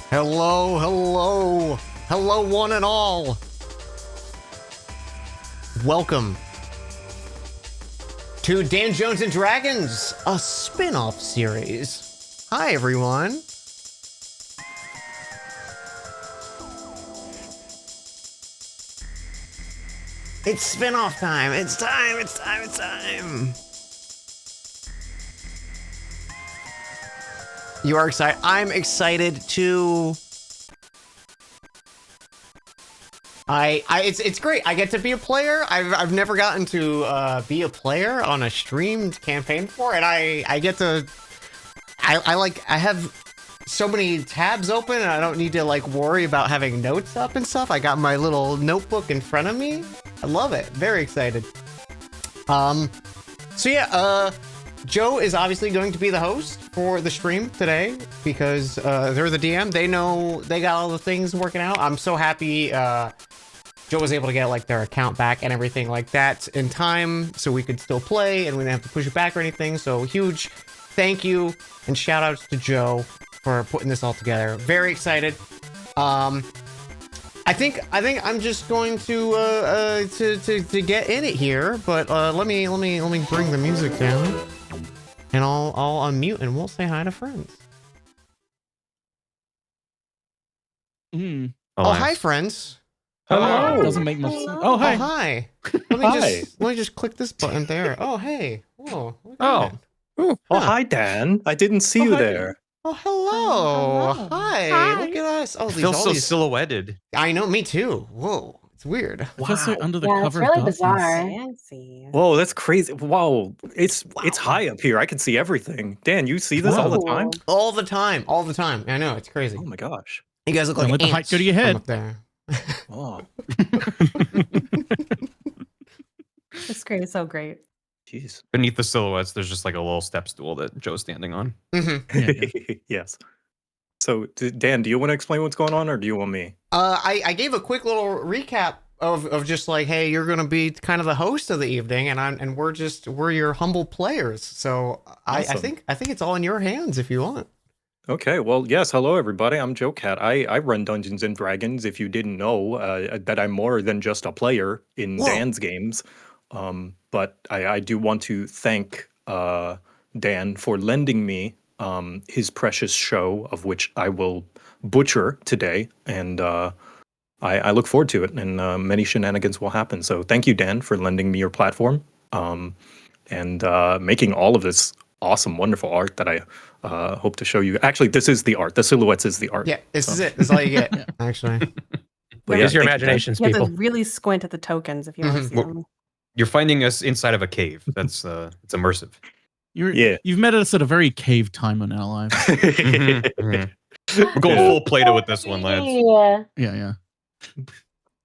Hello, hello, hello, one and all. Welcome to Dan Jones and Dragons, a spin-off series. Hi, everyone. It's spin-off time. It's time. It's time. It's time. You are excited. I'm excited too. It's great. I get to be a player. I've never gotten to be a player on a streamed campaign before, and I get to. I have so many tabs open, and I don't need to like worry about having notes up and stuff. I got my little notebook in front of me. I love it. Very excited. So yeah, Joe is obviously going to be the host for the stream today because they're the DM. They know they got all the things working out. I'm so happy Joe was able to get like their account back and everything like that in time so we could still play and we didn't have to push it back or anything. So huge thank you and shout outs to Joe for putting this all together. Very excited. I think I'm just going to get in it here, but let me bring the music down. And I'll unmute and we'll say hi to friends. Mm. Oh, hi, friends. Hello. Doesn't make much sense. Oh, hi. Oh, hi. Let me just click this button there. Oh, hey. Whoa. Oh. Oh, hi, Dan. I didn't see you there. Oh, hello. Hi. Look at us. Oh, I feel so silhouetted. I know, me too. Whoa. It's weird. Wow. So under the Yeah, cover it's really of bizarre. darkness. Whoa, that's crazy. Wow. It's high up here. I can see everything. Dan, you see this all the time? All the time. All the time. I know. It's crazy. Oh, my gosh. You guys look like let the height ants go to your head. from up there. Oh, It's great. It's so great. jeez. Beneath the silhouettes, there's just like a little step stool that Joe's standing on. Mm-hmm. Yes. So, Dan, do you want to explain what's going on, or do you want me? I gave a quick little recap of just like, hey, you're gonna be kind of the host of the evening, and we're your humble players. So Awesome. I think it's all in your hands if you want. Okay, well, yes, hello everybody. I'm Joe Cat. I run Dungeons and Dragons. If you didn't know, that I'm more than just a player in Whoa. Dan's games. But I do want to thank Dan for lending me his precious show, of which I will butcher today, and I look forward to it. And many shenanigans will happen. So thank you, Dan, for lending me your platform. and making all of this awesome, wonderful art that I hope to show you. Actually, this is the art. The silhouettes is the art. Yeah, this is it. This is all you get, actually. But Use your thank you, Dan. imaginations, You have to people. really squint at the tokens if you want to Mhm. see Well, them. You're finding us inside of a cave. That's it's immersive. Yeah. You've met us at a very cave time in our lives. Mhm. We're going full Play-Doh with this one, lads. Yeah. Yeah.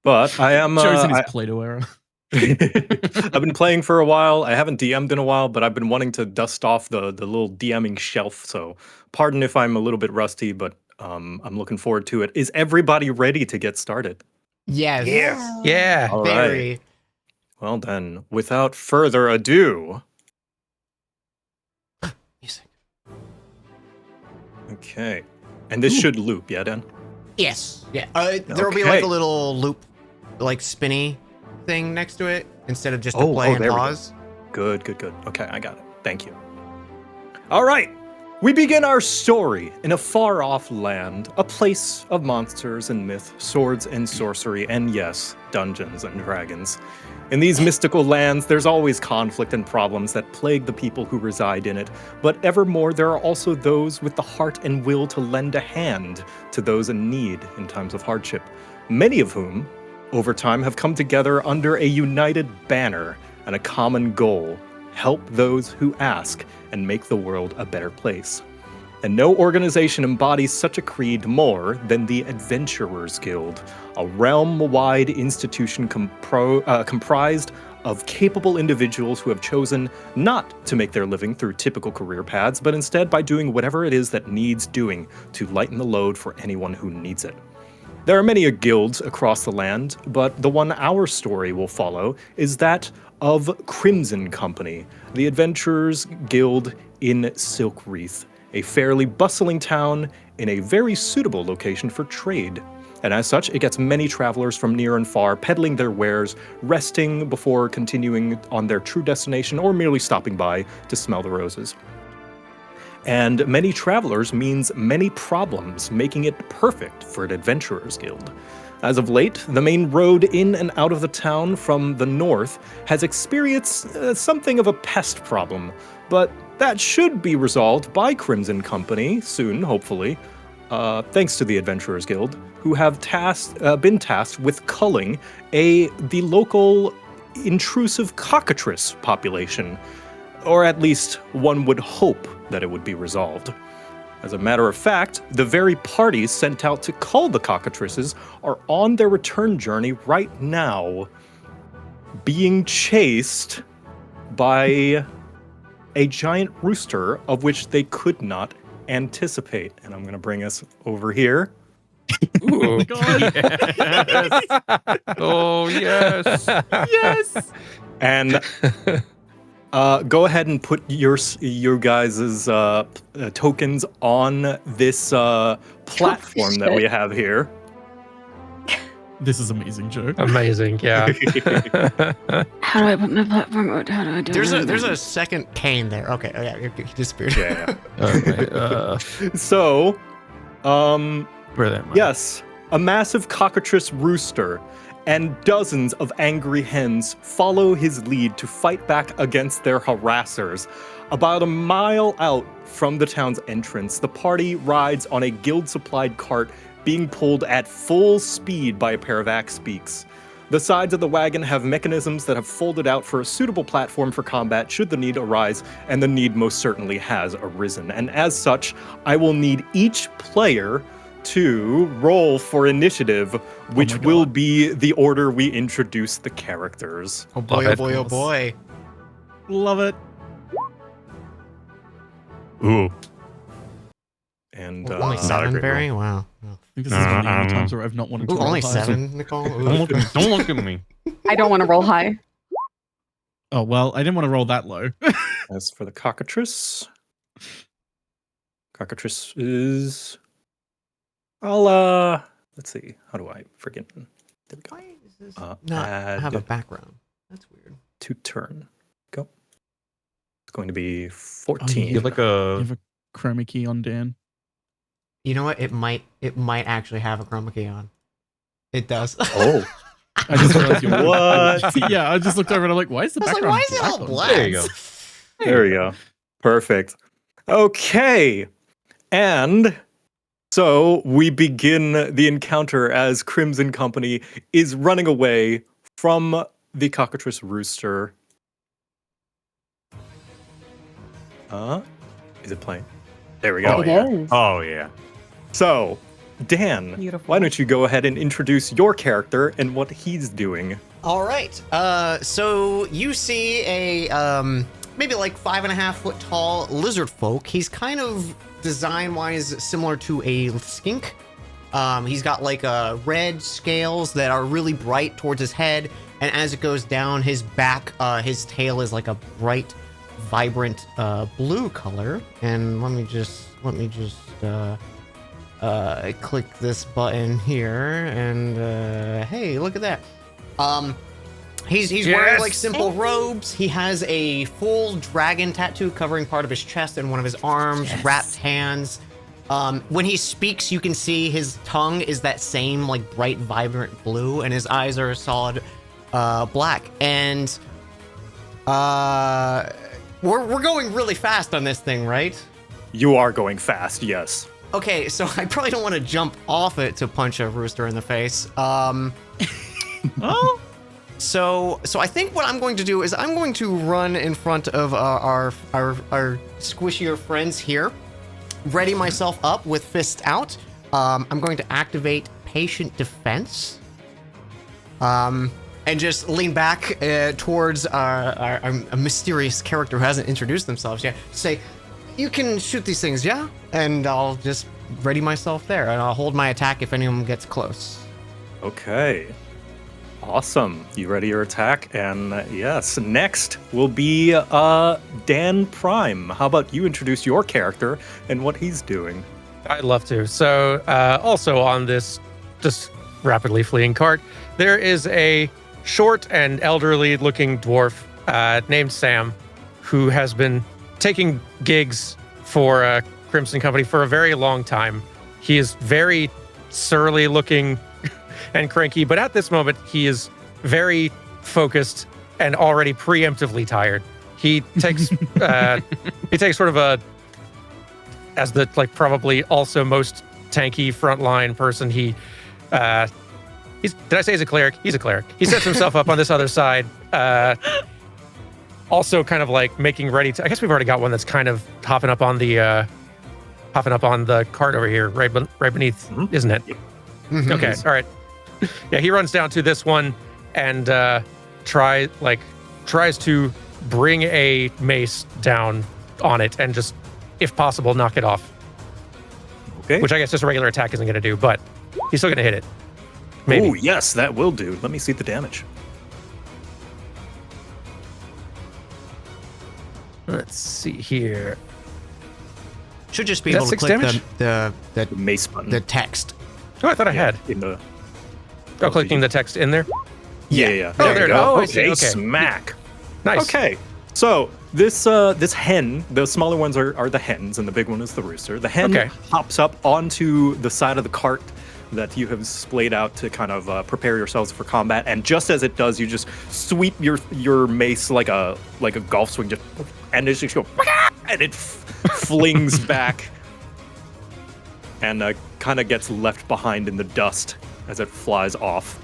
But I am. Joe's in his I- Play-Doh era. I've been playing for a while. I haven't DM'd in a while, but I've been wanting to dust off the little DMing shelf. So, pardon if I'm a little bit rusty, but I'm looking forward to it. Is everybody ready to get started? Yes. Yeah. All right. Very. Well then, without further ado. Music. Okay. And this should loop, yeah, Dan? Yes. Yeah. There will be like Okay. a little loop, like spinny thing next to it instead of just a Oh, play oh, and there we go. pause. Good. Okay, I got it. Thank you. All right. We begin our story in a far off land, a place of monsters and myth, swords and sorcery, and yes, Dungeons and Dragons. In these mystical lands, there's always conflict and problems that plague the people who reside in it, but evermore there are also those with the heart and will to lend a hand to those in need in times of hardship, many of whom, over time, have come together under a united banner and a common goal: help those who ask and make the world a better place. And no organization embodies such a creed more than the Adventurers Guild, a realm-wide institution comprised of capable individuals who have chosen not to make their living through typical career paths, but instead by doing whatever it is that needs doing to lighten the load for anyone who needs it. There are many guilds across the land, but the one our story will follow is that of Crimson Company, the Adventurers Guild in Silkwreath, a fairly bustling town in a very suitable location for trade. And as such, it gets many travelers from near and far peddling their wares, resting before continuing on their true destination, or merely stopping by to smell the roses. And many travelers means many problems, making it perfect for an Adventurers Guild. As of late, the main road in and out of the town from the north has experienced something of a pest problem, but that should be resolved by Crimson Company soon, hopefully, thanks to the Adventurers Guild, who have been tasked with culling the local intrusive cockatrice population, or at least one would hope that it would be resolved. As a matter of fact, the very parties sent out to cull the cockatrices are on their return journey right now, being chased by a giant rooster of which they could not anticipate. And I'm going to bring us over here. Ooh. Oh, yes. Yes. And go ahead and put your guys' tokens on this platform that we have here. This is amazing, Joe. Amazing, yeah. How do I put my platform out? How do I do it? There's a second pane there. Okay. Oh, yeah. He disappeared. Yeah. Okay, So, where that? yes, a massive cockatrice rooster and dozens of angry hens follow his lead to fight back against their harassers. About a mile out from the town's entrance, the party rides on a guild-supplied cart being pulled at full speed by a pair of axe beaks. The sides of the wagon have mechanisms that have folded out for a suitable platform for combat should the need arise, and the need most certainly has arisen. And as such, I will need each player to roll for initiative, which will be the order we introduce the characters. Oh boy, oh boy, oh boy. Love it. Ooh. And Only not a 7, great Barry? Wow. I think this is one of the only times where I've not wanted to Ooh, roll only high. 7, Nicole? Ooh. Don't look at me. I don't want to roll high. Oh, well, I didn't want to roll that low. roll. As for the cockatrice is... let's see. How do I freaking... There we go. Why does this not have a Add background? That's weird. to turn. Go. It's going to be Oh, 14. you You have like You a have a chroma key on Dan. You know what? It might actually have a chroma key on. It does. Oh. I just realized you What? Yeah, I just looked over and I'm like, why is the I was like, background why is it all on? black? There you go. There we go. Perfect. Okay. And so we begin the encounter as Crimson Company is running away from the cockatrice rooster. Is it playing? There we go. It is. Oh yeah. So, Dan, Beautiful. why don't you go ahead and introduce your character and what he's doing? All right. So you see a maybe like 5.5 foot tall lizard folk. He's kind of design-wise similar to a skink. He's got like red scales that are really bright towards his head, and as it goes down his back, his tail is like a bright, vibrant blue color. And let me just click this button here, and hey, look at that. He's wearing like simple robes. He has a full dragon tattoo covering part of his chest and one of his arms, wrapped hands. When he speaks, you can see his tongue is that same like bright, vibrant blue, and his eyes are solid black. And we're going really fast on this thing, right? You are going fast, yes. Okay, so I probably don't want to jump off it to punch a rooster in the face. Oh, So I think what I'm going to do is I'm going to run in front of our squishier friends here, ready myself up with fist out. I'm going to activate patient defense, and just lean back towards our mysterious character who hasn't introduced themselves yet. Say, you can shoot these things, yeah? And I'll just ready myself there, and I'll hold my attack if anyone gets close. Okay. Awesome. You ready your attack? And yes, next will be Dan Prime. How about you introduce your character and what he's doing? I'd love to. So, also on this just rapidly fleeing cart, there is a short and elderly-looking dwarf named Sam, who has been taking gigs for Crimson Company for a very long time. He is very surly-looking and cranky, but at this moment, he is very focused and already preemptively tired. He takes sort of a, as the like probably also most tanky frontline person. Did I say he's a cleric? He's a cleric. He sets himself up on this other side, also kind of like making ready to. I guess we've already got one that's kind of hopping up on the cart over here, right beneath, isn't it? Mhm. Okay, all right. Yeah, he runs down to this one and tries to bring a mace down on it and just, if possible, knock it off. Okay. Which I guess just a regular attack isn't going to do, but he's still going to hit it. Maybe. Oh, yes, that will do. Let me see the damage. Let's see here. Should just be Is that able to 6 click damage? the Mace button. the text. Oh, I thought I had. In the... Oh, clicking the text in there. Yeah. Oh, there you it go. is. Oh, I see. Okay, Okay. smack. Nice. Okay, so this hen, the smaller ones are the hens, and the big one is the rooster. The hen Okay. hops up onto the side of the cart that you have splayed out to kind of prepare yourselves for combat. And just as it does, you just sweep your mace like a golf swing, just and it just goes, and it flings back, and kind of gets left behind in the dust as it flies off.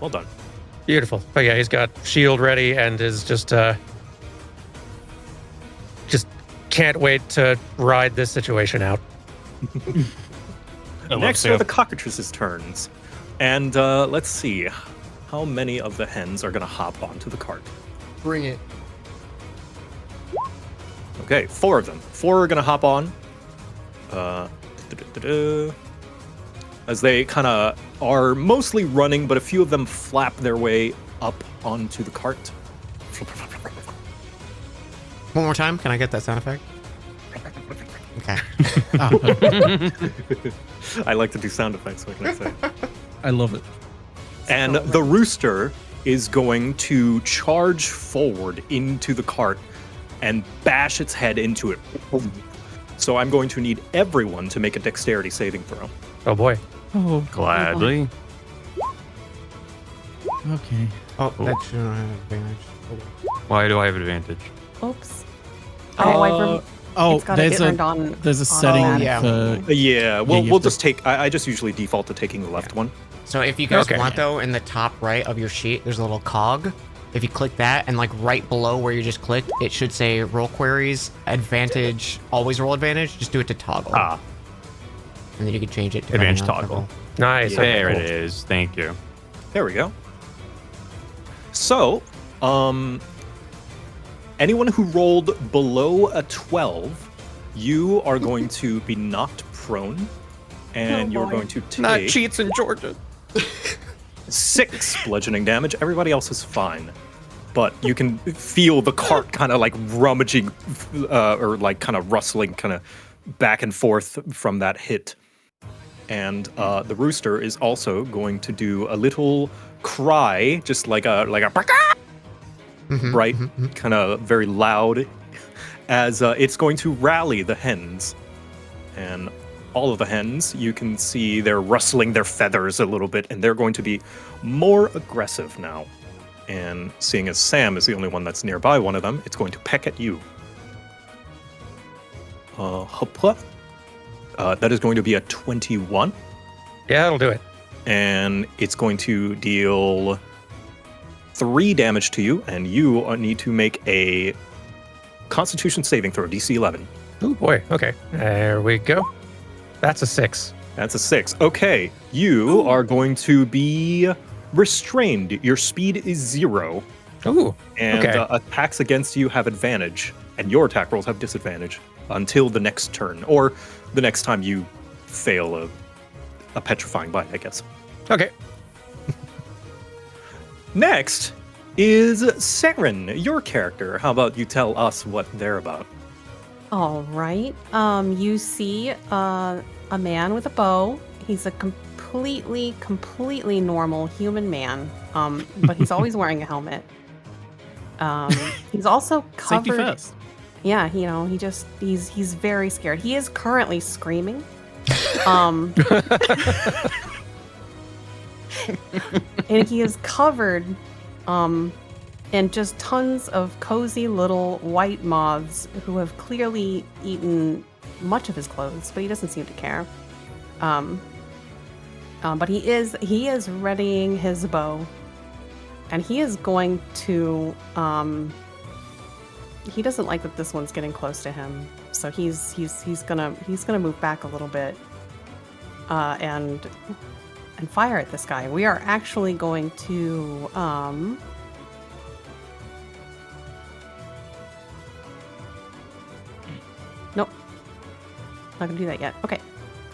Well done. Beautiful. Oh yeah, he's got shield ready and is just can't wait to ride this situation out. Next are the cockatrices' turns. And let's see. How many of the hens are going to hop onto the cart? Bring it. Okay, 4 of them. 4 are going to hop on. As they kind of are mostly running, but a few of them flap their way up onto the cart. One more time. Can I get that sound effect? Okay. I like to do sound effects, what can I say? I love it. And the rooster is going to charge forward into the cart and bash its head into it. So I'm going to need everyone to make a dexterity saving throw. Oh boy. Oh, Gladly. okay. Oh, that should not have advantage. Oh, Why do I have advantage? Oops. Oh, Oh, it's gotta there's get turned on. there's a setting yeah. for Yeah, well, you have we'll to- just take. I just usually default to taking the left one. So if you guys Okay. want though, in the top right of your sheet, there's a little cog. If you click that and like right below where you just clicked, it should say roll queries, advantage, always roll advantage. Just do it to toggle. Ah, And then you can change it. advantage depending on toggle. Nice. Yeah. okay, There cool. it is. Thank you. There we go. So, anyone who rolled below a 12, you are going to be knocked prone, and you're going to Not take cheats in Georgia. 6 bludgeoning damage. Everybody else is fine. But you can feel the cart kind of like rummaging or like kind of rustling kind of back and forth from that hit. And the rooster is also going to do a little cry, just like a right, kind of very loud, as it's going to rally the hens. And all of the hens, you can see they're rustling their feathers a little bit, and they're going to be more aggressive now. And seeing as Sam is the only one that's nearby one of them, it's going to peck at you. Hopla. That is going to be a 21, Yeah, that'll do it. and it's going to deal 3 damage to you, and you need to make a Constitution saving throw, DC 11. Oh boy. Okay. There we go. That's a 6. That's a 6. Okay, you are going to be restrained. Your speed is 0, Ooh. and Okay. attacks against you have advantage, and your attack rolls have disadvantage until the next turn, or the next time you fail a petrifying bite, I guess. Okay. Next is Saren, your character. How about you tell us what they're about? All right. You see a man with a bow. He's a completely normal human man. But he's always wearing a helmet. He's also safety covered. first. Yeah, you know, he's very scared. He is currently screaming. And he is covered in just tons of cozy little white moths who have clearly eaten much of his clothes, but he doesn't seem to care. But he is readying his bow, and he is going to he doesn't like that this one's getting close to him, so he's gonna move back a little bit and fire at this guy. We are actually going to nope, not gonna do that yet. Okay,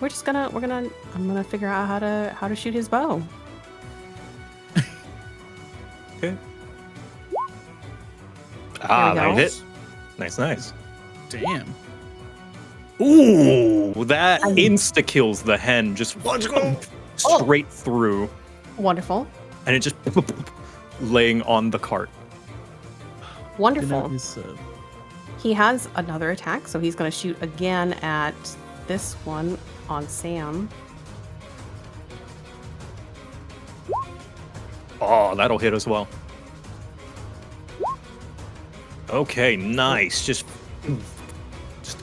I'm gonna figure out how to shoot his bow. Okay. we That'll go. hit. Nice. Damn. Ooh, that insta-kills the hen, just straight through, Wonderful, and it just laying on the cart. wonderful. Dinner is, He has another attack, so he's going to shoot again at this one on Sam. Oh, that'll hit as well. Okay, nice. Just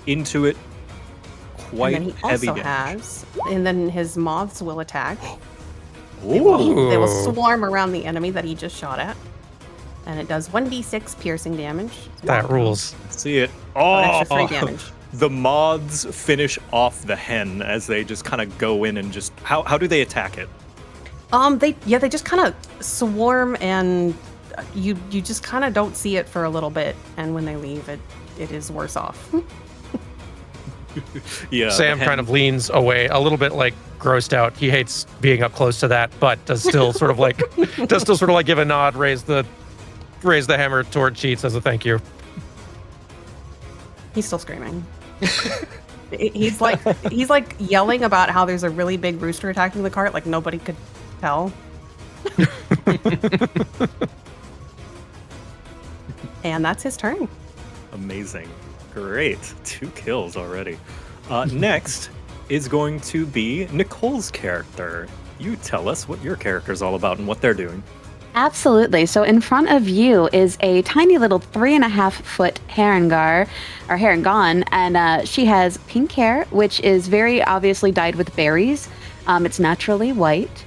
into it. Quite and then he heavy also damage. has, and then his moths will attack. They will Ooh. swarm around the enemy that he just shot at. And it does 1d6 piercing damage. That rules. See it. An Oh, extra 3 damage. the moths finish off the hen as they just kind of go in and just. How do they attack it? They just kind of swarm, and you just kind of don't see it for a little bit, and when they leave, it is worse off. Yeah. Sam the kind of leans away a little bit, like grossed out. He hates being up close to that, but does still sort of like give a nod, raise the hammer toward Cheats as a thank you. He's still screaming. he's like yelling about how there's a really big rooster attacking the cart, like nobody could tell. And that's his turn. Amazing. Great. 2 kills already. Next is going to be Nicole's character. You tell us what your character's all about and what they're doing. Absolutely. So in front of you is a tiny little 3.5-foot Harengon, and she has pink hair, which is very obviously dyed with berries. It's naturally white,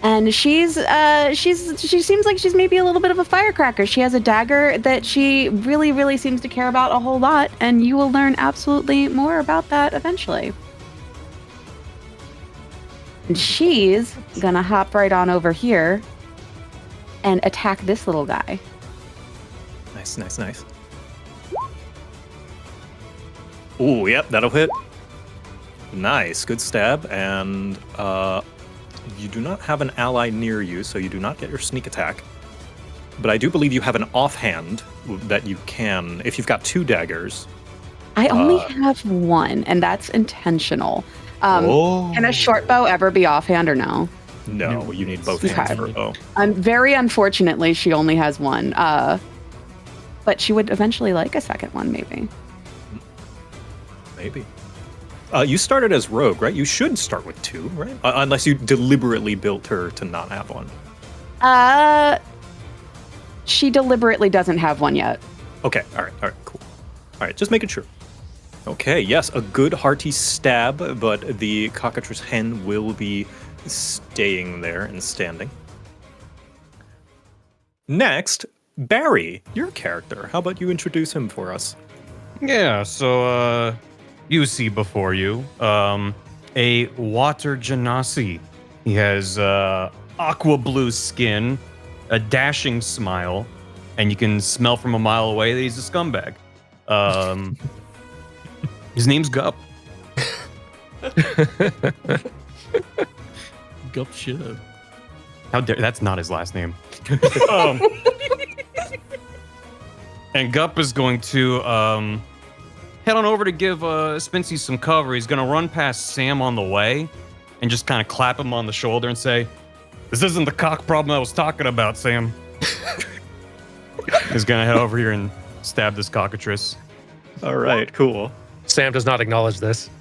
and she seems like she's maybe a little bit of a firecracker. She has a dagger that she really, really seems to care about a whole lot, and you will learn absolutely more about that eventually. And she's gonna hop right on over here and attack this little guy. Nice. Ooh, yep, that'll hit. Nice, good stab. And you do not have an ally near you, so you do not get your sneak attack. But I do believe you have an offhand that you can, if you've got 2 daggers. I only have 1, and that's intentional. Can a short bow ever be offhand or no? No, you need both hands for a bow. Very unfortunately, she only has 1. But she would eventually like a second one, maybe. Maybe. You started as rogue, right? You should start with 2, right? Unless you deliberately built her to not have one. She deliberately doesn't have one yet. Okay, all right, cool. All right, just making sure. Okay, yes, a good hearty stab, but the cockatrice hen will be staying there and standing. Next, Barry, your character. How about you introduce him for us? Yeah, so you see before you a water genasi. He has aqua blue skin, a dashing smile, and you can smell from a mile away that he's a scumbag. His name's Gup. Gup shit. How dare that's not his last name. And Gup is going to head on over to give Spincy some cover. He's going to run past Sam on the way and just kind of clap him on the shoulder and say, "This isn't the cock problem I was talking about, Sam." He's going to head over here and stab this cockatrice. All right, cool. Sam does not acknowledge this.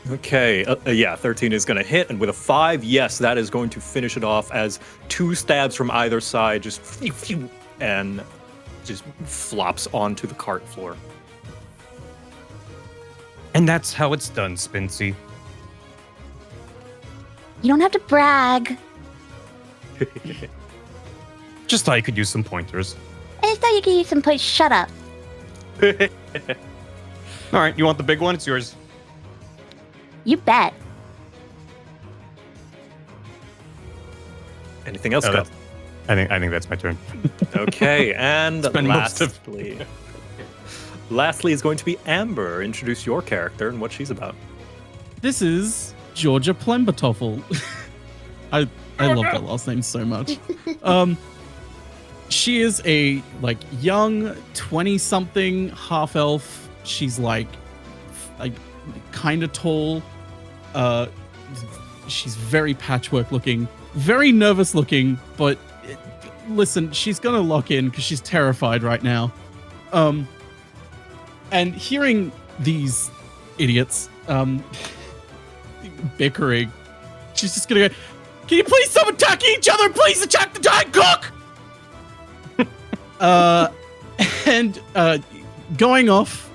Okay, yeah, 13 is going to hit, and with a 5, yes, that is going to finish it off as 2 stabs from either side just and just flops onto the cart floor. And that's how it's done, Spincy. You don't have to brag. Just thought you could use some pointers. I just thought you could use some place. Shut up. All right, you want the big one? It's yours. You bet. Anything else, Oh, Scott? I think that's my turn. Okay, and Spend most of- lastly is going to be Amber. Introduce your character and what she's about. This is Georgia Plembertoffel. I love that last name so much. She is a young 20-something half elf. She's like kind of tall. She's very patchwork looking, very nervous looking, but listen, she's gonna lock in because she's terrified right now. And hearing these idiots bickering, she's just gonna go, "Can you please stop attacking each other? Please attack the giant cook!" And going off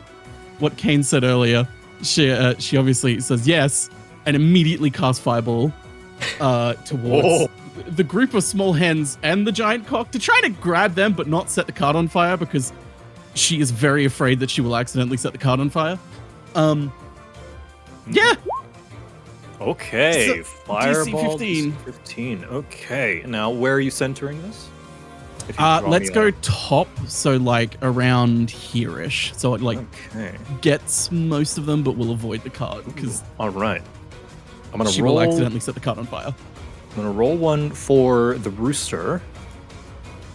what Kane said earlier, she obviously says yes and immediately casts Fireball towards the group of small hens and the giant cock to try to grab them but not set the cart on fire because she is very afraid that she will accidentally set the cart on fire. Yeah. Okay, So, Fireball DC 15. 15. Okay, now where are you centering this? If you draw Let's me go a- top, so around here-ish. So it Okay, gets most of them, but will avoid the cart because all right. I'm gonna she roll. will accidentally set the cart on fire. I'm gonna roll one for the rooster.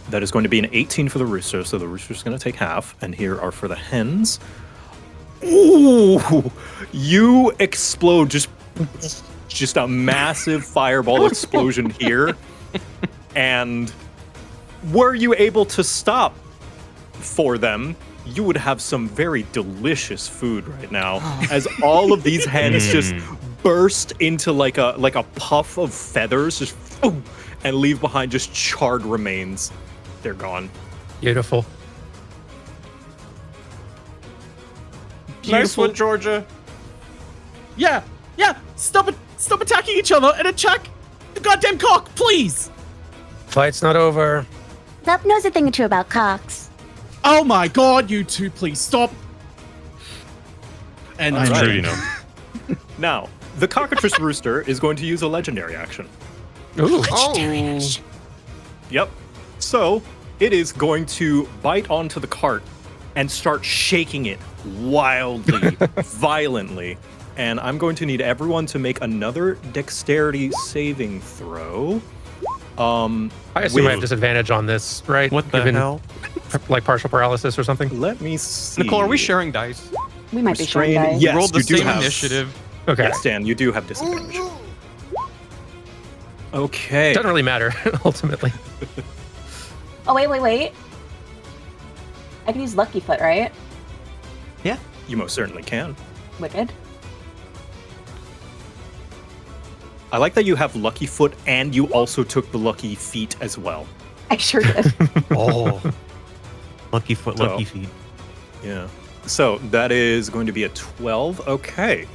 That is going to be an 18 for the rooster, so the rooster's gonna take half. And here are for the hens. Ooh! You explode just a massive fireball explosion here. And were you able to stop for them, you would have some very delicious food right now, as all of these hens just burst into like a puff of feathers, just and leave behind just charred remains. They're gone. Beautiful. Nice one, Georgia. Yeah. Stop it. Stop attacking each other and attack the goddamn cock, please. Fight's not over. Zup knows a thing or two about cocks. Oh my god, you two, please stop. And That's I'm right. Sure, you know. Now, the cockatrice rooster is going to use a legendary action. Ooh. Oh, Yep. So it is going to bite onto the cart and start shaking it wildly, violently. And I'm going to need everyone to make another dexterity saving throw. I assume I have with- disadvantage on this, right? What the Given, hell? Like partial paralysis or something? Let me see. Nicole, are we sharing dice? We might be sharing Restrain- dice. Yes, Rolled the you do same have- initiative. Okay. Yes, Dan, you do have disadvantage. Okay. Doesn't really matter, ultimately. Oh, wait. I can use Lucky Foot, right? You most certainly can. Wicked. I like that you have Lucky Foot and you also took the Lucky Feet as well. I sure did. Oh. Lucky foot, So- lucky feet. Yeah. So that is going to be a 12. Okay.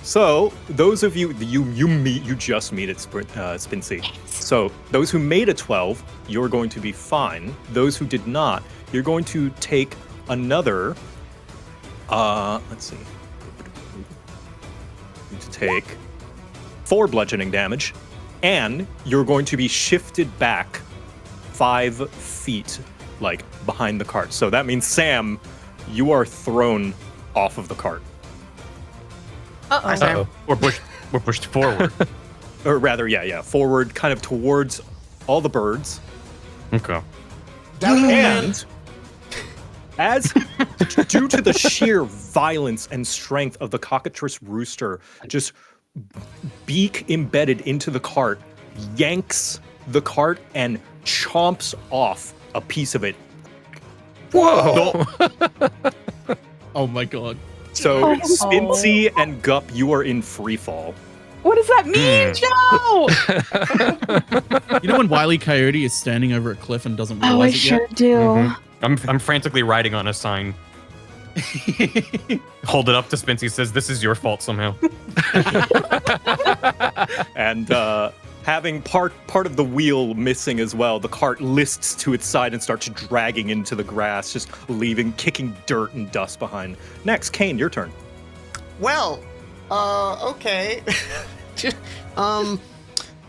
So those of you you just meet at Spincy. So those who made a 12, you're going to be fine. Those who did not, you're going to take another. Let's see. You need to take 4 bludgeoning damage, and you're going to be shifted back 5 feet, like behind the cart. So that means Sam, you are thrown off of the cart. Hi, Sam. Uh-oh. We're pushed forward. Or rather, yeah, forward, kind of towards all the birds. Okay. And as due to the sheer violence and strength of the cockatrice rooster, just beak embedded into the cart, yanks the cart and chomps off a piece of it. Whoa! Oh my god. So Spincy and Gup, you are in free fall. What does that mean, Joe? You know when Wile E. Coyote is standing over a cliff and doesn't realize Oh, I it sure do. Mm-hmm. I'm frantically writing on a sign. Hold it up to Spincy, says this is your fault somehow. And having part of the wheel missing as well, the cart lists to its side and starts dragging into the grass, just kicking dirt and dust behind. Next, Kane, your turn. Well, okay. I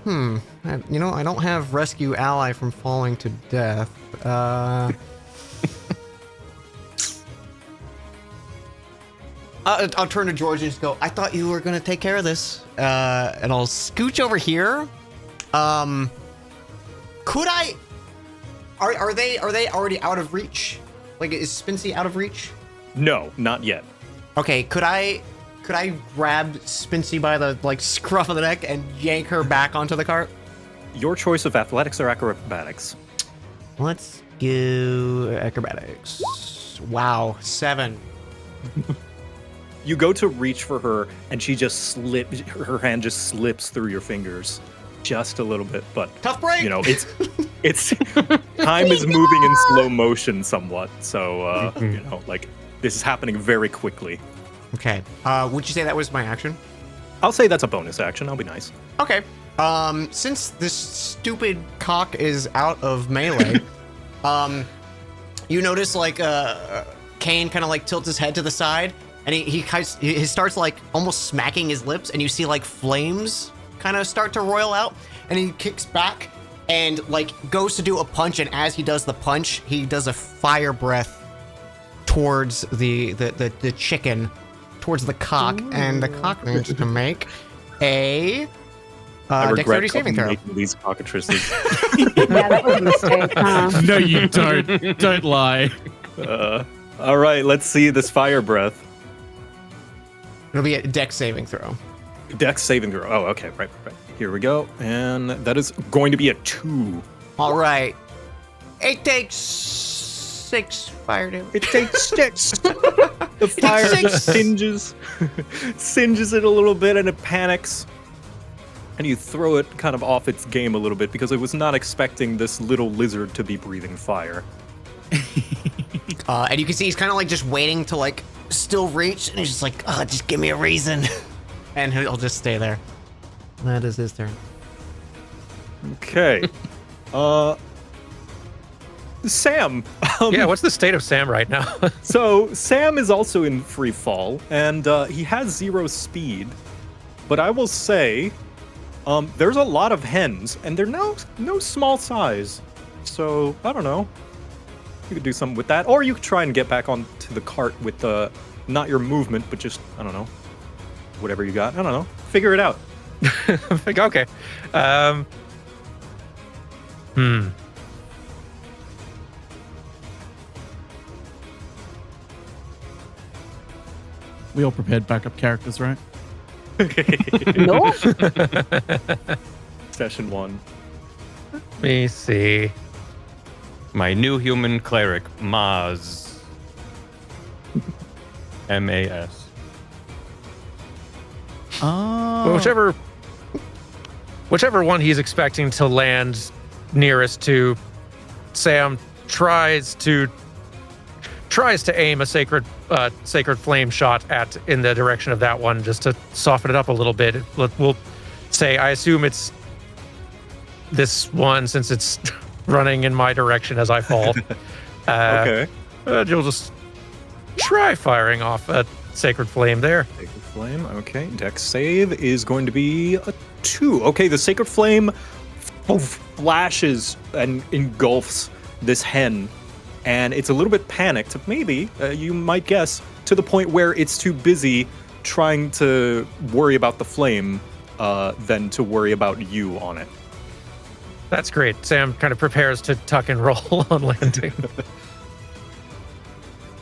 don't have rescue ally from falling to death. I'll turn to George and just go, I thought you were gonna take care of this. And I'll scooch over here. Could I? Are they already out of reach? Like, is Spincy out of reach? No, not yet. Okay, could I grab Spincy by the scruff of the neck and yank her back onto the cart? Your choice of athletics or acrobatics. Let's go acrobatics. Wow, 7. You go to reach for her, and she just slips. Her hand just slips through your fingers, just a little bit. But Tough break. you know, it's time is moving in slow motion somewhat. So this is happening very quickly. Okay. Would you say that was my action? I'll say that's a bonus action. I'll be nice. Okay. Since this stupid cock is out of melee, you notice Kane kind of tilts his head to the side, and he starts almost smacking his lips, and you see flames kind of start to roil out, and he kicks back and goes to do a punch, and as he does the punch, he does a fire breath towards the chicken, towards the cock, and the cock needs to make a I dexterity regret saving throw. making these cockatrices. Yeah, that was a mistake, huh? No, you don't. Don't lie. All right, let's see this fire breath. It'll be a dex saving throw. Dex saving throw. Oh, okay, right. Here we go, and that is going to be a 2. All right. It takes 6 fire damage. It takes 6. The fire just singes it a little bit, and it panics. and you throw it kind of off its game a little bit because it was not expecting this little lizard to be breathing fire. And you can see he's kind of like just waiting to like still reach, and he's just like, just give me a reason. And he'll just stay there. That is his turn. Okay. Sam. Yeah, what's the state of Sam right now? So Sam is also in free fall, and he has 0 speed. But I will say, there's a lot of hens, and they're no small size. So I don't know. You could do something with that, or you could try and get back onto the cart with not your movement, but just I don't know, whatever you got. I don't know. Figure it out. Okay. We all prepared backup characters, right? No. Session 1. Let me see. My new human cleric, Maz. M-A-S. Oh. Whichever one he's expecting to land nearest to, Sam tries to aim a sacred flame shot in the direction of that one, just to soften it up a little bit. We'll say, I assume it's this one since it's running in my direction as I fall. Okay. You'll just try firing off a sacred flame there. Sacred Flame. Okay. Dex save is going to be a 2. Okay, the Sacred Flame flashes and engulfs this hen, and it's a little bit panicked, maybe, you might guess, to the point where it's too busy trying to worry about the flame than to worry about you on it. That's great. Sam kind of prepares to tuck and roll on landing.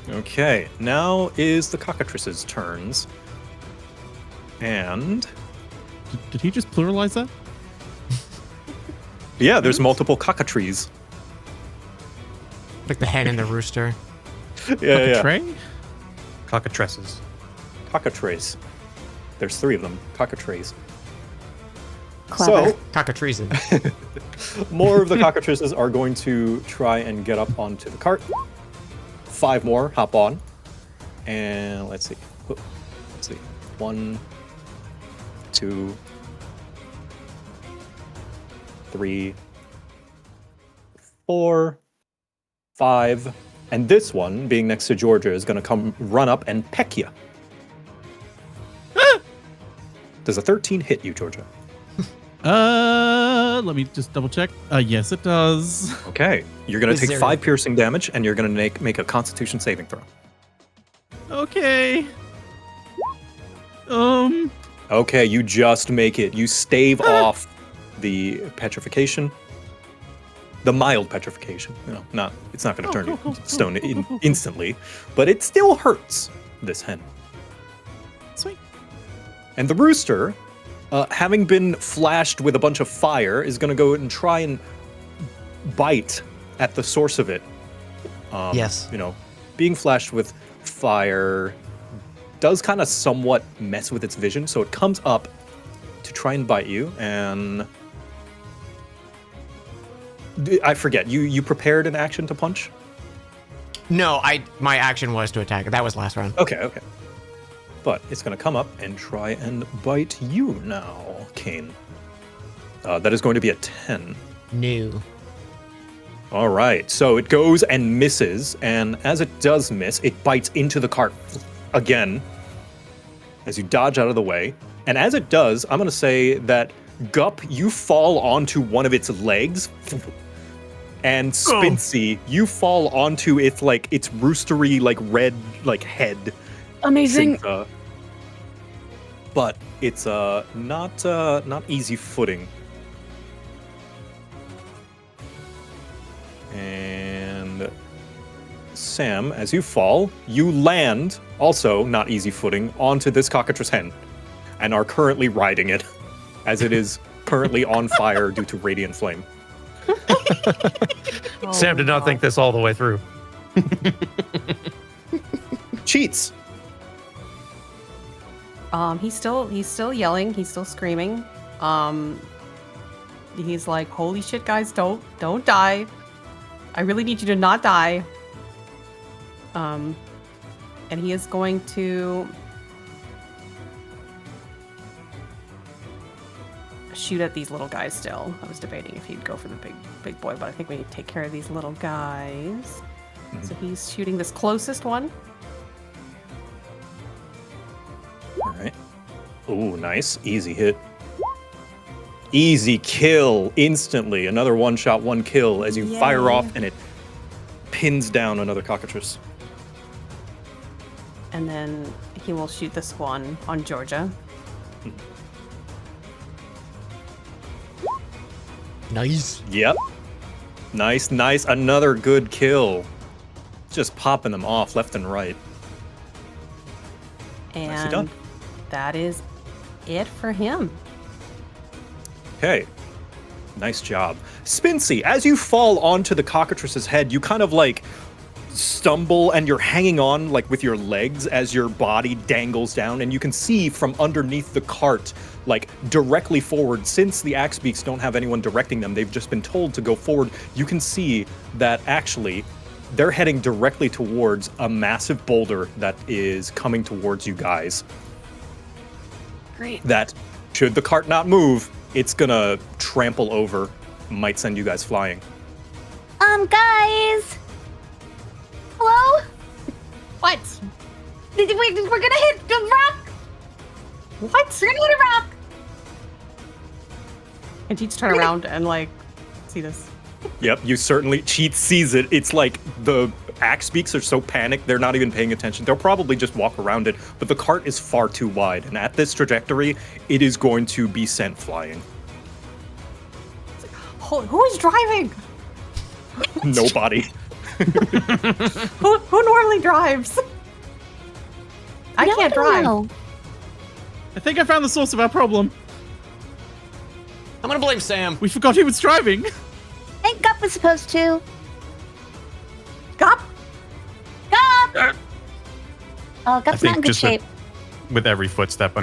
Okay, now is the cockatrices' turns. And Did he just pluralize that? yeah, there's multiple cockatrices. Like the hen and the rooster. Yeah. Trey? Cockatresses. Cockatrice. There's 3 of them. Cockatrice. Clever. So, Cockatrice. more of the cockatrices are going to try and get up onto the cart. 5 more hop on. And let's see. 1, 2, 3, 4, 5. And this one, being next to Georgia, is going to run up and peck you. Does a 13 hit you, Georgia? Let me just double check. Yes, it does. Okay. You're going to take Zero. 5 piercing damage, and you're going to make a Constitution saving throw. Okay. Okay, you just make it. You stave off the petrification. The mild petrification. It's not going to turn you to stone instantly, but it still hurts this hen. Sweet. And the rooster, having been flashed with a bunch of fire, is going to go and try and bite at the source of it. Yes. Being flashed with fire does kind of somewhat mess with its vision, so it comes up to try and bite you, and I forget, you prepared an action to punch? No, my action was to attack. That was last round. Okay. But it's going to come up and try and bite you now, Kane. That is going to be a 10. No. All right, so it goes and misses, and as it does miss, it bites into the cart again as you dodge out of the way. And as it does, I'm going to say that, Gup, you fall onto one of its legs, and Spincy, you fall onto its roostery, red, head. Amazing. But it's not easy footing. And Sam, as you fall, you land, also not easy footing, onto this cockatrice hen, and are currently riding it, as it is currently on fire due to radiant flame. Sam did not think this all the way through. Cheats. He's still yelling. He's still screaming. He's like, holy shit, guys, don't die. I really need you to not die. And he is going to shoot at these little guys still. I was debating if he'd go for the big boy, but I think we need to take care of these little guys. So he's shooting this closest one. All right. Ooh, nice. Easy hit. Easy kill instantly. Another one shot, one kill as you fire off and it pins down another cockatrice. And then he will shoot this one on Georgia. Nice. Yep. Nice, nice. Another good kill. Just popping them off left and right. Nicely done. And that is it for him. Okay. Nice job. Spincy, as you fall onto the cockatrice's head, you kind of like stumble and you're hanging on like with your legs as your body dangles down, and you can see from underneath the cart like directly forward. Since the axe beaks don't have anyone directing them, they've just been told to go forward. You can see that actually they're heading directly towards a massive boulder that is coming towards you guys. Great. That should the cart not move, it's gonna trample over, might send you guys flying. Guys. Hello? What? We're gonna hit the rock. What? We're gonna hit a rock. And Cheats turn around and like see this. Yep, you certainly. Cheat sees it. It's like the axe beaks are so panicked, they're not even paying attention. They'll probably just walk around it, but the cart is far too wide, and at this trajectory, it is going to be sent flying. Who is driving? Nobody. Who normally drives? I can't drive. Know. I think I found the source of our problem. I'm gonna blame Sam. We forgot he was driving. I think Gup was supposed to. Gup? Gup! Oh, Gup's think not in good just shape. With every footstep,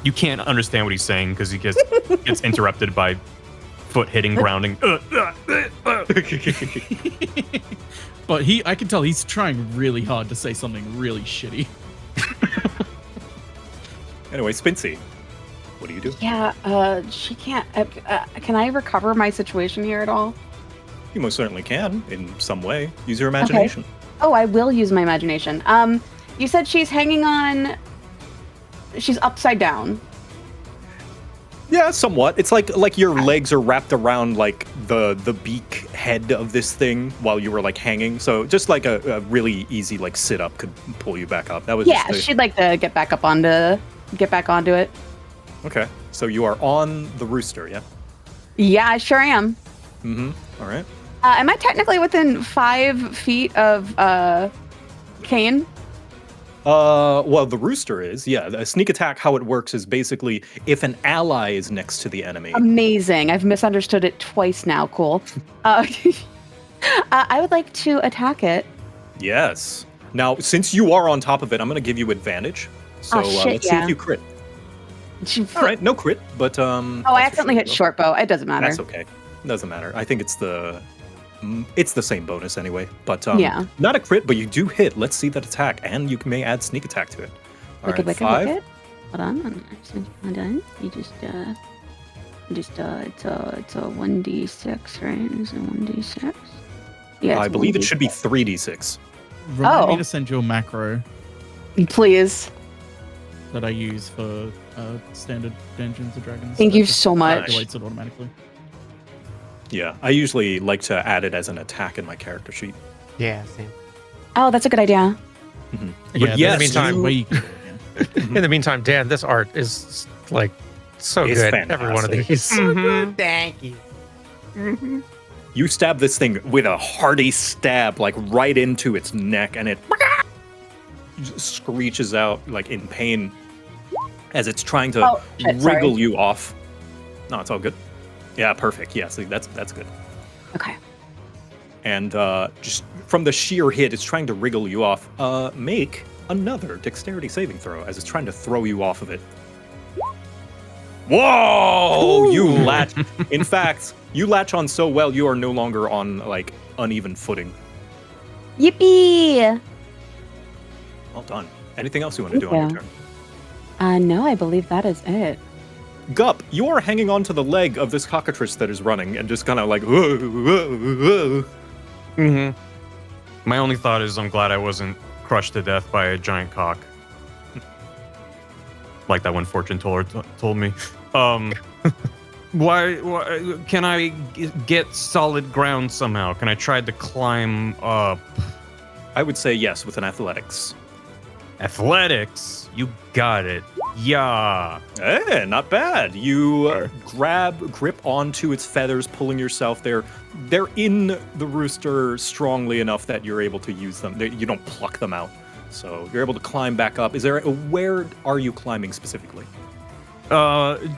you can't understand what he's saying because he gets interrupted by foot hitting grounding. But I can tell he's trying really hard to say something really shitty. Anyway, Spincy, what do you do? Yeah, she can't. Can I recover my situation here at all? You most certainly can, in some way. Use your imagination. Oh, I will use my imagination. You said she's hanging on. She's upside down. Yeah, somewhat. It's like your legs are wrapped around like the beak head of this thing while you were like hanging. So just like a really easy like sit up could pull you back up. That was Yeah, just she'd like to get back onto it. Okay. So you are on the rooster, yeah? Yeah, I sure am. Mm-hmm. All right. Am I technically within 5 feet of Kane? Well, the rooster is, yeah. The sneak attack, how it works is basically if an ally is next to the enemy. Amazing. I've misunderstood it twice now. Cool. I would like to attack it. Yes. Now, since you are on top of it, I'm going to give you advantage. So let's see if you crit. All right, no crit, but Oh, I accidentally hit short bow. It doesn't matter. That's okay. It doesn't matter. I think it's the same bonus anyway. But yeah, not a crit, but you do hit. Let's see that attack, and you may add sneak attack to it. All right, wicked. 5. Hold on. I'm done. You just it's a 1d6, right? Is it 1d6? Yeah. I believe it should be 3d6. Remind me to send you a macro Please. that I use for standard Dungeons and Dragons. Thank that you just so much. calculates it automatically. Yeah, I usually like to add it as an attack in my character sheet. Yeah, Sam. Oh, that's a good idea. Mm-hmm. Yeah, But yes, in the meantime, way you can do it, yeah. In the meantime, Dan, this art is like so It's good. Every one of fantastic. these. Mm-hmm. Thank you. You stab this thing with a hearty stab, like right into its neck, and it just screeches out like in pain as it's trying to wriggle you off. No, it's all good. Yeah, perfect. Yeah, see, that's good. Okay. And just from the sheer hit, it's trying to wriggle you off. Make another dexterity saving throw as it's trying to throw you off of it. Whoa! You latch. In fact, you latch on so well, you are no longer on like uneven footing. Yippee! Well done. Anything else you want to do on your turn? No, I believe that is it. Gup, you are hanging onto the leg of this cockatrice that is running and just kind of like. Whoa, whoa, whoa. Mm-hmm. My only thought is I'm glad I wasn't crushed to death by a giant cock. Like that one fortune teller told me. Why can I get solid ground somehow? Can I try to climb up? I would say yes with an athletics. Athletics? You got it. Yeah. Eh, not bad. You grip onto its feathers, pulling yourself there. They're in the rooster strongly enough that you're able to use them. You don't pluck them out. So you're able to climb back up. Where are you climbing specifically?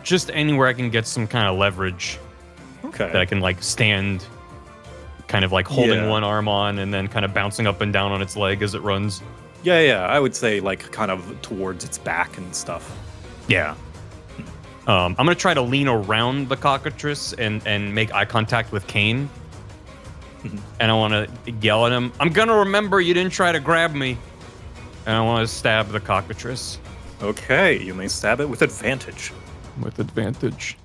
Just anywhere I can get some kind of leverage. Okay. That I can like stand, kind of like holding Yeah. one arm on and then kind of bouncing up and down on its leg as it runs. Yeah. I would say like kind of towards its back and stuff. Yeah. I'm gonna try to lean around the cockatrice and make eye contact with Kane. And I want to yell at him, I'm gonna remember you didn't try to grab me. And I want to stab the cockatrice. Okay, you may stab it with advantage. With advantage.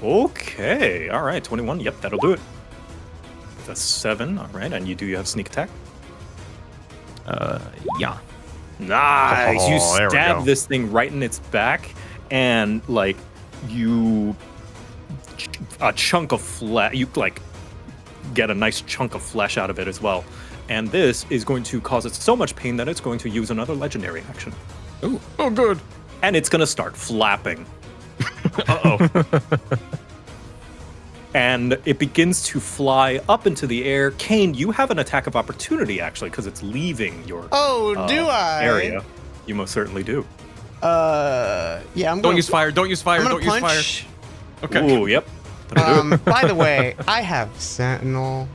Okay, all right, 21. Yep, that'll do it. That's 7. All right, and you have sneak attack. Yeah. Nice. You Oh, there we stab go. this thing right in its back, and like a chunk of flesh. You like get a nice chunk of flesh out of it as well. And this is going to cause it so much pain that it's going to use another legendary action. Oh, good. And it's going to start flapping. Uh-oh. And it begins to fly up into the air. Kane, you have an attack of opportunity, actually, because it's leaving your Oh, do I? area. You most certainly do. Yeah, I'm Don't going use fire. Don't use fire. I'm Don't gonna use fire. punch. Okay. Ooh, yep. By the way, I have Sentinel.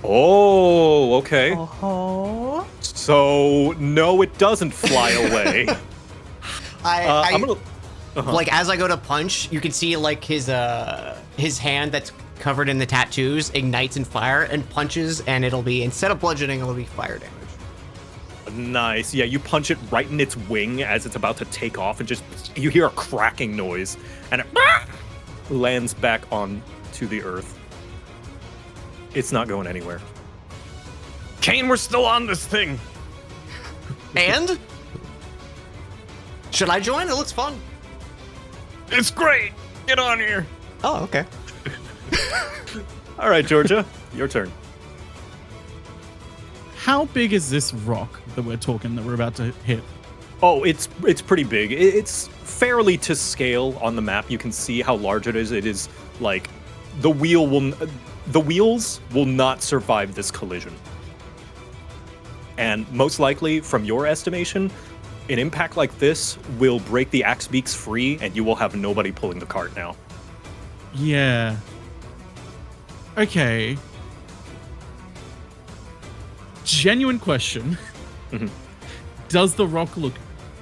Oh, okay. Oh. So, no, it doesn't fly away. I'm gonna... Like as I go to punch, you can see like his hand that's covered in the tattoos ignites in fire and punches, and it'll be, instead of bludgeoning, it'll be fire damage. Nice. Yeah, you punch it right in its wing as it's about to take off, and just you hear a cracking noise, and it lands back onto the earth. It's not going anywhere. Kane, we're still on this thing. And should I join? It looks fun. It's great. Get on here. Oh, okay. All right, Georgia, your turn. How big is this rock that we're about to hit? Oh, it's pretty big. It's fairly to scale on the map. You can see how large it is. It is like the wheels will not survive this collision. And most likely, from your estimation, an impact like this will break the axe beaks free, and you will have nobody pulling the cart now. Yeah. Okay. Genuine question. Mhm. Does the rock look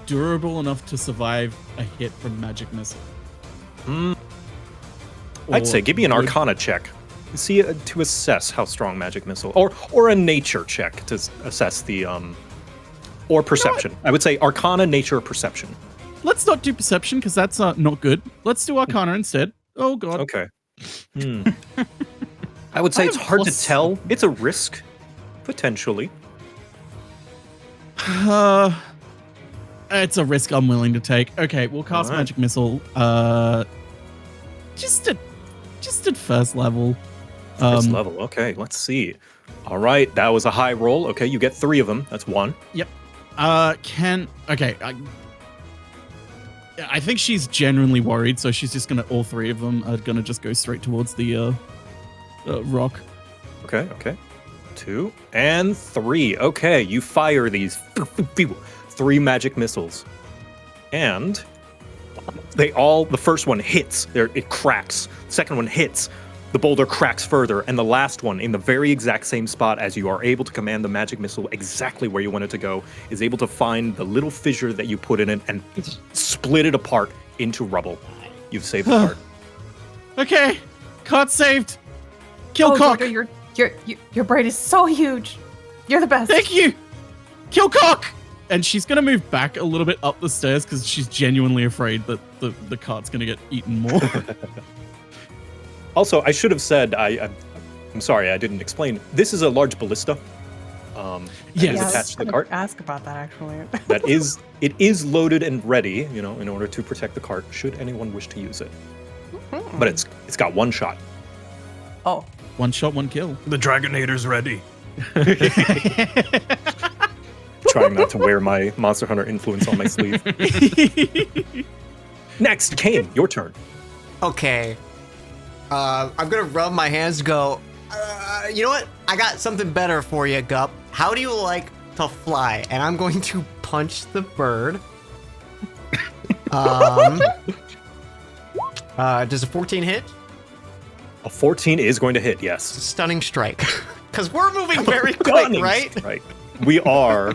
durable enough to survive a hit from magic missile? I'd say give me an would- Arcana check. See to assess how strong magic missile, or a nature check to assess the or perception. I would say Arcana, nature, or perception. Let's not do perception because that's not good. Let's do Arcana instead. Oh god. Okay. I would say I it's have hard to plus- tell. It's a risk, potentially. It's a risk I'm willing to take. Okay, we'll cast Alright. magic missile. Just at first level. First level. Okay, let's see. All right, that was a high roll. Okay, you get 3 of them. That's 1. Yep. I think she's genuinely worried, so she's just gonna. All 3 of them are gonna just go straight towards the rock. Okay. 2 and 3. Okay, you fire these 3 magic missiles, and the first one hits. It cracks. The second one hits, The boulder cracks further, and the last one, in the very exact same spot as you are able to command the magic missile exactly where you want it to go, is able to find the little fissure that you put in it and split it apart into rubble. You've saved the cart. Okay, cart saved. Kill Oh, cock. Jojo, your braid is so huge. You're the best. Thank you. Kill cock. And she's gonna move back a little bit up the stairs because she's genuinely afraid that the cart's gonna get eaten more. Also, I should have said, I'm sorry, I didn't explain. This is a large ballista. That Yes. is I was attached to the gonna cart. Ask about that actually. It is loaded and ready, in order to protect the cart should anyone wish to use it. But it's got one shot. Oh, One shot, one kill. The Dragonator's ready. Trying not to wear my Monster Hunter influence on my sleeve. Next, Kane, your turn. Okay. I'm gonna rub my hands. Go. You know what? I got something better for you, Gup. How do you like to fly? And I'm going to punch the bird. Does a 14 hit? A 14 is going to hit, yes. Stunning strike. Because we're moving very quick, Stunning right? strike. We are.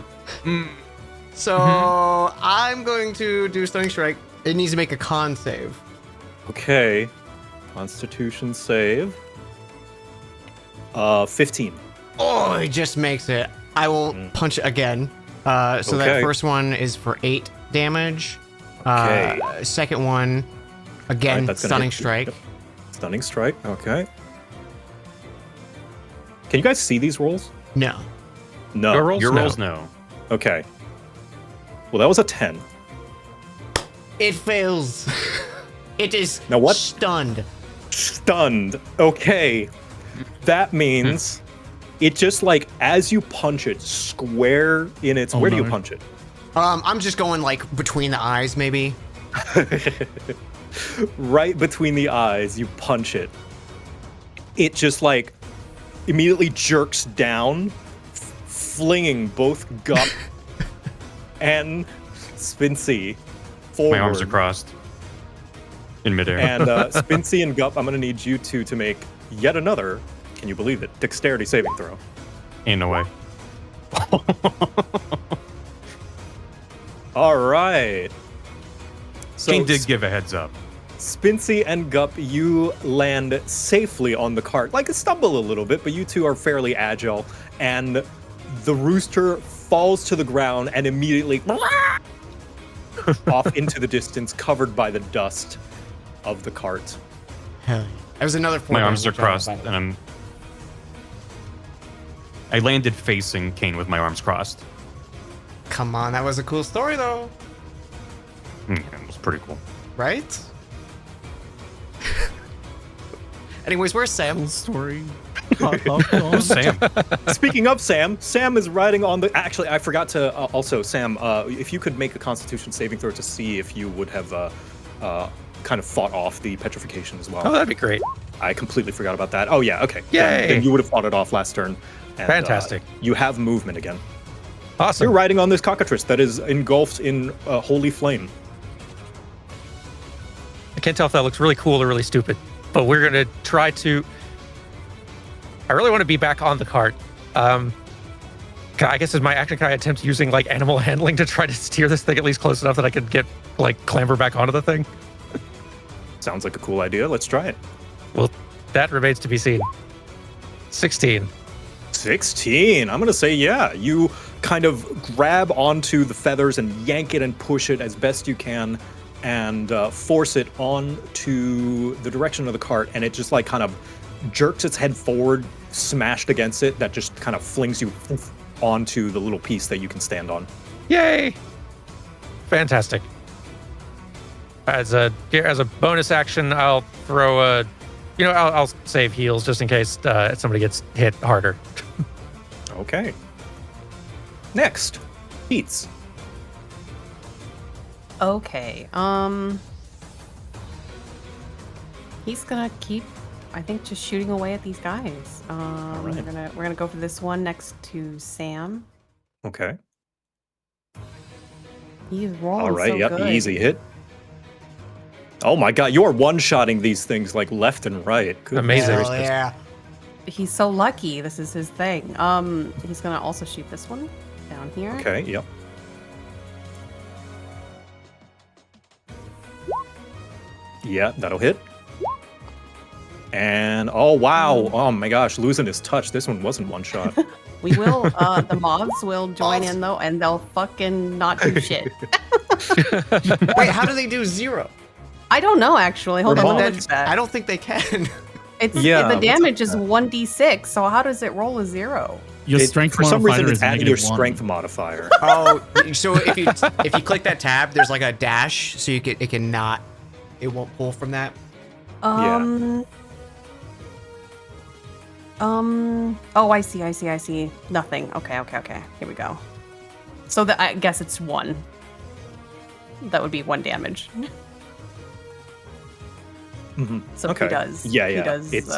So I'm going to do stunning strike. It needs to make a con save. Okay. Constitution save. 15. Oh, it just makes it. I will punch it again. So Okay. that first one is for 8 damage. Okay. Second one, again, Alright, that's gonna stunning hit. strike. Yep. Stunning strike. Okay. Can you guys see these rolls? No. No. Your rolls? Your No. rolls, no. Okay. Well, that was a 10. It fails. It is Now what? stunned. Stunned. Okay. That means it just as you punch it square in its. Oh, where do you no. punch it? I'm just going between the eyes, maybe. Right between the eyes, you punch it. It just immediately jerks down, flinging both Gup and Spincy forward. My arms are crossed in midair. And Spincy and Gup, I'm going to need you two to make yet another, can you believe it, dexterity saving throw. Ain't no way. All right. So King did give a heads up. Spincy and Gup, you land safely on the cart. Stumble a little bit, but you two are fairly agile. And the rooster falls to the ground and immediately off into the distance, covered by the dust of the cart. Hell yeah. That was another 4 My arms are damage, which I was crossed, like- and I landed facing Kane with my arms crossed. Come on, that was a cool story, though. It was pretty cool. Right? Anyways, where's Sam? Full story. Cock off, gone. Sam. Speaking of Sam, Sam is riding on the. Actually, I forgot to also, Sam, if you could make a Constitution saving throw to see if you would have kind of fought off the petrification as well. Oh, that'd be great. I completely forgot about that. Oh yeah, okay. Yay! Then you would have fought it off last turn. And, Fantastic. You have movement again. Awesome. You're riding on this cockatrice that is engulfed in holy flame. I can't tell if that looks really cool or really stupid, but we're gonna try to. I really want to be back on the cart. I guess as my action, can I attempt using animal handling to try to steer this thing at least close enough that I could get clamber back onto the thing? Sounds like a cool idea. Let's try it. Well, that remains to be seen. 16. 16. I'm gonna say yeah. You kind of grab onto the feathers and yank it and push it as best you can, and force it on to the direction of the cart, and it just kind of jerks its head forward, smashed against it. That just kind of flings you onto the little piece that you can stand on. Yay! Fantastic. As a bonus action, I'll throw a, I'll save heals just in case somebody gets hit harder. Okay. Next, Beats. okay. He's gonna keep, I think, just shooting away at these guys. right. We're gonna go for this one next to Sam. Okay. He's rolling All right. so Yep. good. Easy hit. Oh my god, you're one-shotting these things like left and right. Good Amazing. Hell gracious. yeah. He's so lucky. This is his thing. He's gonna also shoot this one down here. Okay, yep. Yeah, that'll hit. And oh wow, oh my gosh, losing his touch. This one wasn't one shot. We will. The moths will join in though, and they'll fucking not do shit. Wait, how do they do 0? I don't know actually. Hold on, let me look That's- at that. I don't think they can. It's Yeah, the what's damage up is with 1d6. So how does it roll a 0? Your strength for some reason modifier it's is adding your -1. strength modifier. Oh, so if you click that tab, there's like a dash, so it won't pull from that. Oh, I see. Nothing. Okay. Here we go. So I guess it's 1. That would be 1 damage. Mhm. So Okay. he does. Yeah, He yeah. does. It's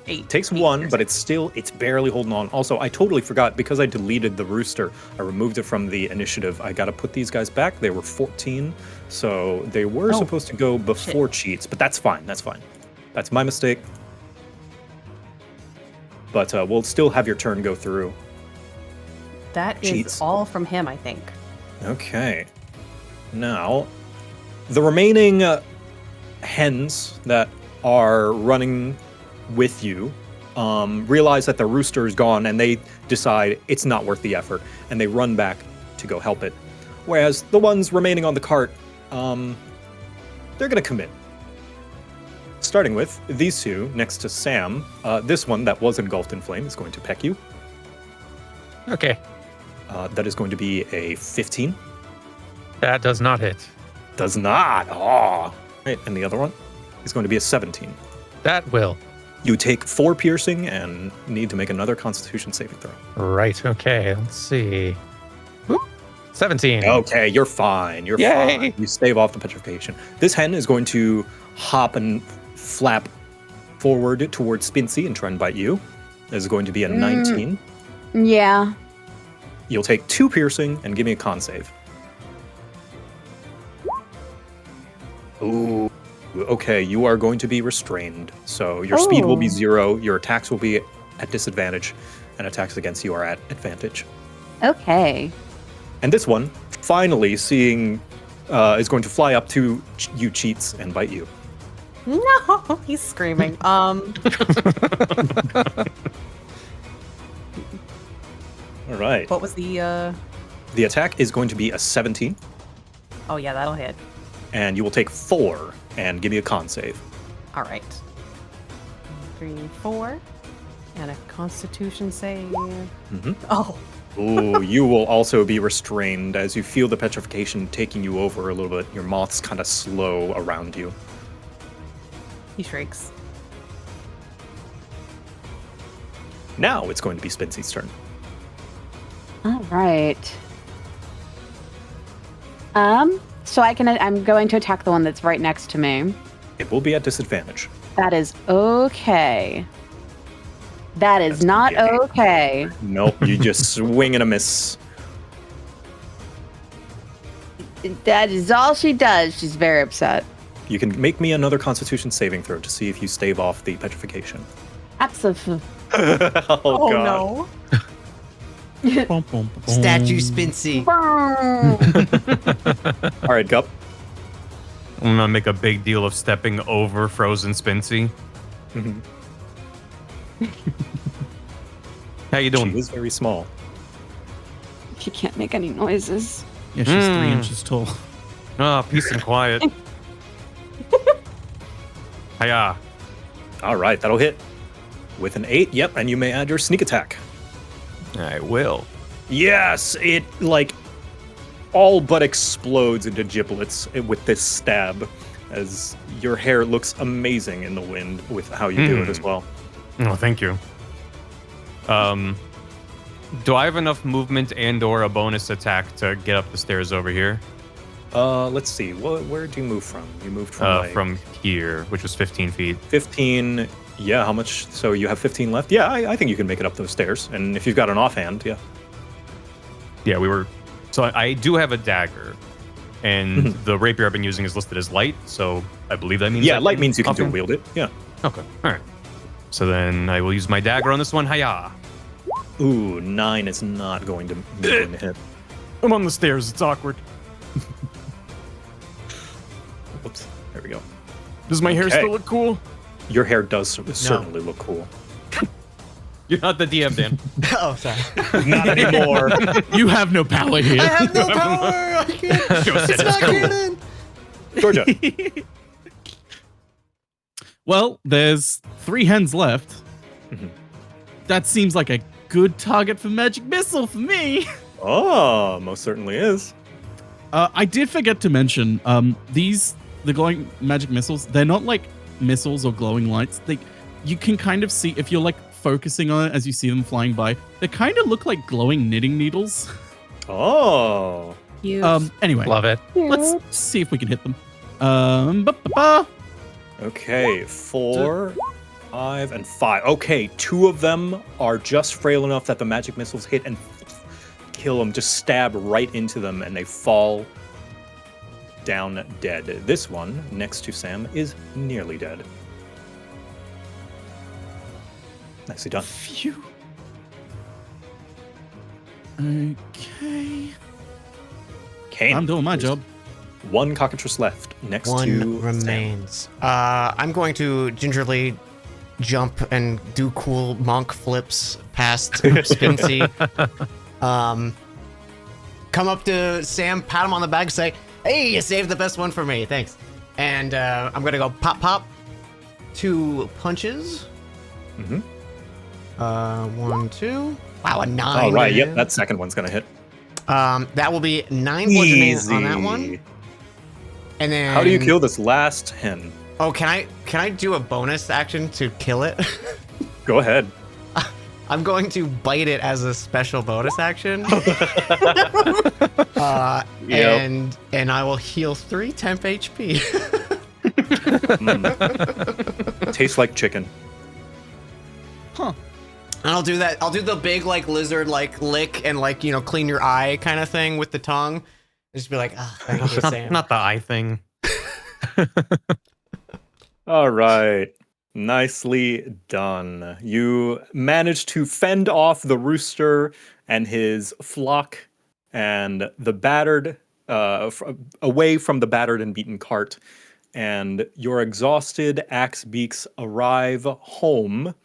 8. takes 8 1, piercing. but it's barely holding on. Also, I totally forgot because I deleted the rooster. I removed it from the initiative. I got to put these guys back. They were 14, so they were Oh, supposed to go before cheats, but that's fine. That's fine. That's my mistake. But we'll still have your turn go through. That is cheats. all from him, I think. Okay. Now, the remaining hens that are running with you realize that the rooster is gone and they decide it's not worth the effort and they run back to go help it. Whereas the ones remaining on the cart, they're going to commit. Starting with these two next to Sam. This one that was engulfed in flame is going to peck you. Okay. That is going to be a 15. That does not hit. Does not. Oh. Right, and the other one is going to be a 17. That will. You take 4 piercing and need to make another Constitution saving throw. Right. Okay. Let's see. Whoop. 17. Okay, you're fine. You're Yay. fine. You stave off the petrification. This hen is going to hop and flap forward towards Spincy and try and bite you. This is going to be a 19. Yeah. You'll take 2 piercing and give me a con save. Ooh. Okay, you are going to be restrained. So your speed will be Oh. 0, your attacks will be at disadvantage, and attacks against you are at advantage. Okay. And this one, finally seeing, is going to fly up to you, Cheats, and bite you. No, he's screaming. All right. What was the? The attack is going to be a 17, Oh yeah, that'll hit. and you will take 4 and give me a con save. All right. 3, 4, and a Constitution save. Mhm. Oh, Ooh, you will also be restrained as you feel the petrification taking you over a little bit. Your moths kind of slow around you. he shrieks. Now it's going to be Spincy's turn. All right. So I'm going to attack the one that's right next to me. It will be at disadvantage. That is okay. That is That's not okay. okay. Nope, you just swing and a miss. That is all she does. She's very upset. You can make me another Constitution saving throw to see if you stave off the petrification. Absolutely. Oh, God. Bum, bum, bum. Statue Spincy. All right, Gup. I'm gonna make a big deal of stepping over Frozen Spincy. Mhm. How you She doing? is very small. She can't make any noises. Yeah, she's 3 Mm. inches tall. Ah, peace and quiet. Hiya. All right, that'll hit. With an 8, yep, and you may add your sneak attack. I will. Yes, it, like, all but explodes into giblets with this stab, as your hair looks amazing in the wind with how you do it as well. Oh, thank you. Do I have enough movement and/or a bonus attack to get up the stairs over here? Let's see, where do you move from? You moved from, like, From here, which was 15 feet. 15. Yeah, how much? So you have 15 left? Yeah, I think you can make it up those stairs. And if you've got an offhand, yeah. Yeah, we were. So I do have a dagger. and the rapier I've been using is listed as light, so I believe that means Yeah, I light means you can dual offhand- wield it. Yeah. Okay, all right. So then I will use my dagger on this one. Hiya! Ooh, 9 is not going to hit. I'm on the stairs. It's awkward. Whoops. There we go. Does my hair Okay. still look cool? Your hair does certainly look cool. You're not the DM, Dan. Oh, sorry. Not anymore. You have no power here. I have no power. I can't. Joe said It's not canon. Georgia. Well, there's 3 hens left. Mhm. That seems like a good target for magic missile for me. Oh, most certainly is. I did forget to mention the glowing magic missiles. They're not like missiles or glowing lights. You can kind of see if you're like focusing on it as you see them flying by. They kind of look like glowing knitting needles. Oh. Anyway, Love it. let's see if we can hit them. Ba-ba-ba. Okay, 4, 5, and 5. Okay, 2 of them are just frail enough that the magic missiles hit and kill them, just stab right into them, and they fall down dead. This one, next to Sam, is nearly dead. Nicely done. Phew. Okay. Kane. I'm doing my job. 1 cockatrice left next to One Sam. remains. I'm going to gingerly jump and do cool monk flips past Spincy. Come up to Sam, pat him on the back, say, "Hey, you saved the best one for me. Thanks." And I'm gonna go pop, pop. 2 punches. Mhm. 1, 2. Wow, a 9. All right, man. yep, that second one's gonna hit. That will be 9 bludgeoning on that Easy. one. And then How do you kill this last hen? Oh, can I do a bonus action to kill it? Go ahead. I'm going to bite it as a special bonus action. Yep. And I will heal 3 temp HP. Tastes like chicken. And I'll do that. I'll do the big like lizard like lick and like, clean your eye kind of thing with the tongue. And just be like, oh, thank you, Sam. Not the eye thing. All right. Nicely done. You managed to fend off the rooster and his flock and the battered, away from the battered and beaten cart. And your exhausted axe beaks arrive home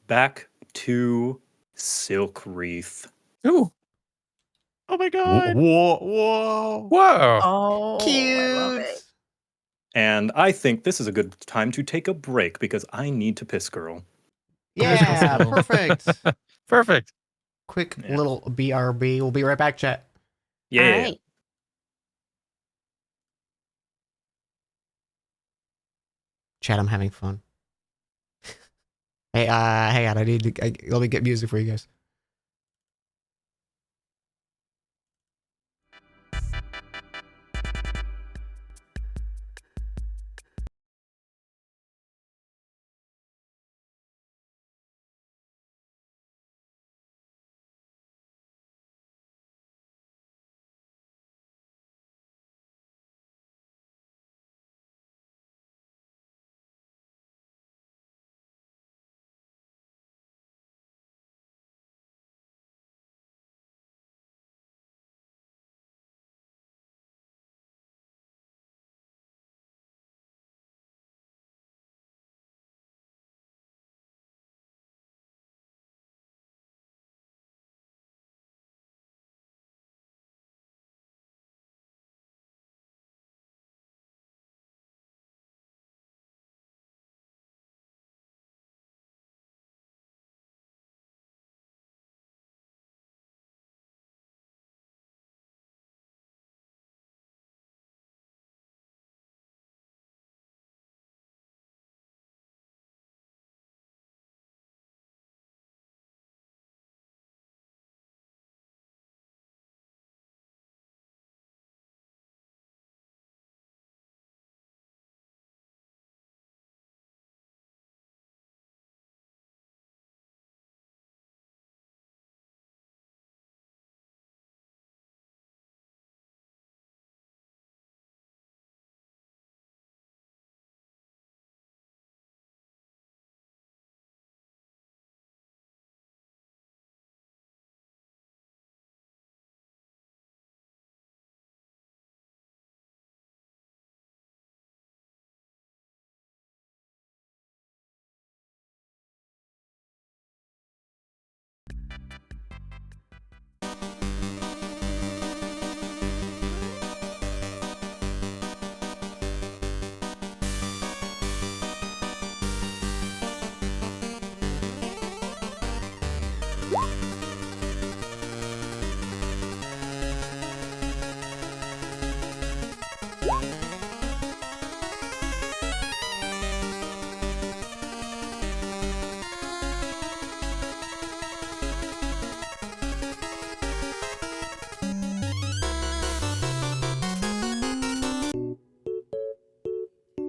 back to Silk Wreath. Ooh. Oh my god. Whoa. Whoa. Oh, Cute. And I think this is a good time to take a break because I need to piss girl. Yeah, Cool. perfect. Perfect. Quick Yeah. little BRB. We'll be right back, chat. Yeah. All right. Chat, I'm having fun. Hey, hang on. Let me get music for you guys.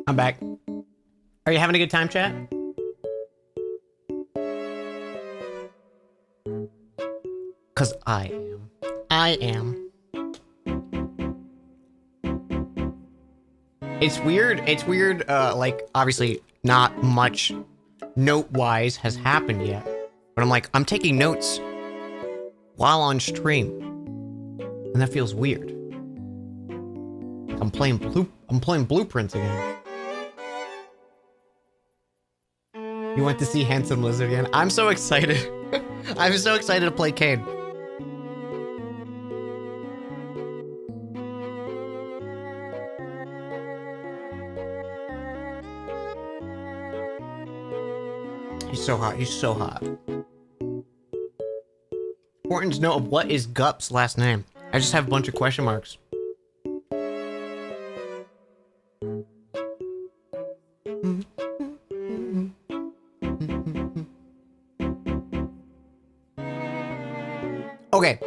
I'm back. Are you having a good time, chat? Cause I am. I am. It's weird. It's weird. Like obviously not much note-wise has happened yet, but I'm like, I'm taking notes while on stream, and that feels weird. I'm playing blueprints again. You went to see Handsome Lizard again? I'm so excited. I'm so excited to play Kane. He's so hot. He's so hot. Important to know of what is Gup's last name. I just have a bunch of question marks. Okay.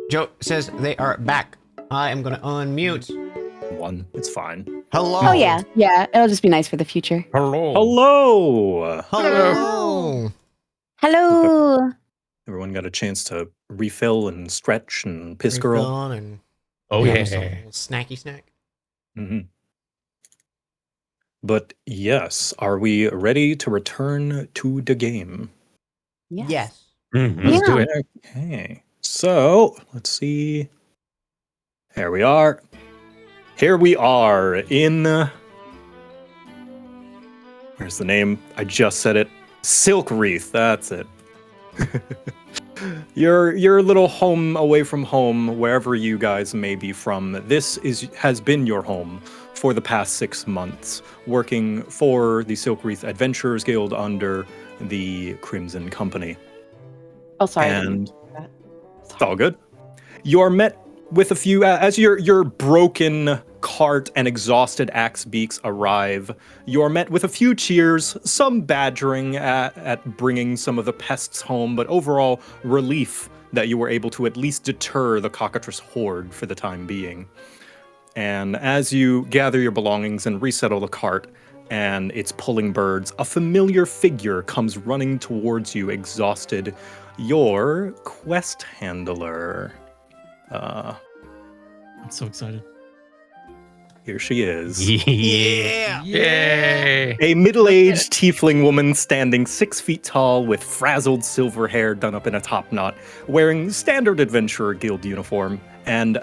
Joe says they are back. I am gonna unmute. One, it's fine. Hello. Oh yeah, yeah. It'll just be nice for the future. Hello. Hello. Hello. Hello. Everyone got a chance to refill and stretch and piss girl. Gone and Oh have yeah. some snacky snack. hmm But yes, are we ready to return to the game? Yes. Mhm. Let's do Yeah. it. Okay. So let's see. Here we are. Here we are in. Where's the name? I just said it. Silk Wreath. That's it. Your little home away from home, wherever you guys may be from. This has been your home for the past 6 months, working for the Silk Wreath Adventurers Guild under the Crimson Company. Oh, sorry. And it's all good. You are met with a few as your broken cart and exhausted axe beaks arrive. You are met with a few cheers, some badgering at bringing some of the pests home, but overall relief that you were able to at least deter the cockatrice horde for the time being. And as you gather your belongings and resettle the cart, and it's pulling birds, a familiar figure comes running towards you, exhausted. Your quest handler. I'm so excited. Here she is. Yeah. Yay! A middle-aged tiefling woman standing 6 feet tall with frazzled silver hair done up in a top knot, wearing standard adventurer guild uniform and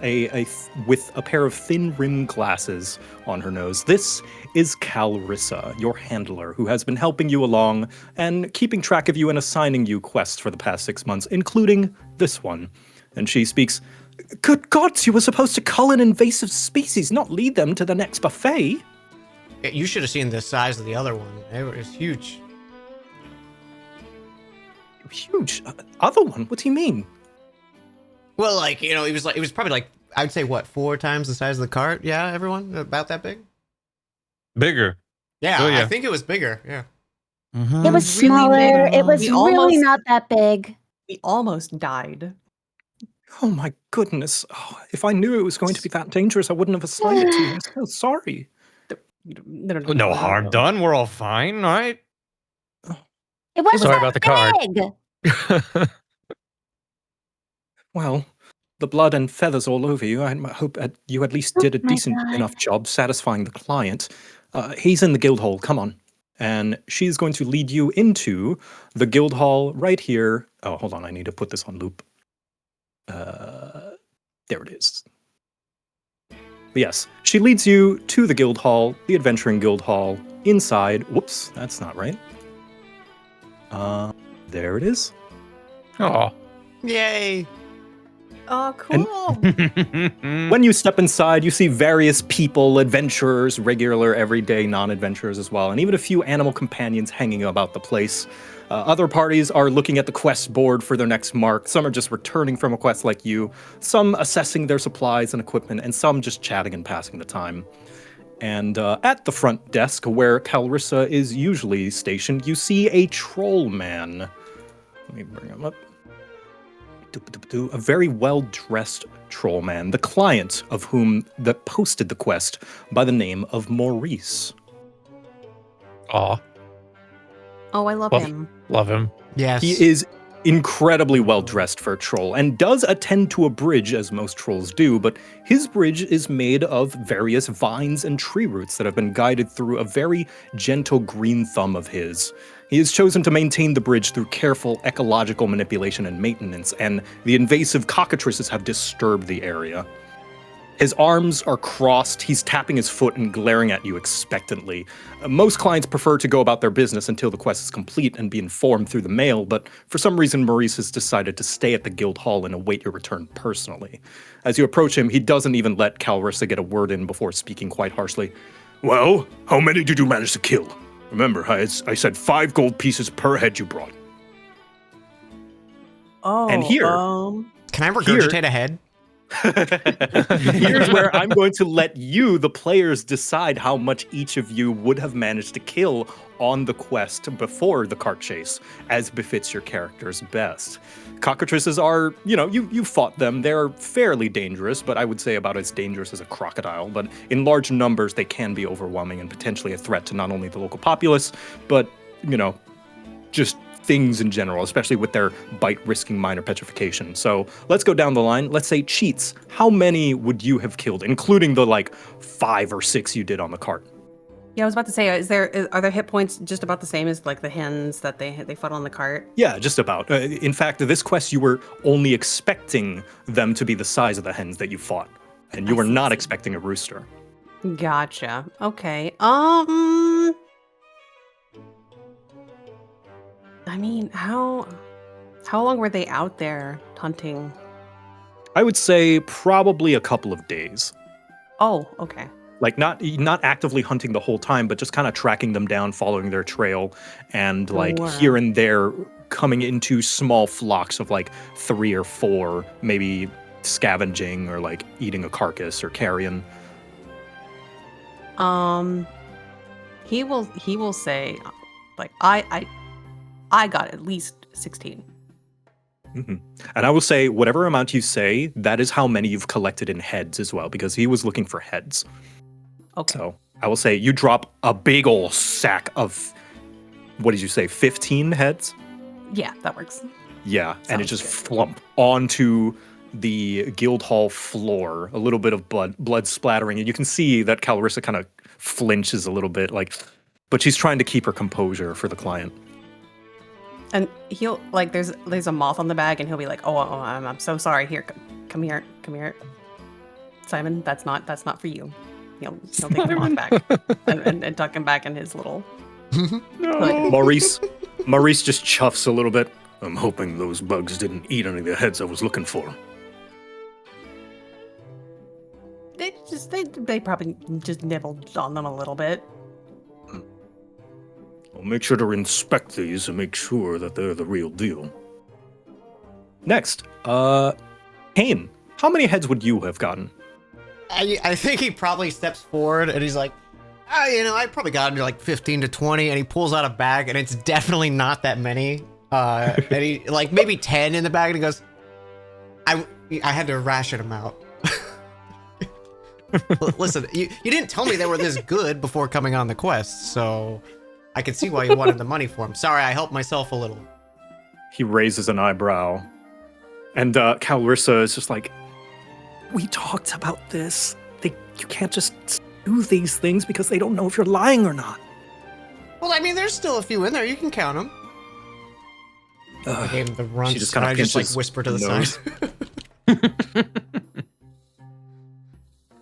with a pair of thin-rimmed glasses on her nose. This is Calrissa, your handler, who has been helping you along and keeping track of you and assigning you quests for the past 6 months, including this one. And she speaks, "Good gods, you were supposed to cull an invasive species, not lead them to the next buffet." You should have seen the size of the other one. It was huge. Huge. Other one? What do you mean? Well, like, you know, it was probably like, I'd say what, 4 times the size of the cart? Yeah, everyone? About that big? Bigger. Yeah, Oh, yeah. I think it was bigger. Yeah. It was Really smaller. big. It was We really almost- not that big. We almost died. Oh my goodness. Oh, if I knew it was going to be that dangerous, I wouldn't have assigned it to you. I'm so sorry. No, No harm done. We're all fine, right? It wasn't Sorry that about the card. big. Well, the blood and feathers all over you. I hope you at least did a my decent God. enough job satisfying the client. He's in the guild hall. Come on. And she's going to lead you into the guild hall right here. Oh, hold on. I need to put this on loop. There it is. But yes, she leads you to the guild hall, the adventuring guild hall. Inside, whoops, that's not right. There it is. Oh, Yay. Oh, cool. When you step inside, you see various people, adventurers, regular, everyday non-adventurers as well, and even a few animal companions hanging about the place. Other parties are looking at the quest board for their next mark. Some are just returning from a quest like you, some assessing their supplies and equipment, and some just chatting and passing the time. And at the front desk, where Calrissa is usually stationed, you see a troll man. Let me bring him up. A very well-dressed troll man, the client of whom that posted the quest by the name of Maurice. Aw, Oh, I love Well- him. love him. Yes. He is incredibly well dressed for a troll and does attend to a bridge as most trolls do, but his bridge is made of various vines and tree roots that have been guided through a very gentle green thumb of his. He has chosen to maintain the bridge through careful ecological manipulation and maintenance, and the invasive cockatrices have disturbed the area. His arms are crossed, he's tapping his foot and glaring at you expectantly. Most clients prefer to go about their business until the quest is complete and be informed through the mail, but for some reason Maurice has decided to stay at the guild hall and await your return personally. As you approach him, he doesn't even let Calrissa get a word in before speaking quite harshly. Well, how many did you manage to kill? Remember, I said 5 gold pieces per head you brought. Oh, And here- Can I regurgitate a head? Here's where I'm going to let you, the players, decide how much each of you would have managed to kill on the quest before the cart chase, as befits your characters best. Cockatrices are, you fought them. They're fairly dangerous, but I would say about as dangerous as a crocodile. But in large numbers, they can be overwhelming and potentially a threat to not only the local populace, but, just things in general, especially with their bite risking minor petrification. So let's go down the line. Let's say cheats. How many would you have killed, including the 5 or 6 you did on the cart? Yeah, I was about to say, are their hit points just about the same as the hens that they fought on the cart? Yeah, just about. In fact, this quest you were only expecting them to be the size of the hens that you fought, and you I were see, not I see. expecting a rooster. Gotcha. Okay. I mean, how long were they out there hunting? I would say probably a couple of days. Oh, okay. Not actively hunting the whole time, but just kind of tracking them down, following their trail, and Sure. here and there coming into small flocks of 3 or 4, maybe scavenging or eating a carcass or carrion. He will say, I got at least 16. And I will say, whatever amount you say, that is how many you've collected in heads as well, because he was looking for heads. Okay. So I will say you drop a big ol' sack of, what did you say, 15 heads? Yeah, that works. Yeah, and it Sounds just good. flump onto the guild hall floor. A little bit of blood splattering, and you can see that Calrissa kind of flinches a little bit, but she's trying to keep her composure for the client. And he'll there's a moth on the bag, and he'll be like, "Oh, I'm so sorry. Here, come here, Simon. That's not for you." He'll take the moth back and tuck him back in his little. Maurice just chuffs a little bit. I'm hoping those bugs didn't eat any of the heads I was looking for. They probably just nibbled on them a little bit. I'll make sure to inspect these and make sure that they're the real deal. Next, Kane, how many heads would you have gotten? I think he probably steps forward and he's like, I probably got into 15 to 20, and he pulls out a bag, and it's definitely not that many. And he maybe 10 in the bag, and he goes, I had to ration them out. Listen, you didn't tell me they were this good before coming on the quest, so I can see why you wanted the money for them. Sorry, I helped myself a little. He raises an eyebrow, and Calrissa is just like, we talked about this. You can't just do these things because they don't know if you're lying or not. Well, I mean, there's still a few in there. You can count them. I gave him the runts, She just kinda and I just pinches whisper to the nose. side.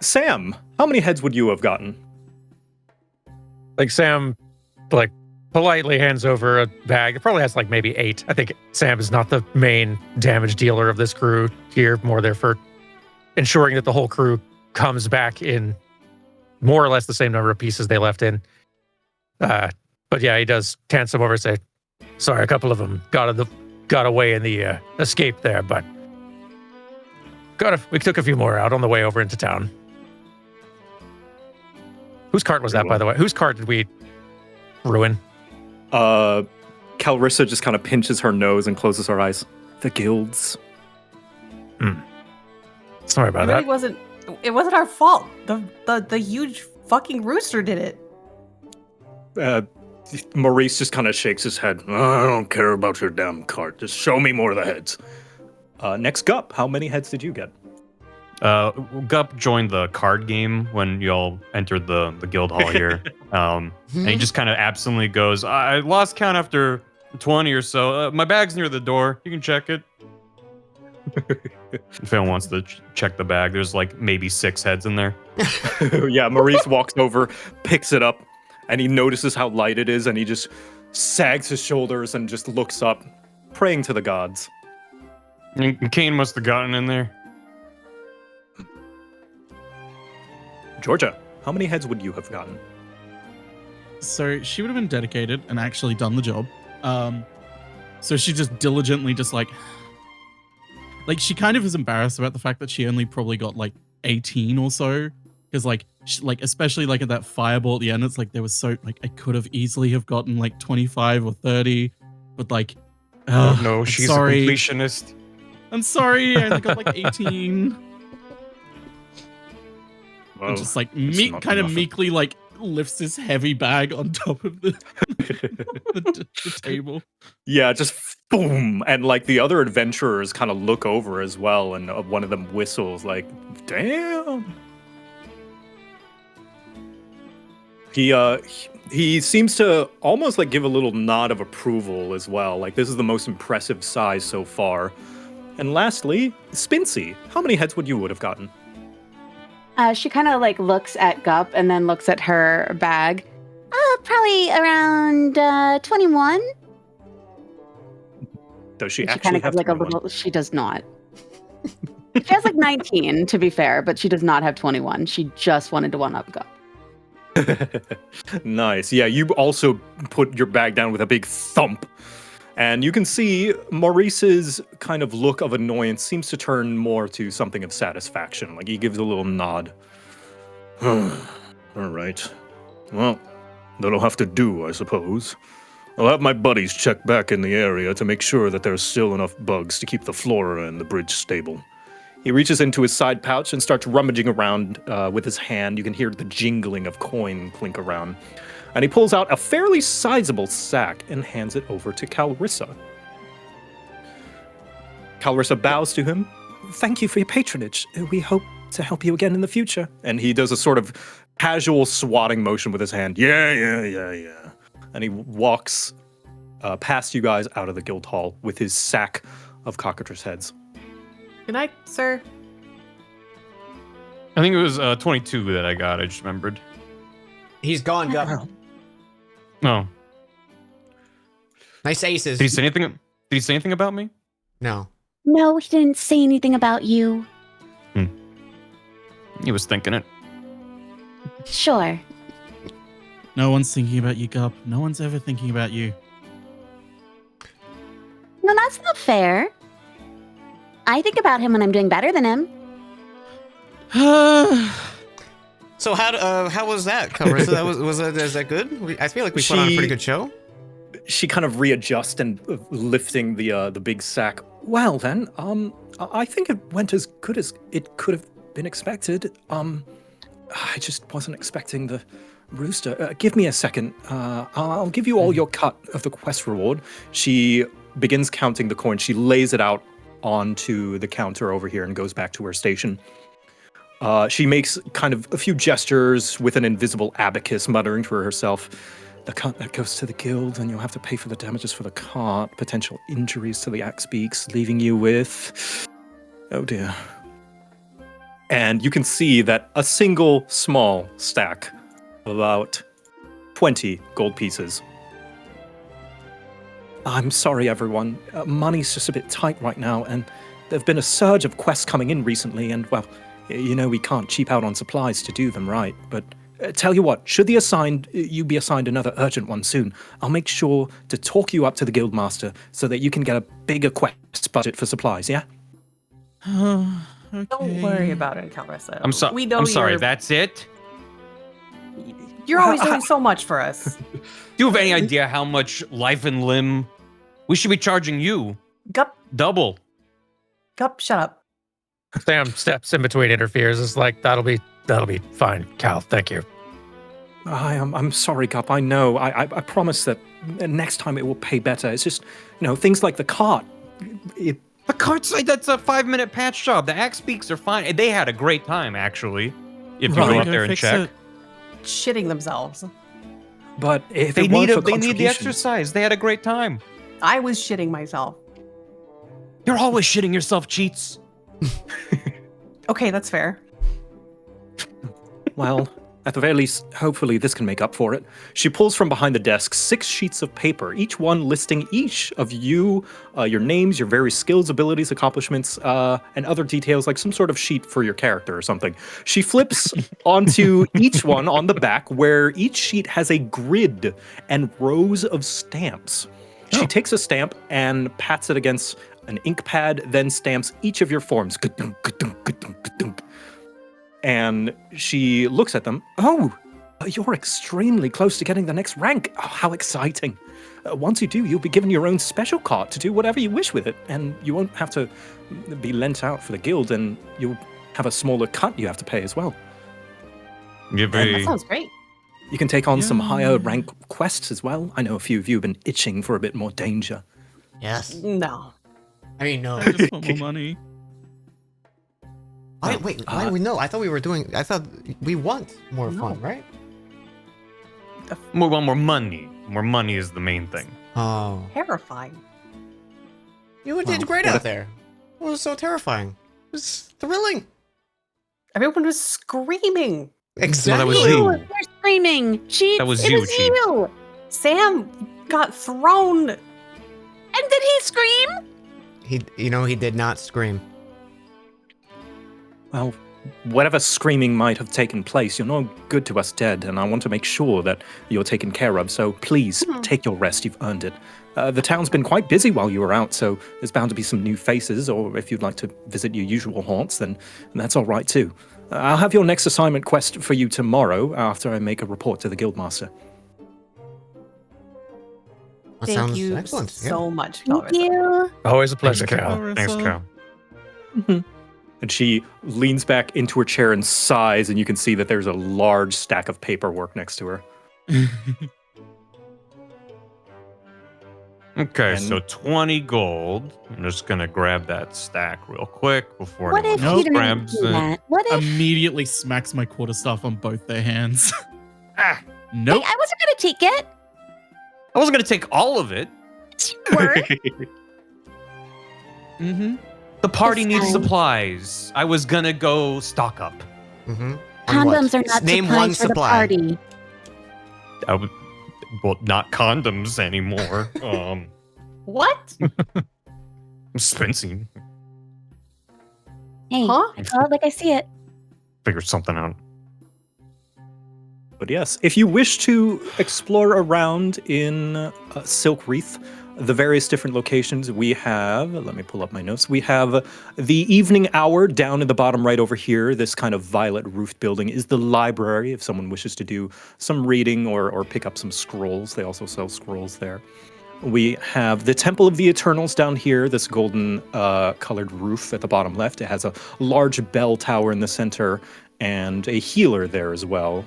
Sam, how many heads would you have gotten? Sam, politely hands over a bag. It probably has maybe 8. I think Sam is not the main damage dealer of this crew here. More there for ensuring that the whole crew comes back in more or less the same number of pieces they left in. But yeah, he does hand some over and say, sorry, a couple of them got away in the escape there, but we took a few more out on the way over into town. Whose cart was that, by the way? Whose cart did we ruin? Calrissa just kind of pinches her nose and closes her eyes. The guilds. Sorry about that. It wasn't our fault. The huge fucking rooster did it. Maurice just kind of shakes his head. I don't care about your damn cart. Just show me more of the heads. Next, Gup, how many heads did you get? Gup joined the card game when y'all entered the guild hall here. And he just kind of absently goes, I lost count after 20 or so. My bag's near the door. You can check it. If anyone wants to check the bag, there's like maybe 6 heads in there. Yeah, Maurice walks over, picks it up, and he notices how light it is, and he just sags his shoulders and just looks up, praying to the gods. And Kane must have gotten in there. Georgia, how many heads would you have gotten? So she would have been dedicated and actually done the job. So she just diligently just like she kind of is embarrassed about the fact that she only probably got like 18 or so. Because like especially like at that fireball at the end, it's like there was so like I could have easily have gotten like 25 or 30, but like Oh no, I'm she's sorry. a completionist. I'm sorry, I only got like 18. Well, And just like it's not kind of nothing. meekly like lifts this heavy bag on top of the the table. Yeah, just boom, and like the other adventurers kind of look over as well, and one of them whistles like, "Damn." He seems to almost like give a little nod of approval as well. Like this is the most impressive size so far. And lastly, Spincy, how many heads would have gotten? She kind of like looks at Gup and then looks at her bag. Probably around 21. Does she She actually kind of have has like a 21? little. She does not. She has like 19 to be fair, but she does not have 21. She just wanted to one up Gup. Nice. Yeah, you also put your bag down with a big thump. And you can see Maurice's kind of look of annoyance seems to turn more to something of satisfaction. Like he gives a little nod. All right. Well, that'll have to do, I suppose. I'll have my buddies check back in the area to make sure that there's still enough bugs to keep the flora and the bridge stable. He reaches into his side pouch and starts rummaging around with his hand. You can hear the jingling of coin clink around. And he pulls out a fairly sizable sack and hands it over to Calrissa. Calrissa bows to him. Thank you for your patronage. We hope to help you again in the future. And he does a sort of casual swatting motion with his hand. Yeah. And he walks past you guys out of the guild hall with his sack of cockatrice heads. Good night, sir. I think it was 22 that I got. I just remembered. He's gone, Gup. No. Nice aces. Did he say anything? Did he say anything about me? No. No, he didn't say anything about you. He was thinking it. Sure. No one's thinking about you, Gup. No one's ever thinking about you. No, that's not fair. I think about him when I'm doing better than him. So how was that, Carissa? Is that good? I feel like we put on a pretty good show. She kind of readjusts and lifting the big sack. Well then, I think it went as good as it could have been expected. I just wasn't expecting the rooster. Give me a second. I'll give you all your cut of the quest reward. She begins counting the coins. She lays it out onto the counter over here and goes back to her station. She makes kind of a few gestures with an invisible abacus, muttering to herself, "The cut that goes to the guild, and you'll have to pay for the damages for the cart, potential injuries to the axe beaks, leaving you with... oh dear." And you can see that a single small stack of about 20 gold pieces. I'm sorry, everyone. Money's just a bit tight right now, and there've been a surge of quests coming in recently, and, well, you know we can't cheap out on supplies to do them right. But tell you what, should you be assigned another urgent one soon, I'll make sure to talk you up to the guildmaster so that you can get a bigger quest budget for supplies, yeah? Okay. Don't worry about it, Calrissa. I'm sorry. We know I'm sorry. you're- That's it. You're always doing so much for us. Do you have any idea how much life and limb we should be charging you? Gup, Double. shut up. Sam steps in between, interferes. Is like, that'll be fine, Cal. Thank you. I'm sorry, Gup. I know. I promise that next time it will pay better. It's just, things like the cart. The cart's that's a 5-minute patch job. The axe beaks are fine. They had a great time, actually. If you Right. go up Go there and fix check. it. Shitting themselves. But if They it weren't need for the contributions- exercise. They had a great time. I was shitting myself. You're always shitting yourself, cheats. Okay, that's fair. Well, at the very least, hopefully this can make up for it. She pulls from behind the desk 6 sheets of paper, each one listing each of you, your names, your various skills, abilities, accomplishments, and other details, like some sort of sheet for your character or something. She flips onto each one on the back, where each sheet has a grid and rows of stamps. She takes a stamp and pats it against an ink pad, then stamps each of your forms. Ka-dunk, ka-dunk, ka-dunk, ka-dunk. And she looks at them. Oh, you're extremely close to getting the next rank. Oh, how exciting. Once you do, you'll be given your own special cart to do whatever you wish with it. And you won't have to be lent out for the guild, and you'll have a smaller cut you have to pay as well. You're That very. sounds great. You can take on some Yeah. higher rank quests as well. I know a few of you have been itching for a bit more danger. Yes. No. I mean, no. I just want more money. Wait, why we know? I thought we want more fun, right? We want more money. More money is the main thing. Oh. Terrifying. You did Well, great what out if- there. It was so terrifying. It was thrilling. Everyone was screaming. that was Exactly. you. They're screaming. Cheats. That was it you, was Cheats. you. Sam got thrown. And did he scream? He did not scream. Well, whatever screaming might have taken place, you're no good to us dead, and I want to make sure that you're taken care of, so please take your rest. You've earned it. The town's been quite busy while you were out, so there's bound to be some new faces, or if you'd like to visit your usual haunts, then that's all right too. I'll have your next assignment quest for you tomorrow after I make a report to the Guildmaster. That Thank sounds you excellent. so much, Thank Calvin. you. Always a pleasure, Thanks, Cal. Thanks, Cal. And she leans back into her chair and sighs, and you can see that there's a large stack of paperwork next to her. Okay, And- so 20 gold. I'm just gonna grab that stack real quick before What if anyone he else didn't grabs do it. that? What if Immediately smacks my quarterstaff on both their hands. Ah, Nope. I wasn't gonna take it. I wasn't gonna take all of it. You were. Mm-hmm. The party It's needs fine. supplies. I was gonna go stock up. Mm-hmm. Condoms are not Name supplies one for supply. the party. I would, well, not condoms anymore. What? Spency, Hey, Huh? I call it like I see it. figure something out. But yes, if you wish to explore around in Silk Wreath, the various different locations we have, let me pull up my notes. We have the evening hour down in the bottom right over here. This kind of violet roofed building is the library if someone wishes to do some reading or pick up some scrolls. They also sell scrolls there. We have the Temple of the Eternals down here, this golden colored roof at the bottom left. It has a large bell tower in the center and a healer there as well,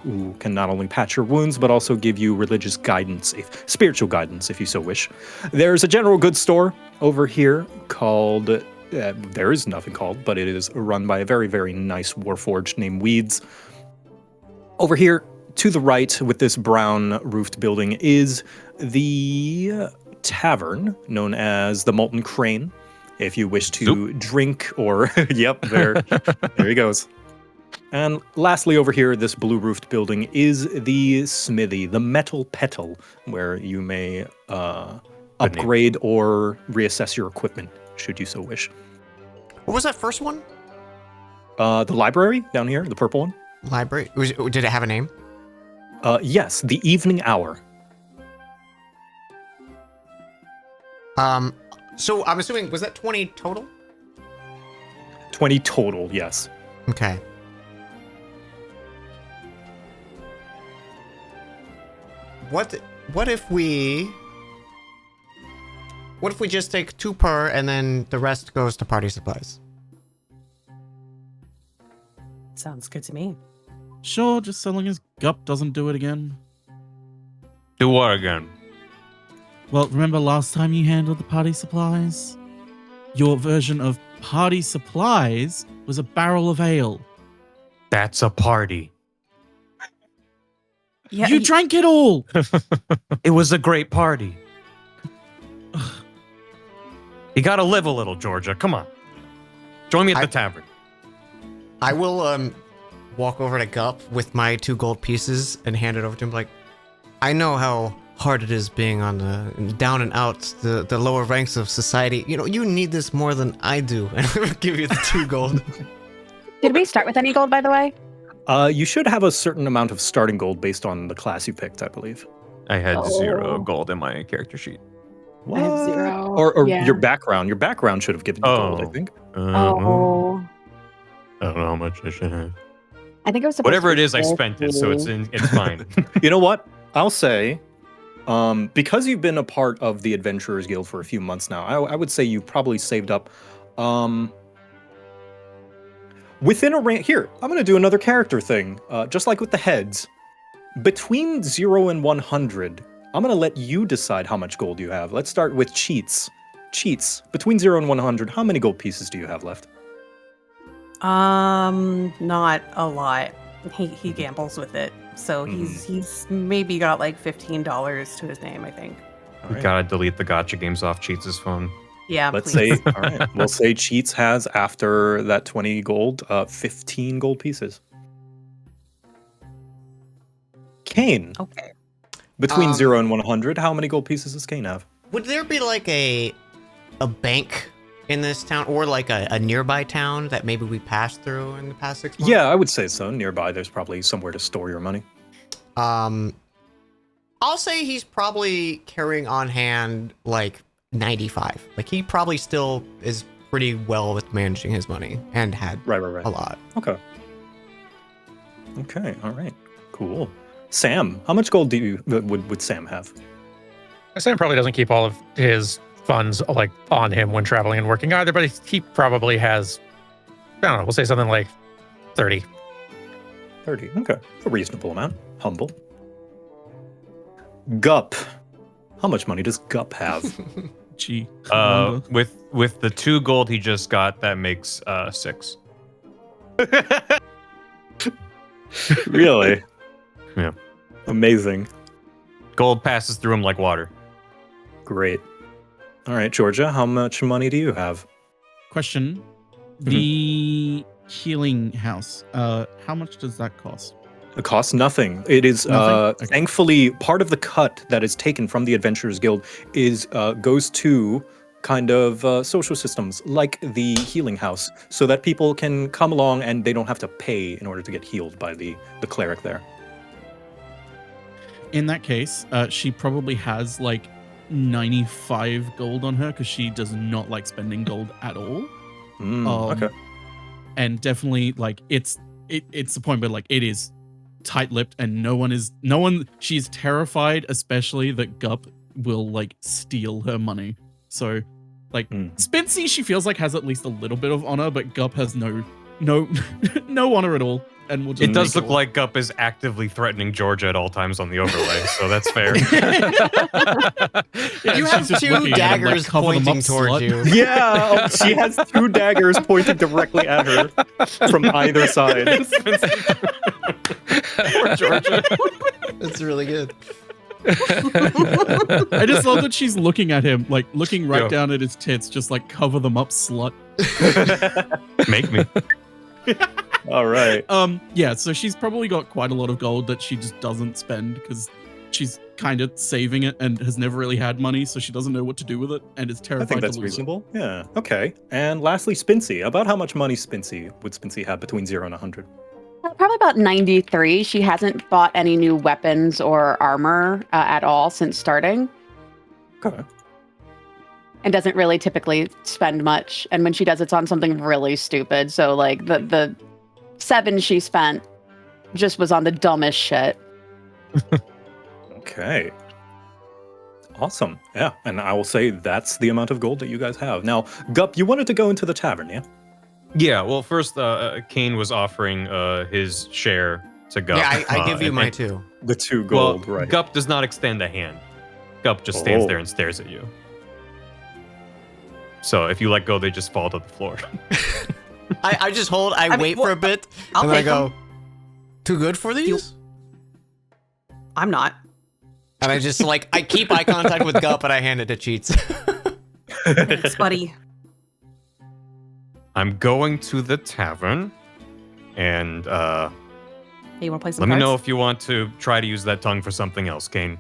who can not only patch your wounds, but also give you religious guidance, spiritual guidance, if you so wish. There's a general goods store over here called, there is nothing called, but it is run by a very, very nice warforged named Weeds. Over here, to the right, with this brown roofed building, is the tavern known as the Molten Crane. If you wish to drink or, yep, there he goes. And lastly, over here, this blue roofed building is the smithy, the Metal Petal, where you may upgrade or reassess your equipment, should you so wish. What was that first one? The library down here, the purple one. Library. Did it have a name? Yes, the evening hour. So I'm assuming, was that 20 total? 20 total, yes. Okay. What if we just take 2 per and then the rest goes to party supplies? Sounds good to me. Sure, just so long as Gup doesn't do it again. Do what again? Well, remember last time you handled the party supplies? Your version of party supplies was a barrel of ale. That's a party. Yeah, You drank it all! It was a great party. You gotta live a little, Georgia. Come on. Join me at the tavern. I will walk over to Gup with my 2 gold pieces and hand it over to him. Like, I know how hard it is being on the down and out, the lower ranks of society. You know, you need this more than I do. And I'm gonna give you the 2 gold. Did we start with any gold, by the way? You should have a certain amount of starting gold based on the class you picked, I believe. I had Oh. 0 gold in my character sheet. I have 0. Or Yeah. your background. Your background should have given you gold, I think. Oh. I don't know how much I should have. I think it was supposed Whatever to it be is, I spent it, so it's 50. it's fine. You know what? I'll say, because you've been a part of the Adventurers Guild for a few months now, I would say you've probably saved up within a range. Here, I'm going to do another character thing, just like with the heads. Between 0 and 100, I'm going to let you decide how much gold you have. Let's start with Cheats. Cheats, between 0 and 100, how many gold pieces do you have left? Not a lot. He gambles with it, so he's maybe got like $15 to his name, I think. All We right. gotta delete the gotcha games off Cheats' phone. Yeah, Let's please. say, all right, we'll say Cheats has, after that 20 gold, 15 gold pieces. Kane, Okay. between 0 and 100, how many gold pieces does Kane have? Would there be like a bank in this town, or like a nearby town that maybe we passed through in the past 6 months? Yeah, I would say so. Nearby, there's probably somewhere to store your money. I'll say he's probably carrying on hand like 95. Like he probably still is pretty well with managing his money and had Right. a lot. Okay. Okay, all right. Cool. Sam, how much gold do you would Sam have? Sam probably doesn't keep all of his funds like on him when traveling and working either, but he probably has, I don't know, we'll say something like 30. 30. Okay. A reasonable amount. Humble. Gup. How much money does Gup have? Gee. I wonder. With the 2 gold he just got, that makes 6. Really? Yeah. Amazing. Gold passes through him like water. Great. All right, Georgia, how much money do you have? Question. The healing house, how much does that cost? It costs nothing. It is Nothing? Okay. thankfully part of the cut that is taken from the Adventurers Guild is goes to kind of social systems like the healing house, so that people can come along and they don't have to pay in order to get healed by the cleric there. In that case, she probably has like 95 gold on her because she does not like spending gold at all. Okay. And definitely like it's the point where like it is tight-lipped and she's terrified, especially that Gup will like steal her money. So like Spincy, she feels like has at least a little bit of honor, but Gup has no honor at all. And will just It does make look like Gup is actively threatening Georgia at all times on the overlay, so that's fair. You have 2 daggers pointing towards you. Yeah, she has 2 daggers pointing directly at her from either side. Poor Georgia. That's really good. I just love that she's looking at him, like looking right Yo. down at his tits, just like cover them up, slut. Make me. All right. Yeah, so she's probably got quite a lot of gold that she just doesn't spend because she's kind of saving it and has never really had money, so she doesn't know what to do with it and is I terrified think that's to lose reasonable. Yeah. Okay. And lastly, Spincy. About how much money would Spincy have between 0 and 100? Probably about 93. She hasn't bought any new weapons or armor at all since starting, Okay. and doesn't really typically spend much. And when she does, it's on something really stupid. So like the 7 she spent just was on the dumbest shit. Okay. Awesome. Yeah. And I will say that's the amount of gold that you guys have. Now, Gup, you wanted to go into the tavern, yeah? Yeah, well, first, Kane was offering his share to Gup. Yeah, I give you and- my and- 2. The 2 Well, gold, right? Gup does not extend a hand. Gup just stands Oh. there and stares at you. So if you let go, they just fall to the floor. I just hold, I mean, wait for a bit, I'll and then I take go, them. too good for these? I'm not. And I just like, I keep eye contact with Gup and I hand it to Cheats. Thanks, buddy. I'm going to the tavern, and Hey, you want to play some let me cards? know if you want to try to use that tongue for something else, Kane.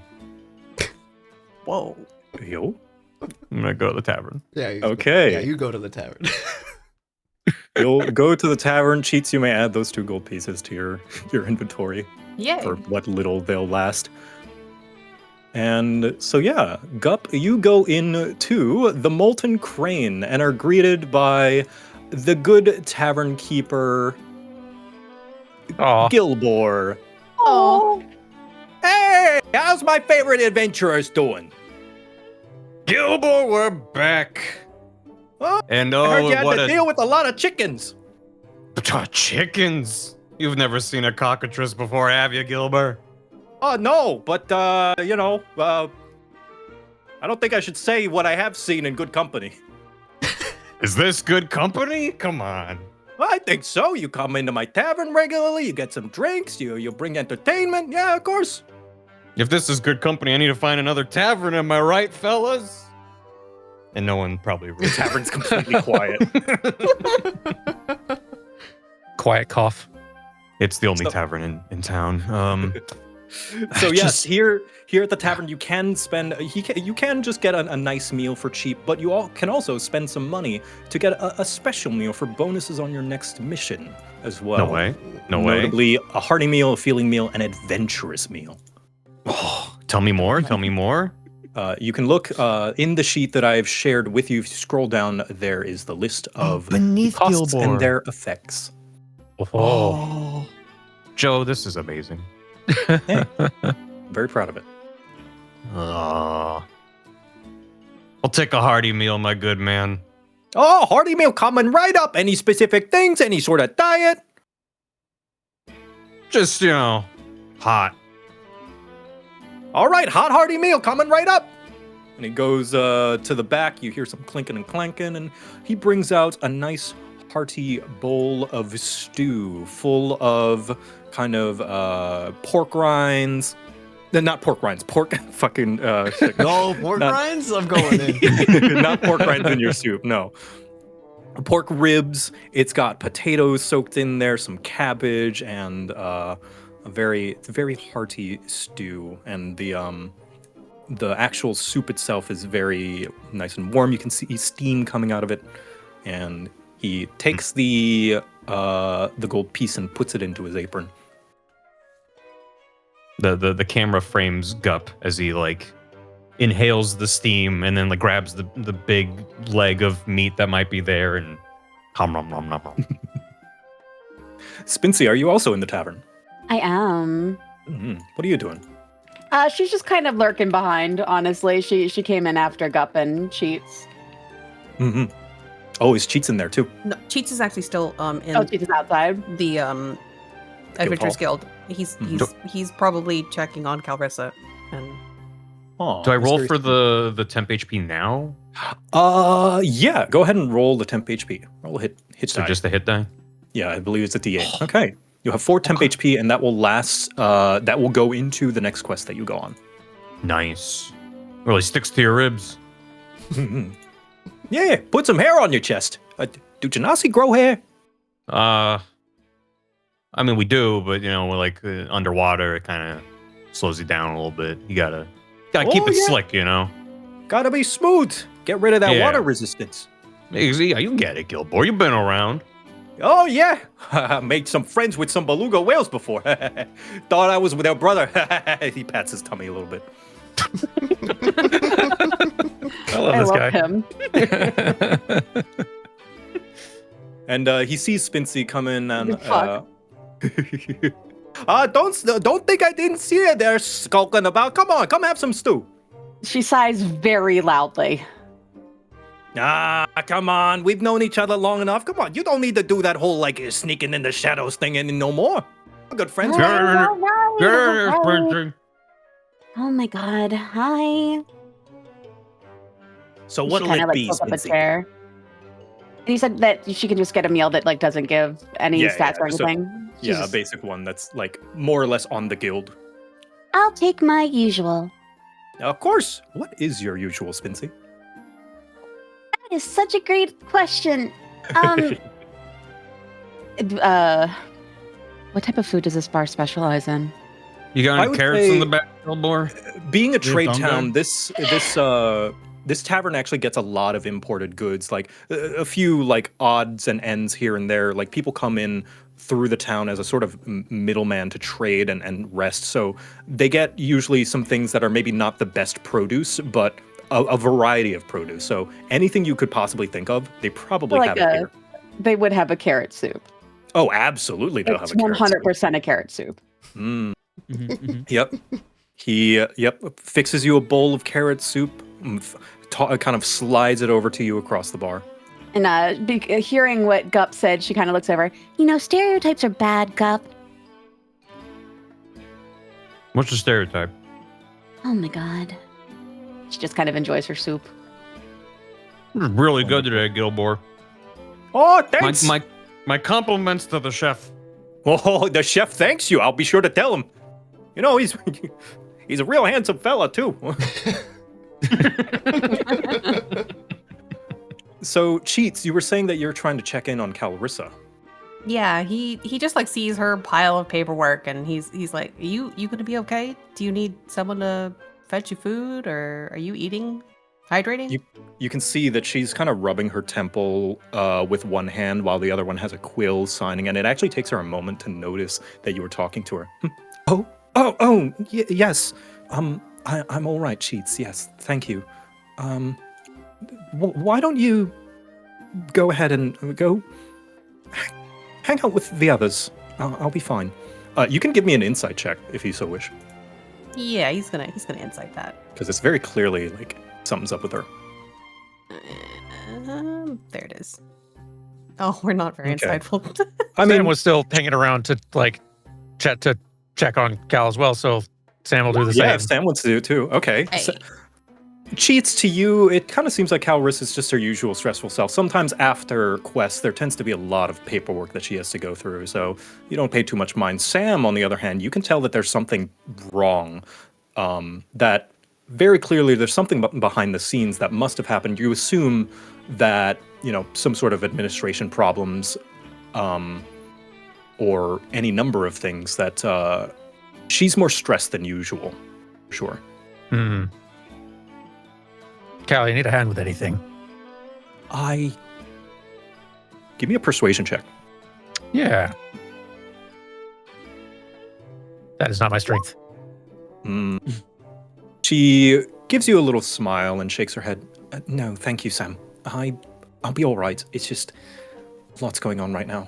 Whoa. Yo. I'm gonna go to the tavern. Yeah. You Okay. Yeah, you go to the tavern. You'll go to the tavern. Cheats, you may add those 2 gold pieces to your inventory Yay. for what little they'll last. And so, yeah, Gup, you go into the Molten Crane and are greeted by the good tavern keeper, Aw. Gilbor. Oh, Hey, how's my favorite adventurers doing? Gilbor, we're back. Oh, And I heard you oh, had what to a deal with a lot of chickens. chickens! You've never seen a cockatrice before, have you, Gilbert? Oh, no, but, I don't think I should say what I have seen in good company. Is this good company? Come on. I think so. You come into my tavern regularly, you get some drinks, you bring entertainment. Yeah, of course. If this is good company, I need to find another tavern. Am I right, fellas? And no one probably. The tavern's completely quiet. Quiet cough. It's the only So- tavern in town. So yes, Just- here at the tavern, you can spend. You can just get a nice meal for cheap, but you all can also spend some money to get a special meal for bonuses on your next mission as well. No way. No way. Notably, a hearty meal, a feeling meal, an adventurous meal. Oh, tell me more. Tell me more. You can look in the sheet that I've shared with you. If you scroll down, there is the list of beneath costs Gilbor. and their effects. Oh. Joe, this is amazing. Very proud of it. I'll take a hearty meal, my good man. Oh, hearty meal coming right up. Any specific things? Any sort of diet? Just, hot. All right, hot hearty meal coming right up. And he goes to the back. You hear some clinking and clanking, and he brings out a nice hearty bowl of stew full of kind of pork rinds. No, not pork rinds. Pork fucking shit. No, pork Not- rinds? I'm going in. Not pork rinds in your soup. No. Pork ribs. It's got potatoes soaked in there, some cabbage, and a very hearty stew. And the actual soup itself is very nice and warm. You can see steam coming out of it. And he takes the gold piece and puts it into his apron. The camera frames Gup as he inhales the steam and then grabs the big leg of meat that might be there and hum nom nom nom. Spincy, are you also in the tavern? I am. What are you doing? She's just kind of lurking behind, honestly. She came in after Gup and Cheats. Mm-hmm. Oh, is Cheats in there too? No, Cheats is actually still in Oh, Cheats is outside. the Adventurers Hall? Guild. He's Mhm. he's probably checking on Calrissa and Oh, Do I roll for the temp HP now? Yeah. Go ahead and roll the temp HP. Roll a hit So die. just the hit die? Yeah, I believe it's a D8. Okay. You have 4 temp HP, and that will last. That will go into the next quest that you go on. Nice. Really sticks to your ribs. Yeah, put some hair on your chest. Do Genasi grow hair? I mean, we do, but we're underwater, it kind of slows you down a little bit. You gotta keep Oh, it yeah. slick, Gotta be smooth. Get rid of that Yeah. water resistance. Yeah, you get it, Gilbor. You've been around. Oh yeah, made some friends with some beluga whales before. Thought I was with their brother. He pats his tummy a little bit. I love I this love guy. him. And he sees Spincy come in and Fuck. don't think I didn't see it there skulking about. Come on, come have some stew. She sighs very loudly. Ah, come on. We've known each other long enough. Come on, you don't need to do that whole sneaking in the shadows thing any no more. Good friends. All right, all right, all right. Oh my god. Hi. So She what'll kind it of like be, pulls up a Spincy? chair. And you said that she can just get a meal that like doesn't give any Yeah, stats yeah, or so- anything. She's Yeah, a just, basic one that's like more or less on the guild. I'll take my usual. Of course. What is your usual, Spincy? That is such a great question. What type of food does this bar specialize in? You got I any would carrots say- in the back, Gilmore? Being a Your trade thunder? town, this tavern actually gets a lot of imported goods, like a few like odds and ends here and there. Like people come in through the town as a sort of middleman to trade and rest. So they get usually some things that are maybe not the best produce, but a variety of produce. So anything you could possibly think of, they probably Like have it here. They would have a carrot soup. Oh, absolutely, they'll It's have a carrot soup. 100% a carrot soup. Mm. Mhm, mhm. Yep. He fixes you a bowl of carrot soup, kind of slides it over to you across the bar. And hearing what Gup said, she kind of looks over. You know, stereotypes are bad, Gup. What's the stereotype? Oh my god. She just kind of enjoys her soup. This is really good today, Gilmore. Oh, thanks. My compliments to the chef. Oh, the chef thanks you. I'll be sure to tell him. You know, he's a real handsome fella too. So, Cheats, you were saying that you're trying to check in on Calrissa. Yeah, he just like sees her pile of paperwork and he's like, you gonna be okay? Do you need someone to fetch you food, or are you eating? Hydrating? You can see that she's kind of rubbing her temple with one hand while the other one has a quill signing, and it actually takes her a moment to notice that you were talking to her. Yes. I'm all right, Cheats. Yes, thank you. Why don't you go ahead and go hang out with the others? I'll be fine. You can give me an insight check if you so wish, Yeah, he's gonna insight that. because it's very clearly like something's up with her. There it is. Oh, we're not very Okay. insightful. I Sam mean, was still hanging around to check on Cal as well, so Sam will do the yeah, same. Sam wants to do it too. Okay. Hey. So- Cheats, to you, it kind of seems like Calrissa is just her usual stressful self. Sometimes after quests, there tends to be a lot of paperwork that she has to go through, so you don't pay too much mind. Sam, on the other hand, you can tell that there's something wrong. That very clearly there's something behind the scenes that must have happened. You assume that, you know, some sort of administration problems, or any number of things that she's more stressed than usual. Sure. Hmm. Cal, you need a hand with anything? Give me a persuasion check. Yeah. That is not my strength. She gives you a little smile and shakes her head. No, thank you, Sam. I'll be all right. It's just lots going on right now.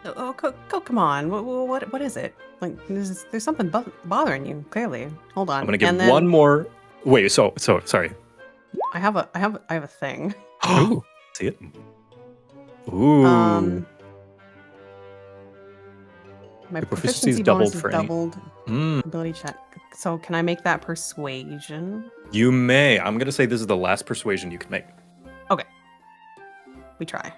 Oh, come on. What is it? Like, there's something bothering you. Clearly. Hold on. I'm gonna give And then one more. Wait, so sorry. I have a thing. Ooh. See it? Ooh. My Your proficiency is proficiency doubled bonus is for any- doubled. Mm, Ability check. So can I make that persuasion? you may. I'm gonna say this is the last persuasion you can make. We try.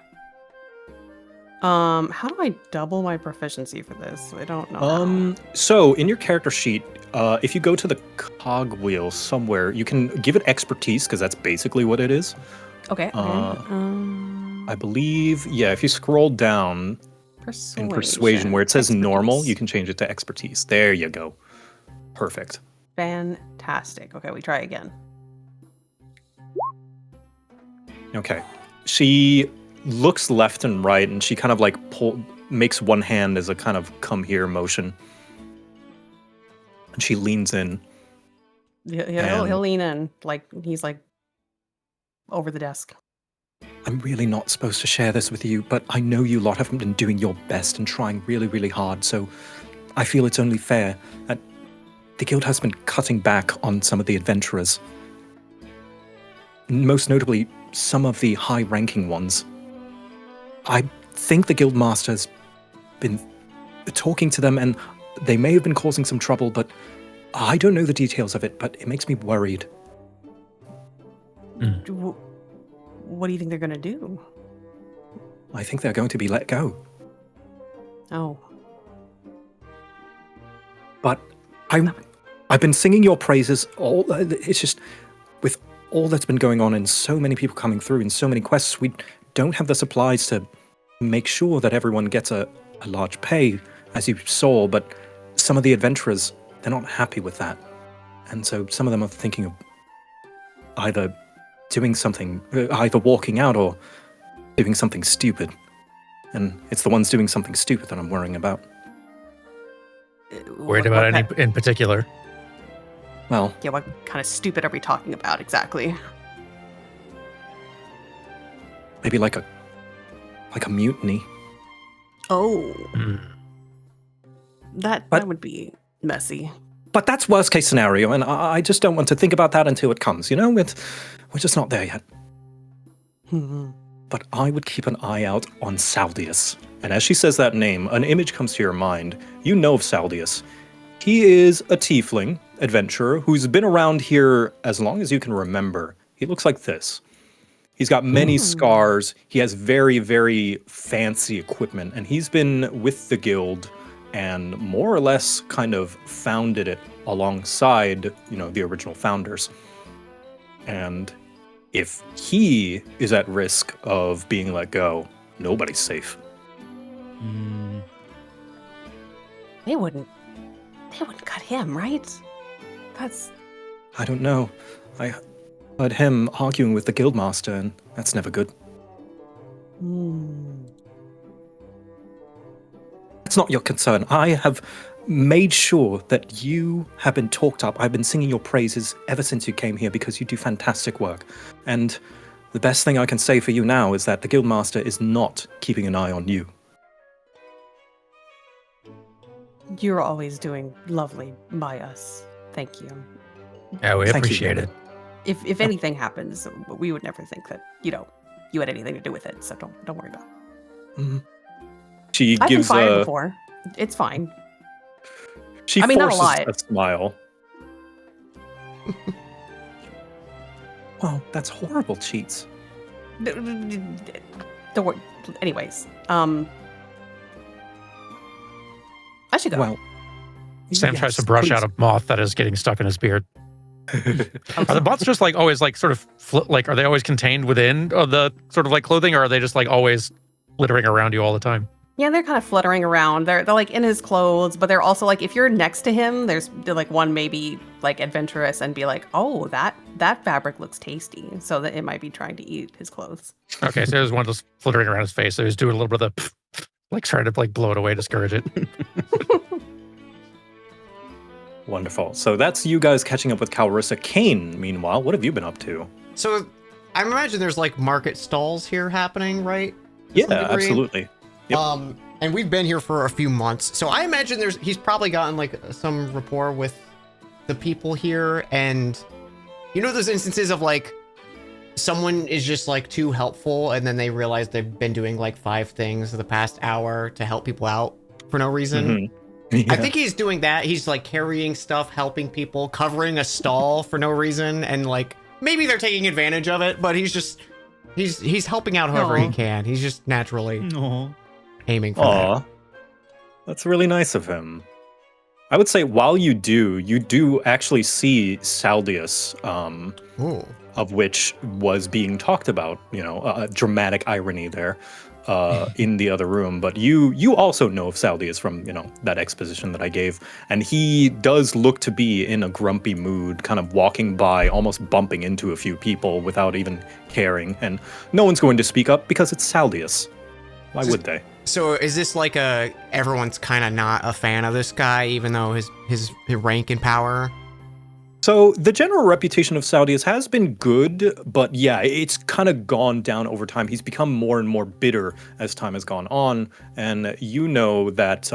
How do I double my proficiency for this? I don't know. So in your character sheet, if you go to the cogwheel somewhere, you can give it expertise because that's basically what it is. Okay. I believe, yeah. If you scroll down in persuasion where it says normal, you can change it to expertise. There you go. Perfect. Fantastic. Okay, we try again. Okay. She looks left and right, and she kind of like makes one hand as a kind of come here motion. And she leans in. He'll lean in, like he's like over the desk. I'm really not supposed to share this with you, but I know you lot haven't been doing your best and trying really, really hard, so I feel it's only fair. The guild has been cutting back on some of the adventurers. Most notably, some of the high-ranking ones. I think the guild master's been talking to them, and they may have been causing some trouble, but I don't know the details of it, but it makes me worried. What do you think they're going to do? I think they're going to be let go. Oh. But I've been singing your praises. It's just with all that's been going on and so many people coming through and so many quests, we don't have the supplies to make sure that everyone gets a large pay, as you saw. But some of the adventurers, they're not happy with that, and so some of them are thinking of either doing something, either walking out or doing something stupid. And it's the ones doing something stupid that I'm worrying about. Worried about any in particular? Well, Yeah, what kind of stupid are we talking about exactly? maybe like a mutiny. Oh, Mm. that But- would be messy. But that's worst case scenario, and I just don't want to think about that until it comes, you know? We're just not there yet. But I would keep an eye out on Saldius. And as she says that name, an image comes to your mind. You know of Saldius. He is a tiefling adventurer who's been around here as long as you can remember. He looks like this. He's got many scars. He has very, very fancy equipment, and he's been with the guild and more or less kind of founded it alongside, the original founders. And if he is at risk of being let go, nobody's safe. They wouldn't cut him, right? That's I don't know. I heard him arguing with the guildmaster, and that's never good. It's not your concern. I have made sure that you have been talked up. I've been singing your praises ever since you came here because you do fantastic work. And the best thing I can say for you now is that the guildmaster is not keeping an eye on you. You're always doing lovely by us. Thank you. Yeah, we Thank you, appreciate Dana. it. If anything happens, we would never think that, you had anything to do with it, so don't worry about it. Mhm. She I've been gives fired a. before. It's fine. She I mean, not a forces lot. a smile. Well, that's horrible, Cheats. Don't worry. Anyways, I should go. Well, Sam tries to yes, brush please. out a moth that is getting stuck in his beard. Are the moths just like always like sort of are they always contained within the sort of like clothing, or are they just like always littering around you all the time? Yeah, they're kind of fluttering around. They're like in his clothes, but they're also like if you're next to him, they're like one maybe like adventurous and be like, oh, that fabric looks tasty, so that it might be trying to eat his clothes. Okay, so there's one just flittering around his face. So he's doing a little bit of the like trying to like blow it away, discourage it. Wonderful. So that's you guys catching up with Calrissa. Kane, meanwhile, what have you been up to? So I imagine there's like market stalls here happening, right? To Yeah, some degree? absolutely. Yep. And we've been here for a few months, so I imagine he's probably gotten like some rapport with the people here, and those instances of like someone is just like too helpful, and then they realize they've been doing like 5 things for the past hour to help people out for no reason. Mhm. Yeah. I think he's doing that. He's like carrying stuff, helping people, covering a stall for no reason, and like maybe they're taking advantage of it, but he's helping out however he Aw. can. He's just naturally Aw. aiming for Aw, that's really nice of him. I would say while you do actually see Saldius, that. Ooh. of which was being talked about, a dramatic irony there in the other room. But you also know of Saldius from, that exposition that I gave. And he does look to be in a grumpy mood, kind of walking by, almost bumping into a few people without even caring. And no one's going to speak up because it's Saldius. Why would they? So is this like everyone's kind of not a fan of this guy, even though his rank and power? So the general reputation of Saldius has been good, but yeah, it's kind of gone down over time. He's become more and more bitter as time has gone on, and you know that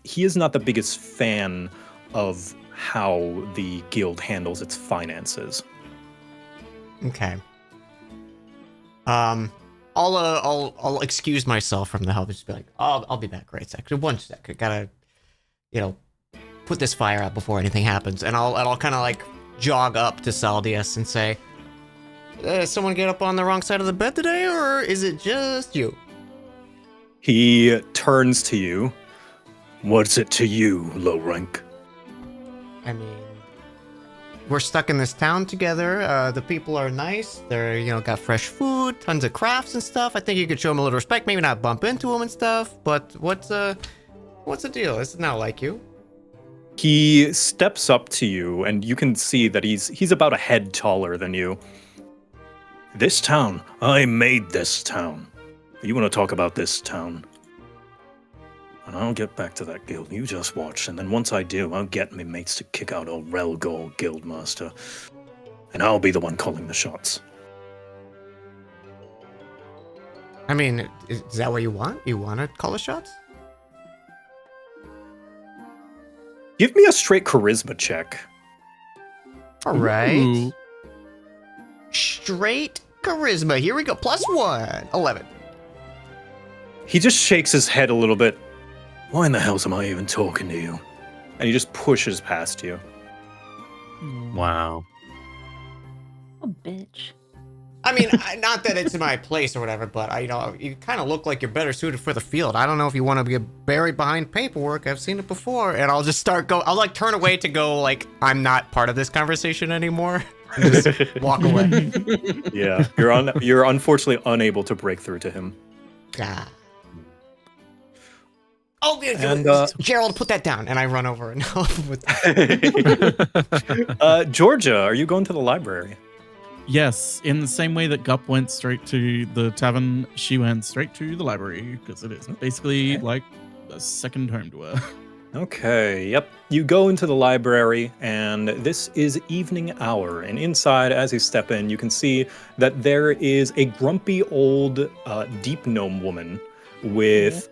he is not the biggest fan of how the guild handles its finances. Okay. I'll excuse myself from the help and just be like, I'll be back right second. One sec. I gotta, put this fire out before anything happens. And I'll kind of like jog up to Saldias and say, someone get up on the wrong side of the bed today, or is it just you? He turns to you. What's it to you, low rank? I mean, we're stuck in this town together. The people are nice. They're, got fresh food, tons of crafts and stuff. I think you could show them a little respect. Maybe not bump into them and stuff. But what's the deal? It's not like you. He steps up to you, and you can see that he's about a head taller than you. This town, I made this town. You want to talk about this town? And I'll get back to that guild. You just watch, and then once I do, I'll get me mates to kick out old Relgor Guildmaster. And I'll be the one calling the shots. I mean, is that what you want? You want to call the shots? Give me a straight charisma check. All right. Ooh. Straight charisma. Here we go. +1. 11. He just shakes his head a little bit. Why in the hell am I even talking to you? And he just pushes past you. Wow. Oh, bitch. I mean, not that it's my place or whatever, but you kind of look like you're better suited for the field. I don't know if you want to get buried behind paperwork. I've seen it before, and I'll just I'll like turn away to go like I'm not part of this conversation anymore. And just walk away. Yeah, you're unfortunately unable to break through to him. Ah. Oh, And, Gerald, put that down, and I run over and help him with Georgia, are you going to the library? Yes, in the same way that Gup went straight to the tavern, she went straight to the library because it is basically like a second home to her. Okay, yep. You go into the library, and this is evening hour. And inside, as you step in, you can see that there is a grumpy old deep gnome woman with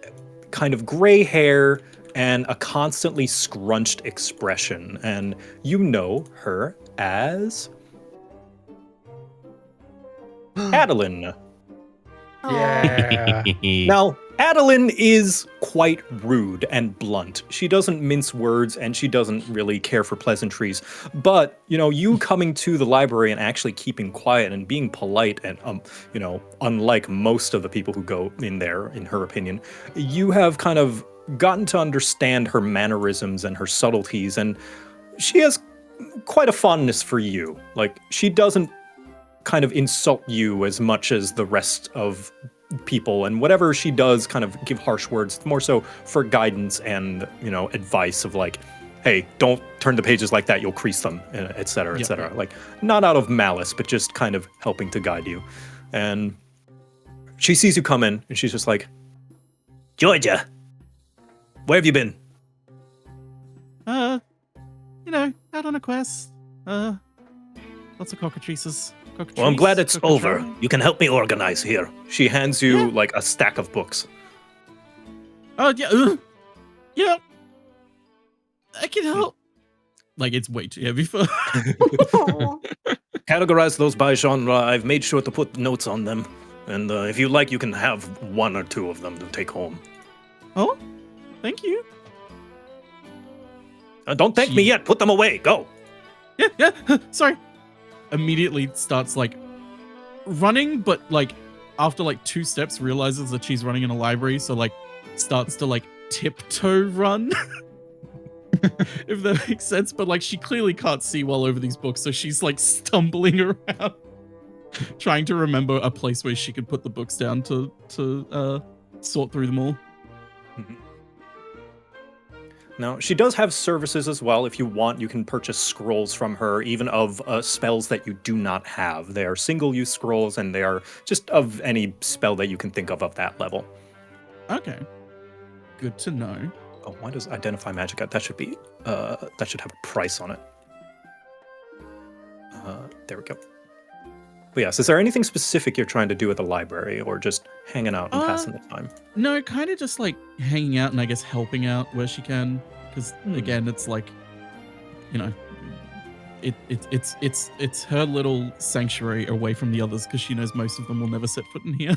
kind of gray hair and a constantly scrunched expression. And you know her as Adeline. Yeah. Now, Adeline is quite rude and blunt. She doesn't mince words, and she doesn't really care for pleasantries. But, you coming to the library and actually keeping quiet and being polite and, unlike most of the people who go in there, in her opinion, you have kind of gotten to understand her mannerisms and her subtleties, and she has quite a fondness for you. Like, she doesn't kind of insult you as much as the rest of people, and whatever she does kind of give harsh words, more so for guidance and advice of like, hey, don't turn the pages like that, you'll crease them, etc., etc. Like, not out of malice, but just kind of helping to guide you. And she sees you come in, and she's just like, Georgia, where have you been? Out on a quest. Lots of cockatrices. Well, I'm glad it's over. You can help me organize here. She hands you like a stack of books. Oh, yeah. Yeah. I can help. Like, it's way too heavy for. Categorize those by genre. I've made sure to put notes on them. And if you like, you can have one or two of them to take home. Oh, thank you. Don't thank me yet. Put them away. Go. Yeah. Sorry. Immediately starts like running, but like after like 2 steps realizes that she's running in a library, so like starts to like tiptoe run. If that makes sense, but like she clearly can't see well over these books, so she's like stumbling around trying to remember a place where she could put the books down to sort through them all. Now, she does have services as well. If you want, you can purchase scrolls from her, even of spells that you do not have. They are single-use scrolls, and they are just of any spell that you can think of that level. Okay. Good to know. Oh, why does Identify Magic? That should be, that should have a price on it. There we go. But yes, is there anything specific you're trying to do at the library, or just hanging out and passing the time? No, kind of just like hanging out and I guess helping out where she can. Because again, it's like, it's her little sanctuary away from the others because she knows most of them will never set foot in here.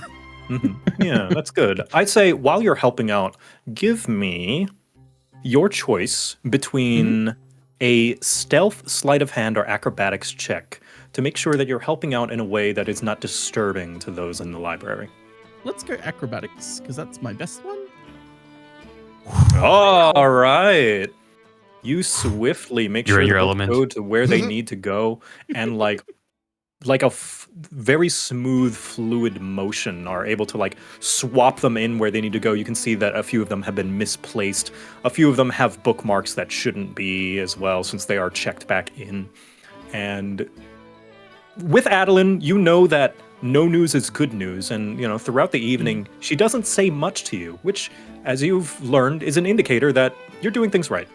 Yeah, that's good. I'd say while you're helping out, give me your choice between a stealth, sleight of hand, or acrobatics check to make sure that you're helping out in a way that is not disturbing to those in the library. Let's go acrobatics, because that's my best one. All right. You swiftly make You're sure in your the books element. go to where they need to go, and like a very smooth, fluid motion are able to like swap them in where they need to go. You can see that a few of them have been misplaced. A few of them have bookmarks that shouldn't be as well, since they are checked back in. And with Adeline, you know that no news is good news, and throughout the evening, she doesn't say much to you, which, as you've learned, is an indicator that you're doing things right.